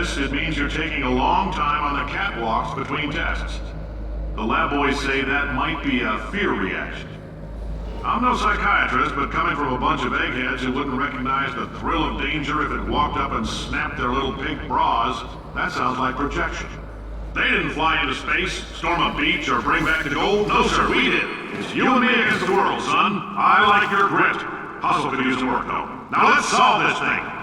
this, it means you're taking a long time on the catwalks between tests. The lab boys say that might be a fear reaction. I'm no psychiatrist, but coming from a bunch of eggheads who wouldn't recognize the thrill of danger if it walked up and snapped their little pink bras, that sounds like projection. They didn't fly into space, storm a beach, or bring back the gold. No, sir, we did. It's you and me against the world, son. I like your grit. Hustle could use some work, though. Now let's solve this thing.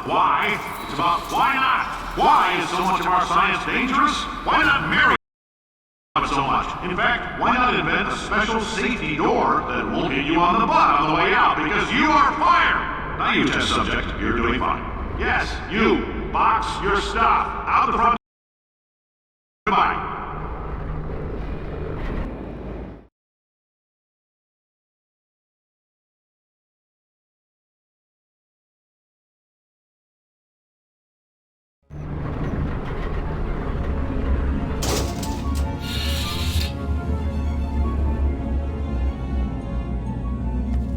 Why? It's about why not? Why is so much of our science dangerous? Why not marry it so much? In fact, why not invent a special safety door that won't hit you on the butt on the way out because you are fired? Now you test subject, you're doing fine. Yes, you. Box your stuff. Out the front. Goodbye.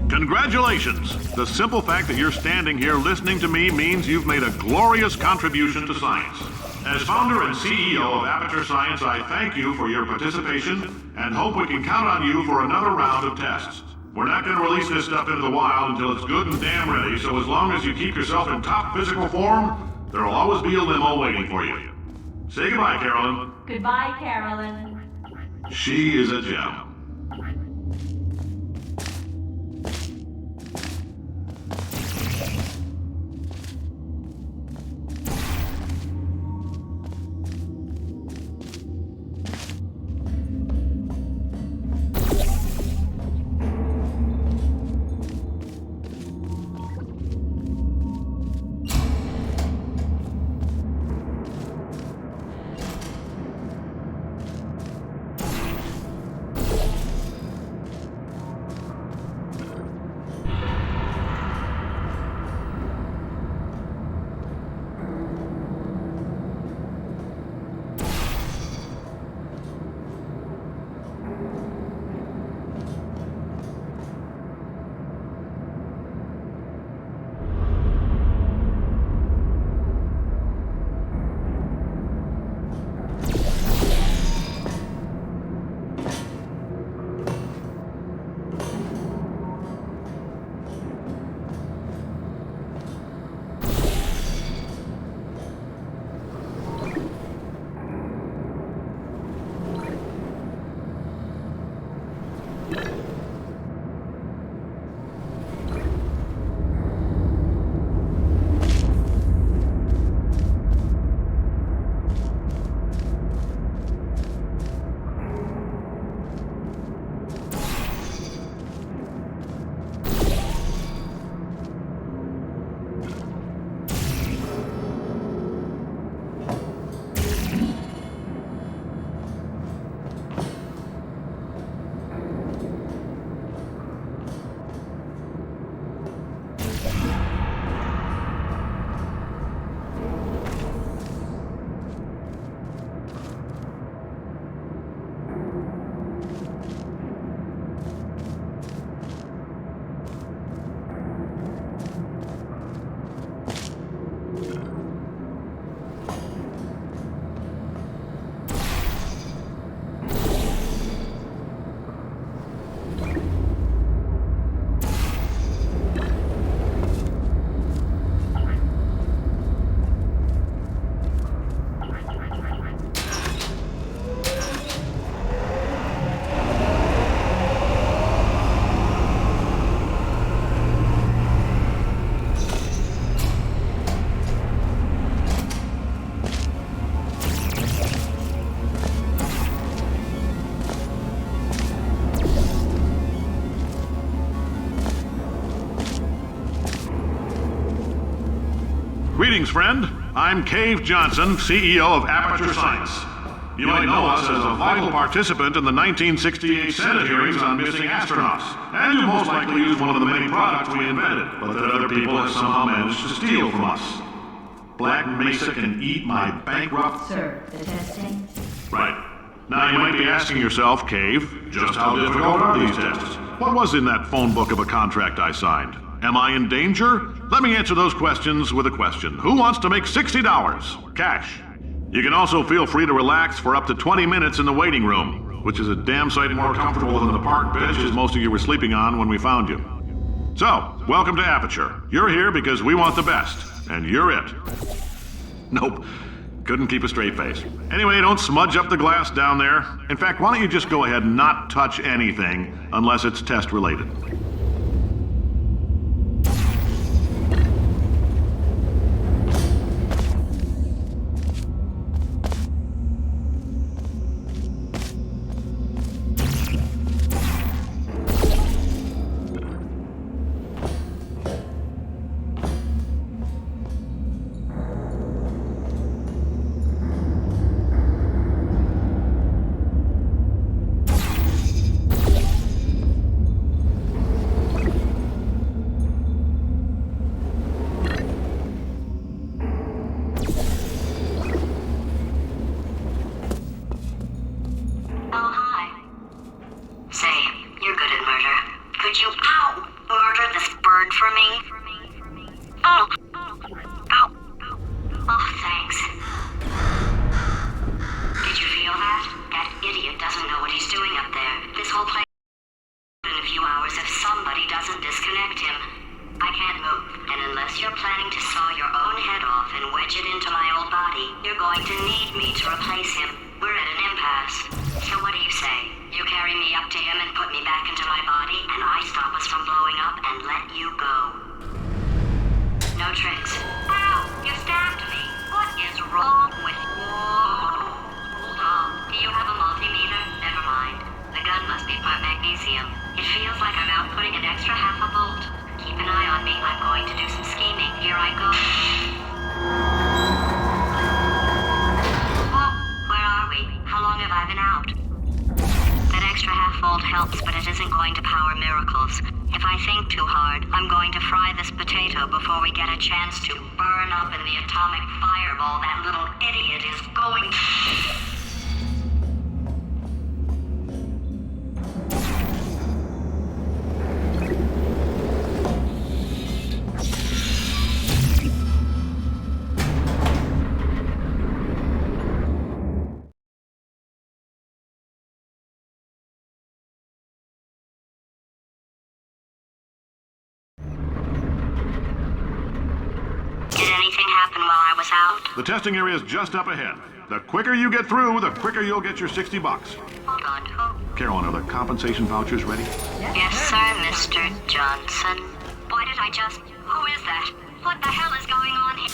Congratulations! The simple fact that you're standing here listening to me means you've made a glorious contribution to science. As founder and CEO of Aperture Science, I thank you for your participation and hope we can count on you for another round of tests. We're not going to release this stuff into the wild until it's good and damn ready, so as long as you keep yourself in top physical form, there'll always be a limo waiting for you. Say goodbye, Carolyn. Goodbye, Carolyn. She is a gem. Greetings, friend. I'm Cave Johnson, CEO of Aperture Science. You might know us as a vital participant in the 1968 Senate hearings on missing astronauts, and you most likely used one of the many products we invented, but that other people have somehow managed to steal from us. Black Mesa can eat my bankrupt... Sir, the testing? Right. Now you might be asking yourself, Cave, just how difficult are these tests? What was in that phone book of a contract I signed? Am I in danger? Let me answer those questions with a question. Who wants to make $60? Cash. You can also feel free to relax for up to 20 minutes in the waiting room, which is a damn sight more comfortable than the park benches most of you were sleeping on when we found you. So, welcome to Aperture. You're here because we want the best, and you're it. Nope. Couldn't keep a straight face. Anyway, don't smudge up the glass down there. In fact, why don't you just go ahead and not touch anything unless it's test related. me to replace him. We're at an impasse. So what do you say? You carry me up to him and put me back into my body, and I stop us from blowing up and let you go. No tricks. Ow! You stabbed me! What is wrong with you? Hold on. Do you have a multimeter? Never mind. The gun must be part magnesium. It feels like I'm outputting an extra half a volt. Keep an eye on me. I'm going to do some scheming. Here I go. Oh, where are we? How long have I been out? That extra half volt helps, but it isn't going to power miracles. If I think too hard, I'm going to fry this potato before we get a chance to burn up in the atomic fireball that little idiot is going to... Did anything happen while I was out? The testing area is just up ahead. The quicker you get through, the quicker you'll get your $60. Hold on, who? Carolyn, are the compensation vouchers ready? Yes, sir, Mr. Johnson. Why did I just... Who is that? What the hell is going on here?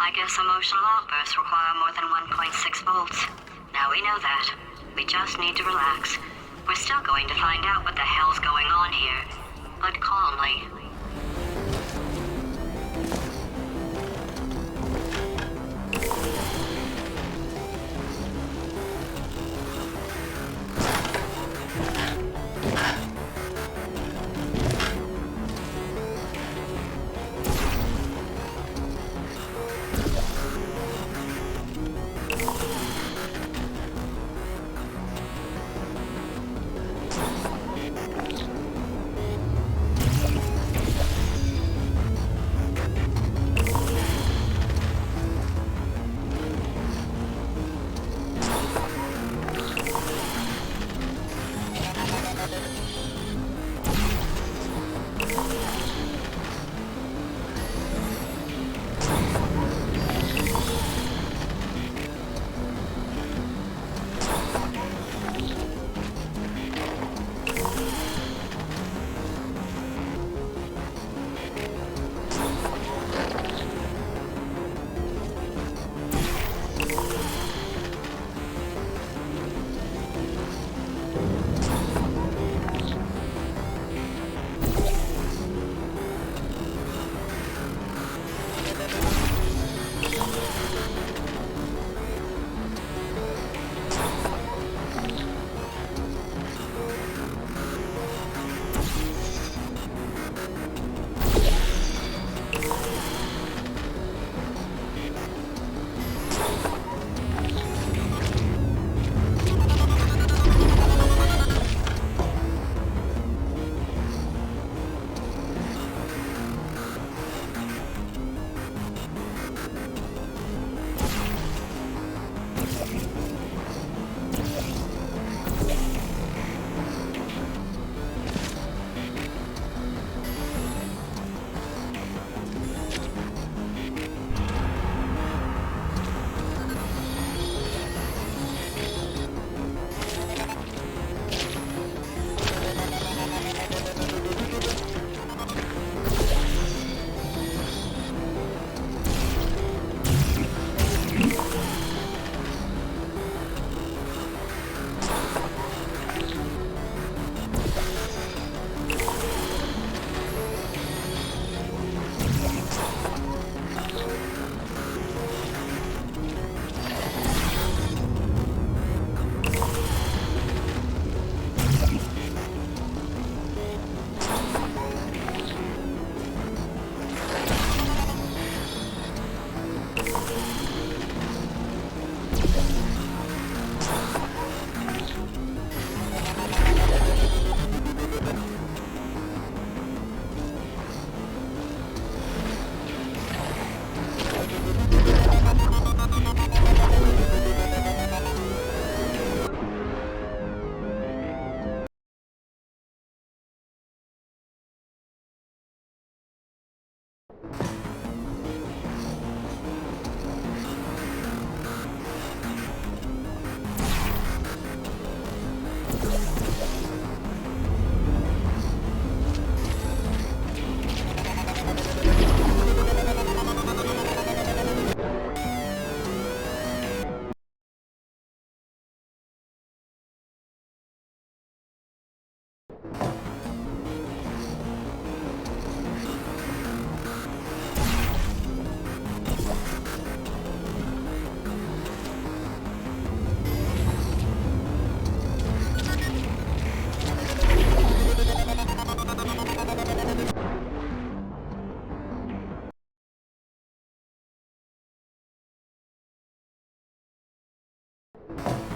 I guess emotional outbursts require more than 1.6 volts. Now we know that. We just need to relax. We're still going to find out what the hell's going on here, but calmly. you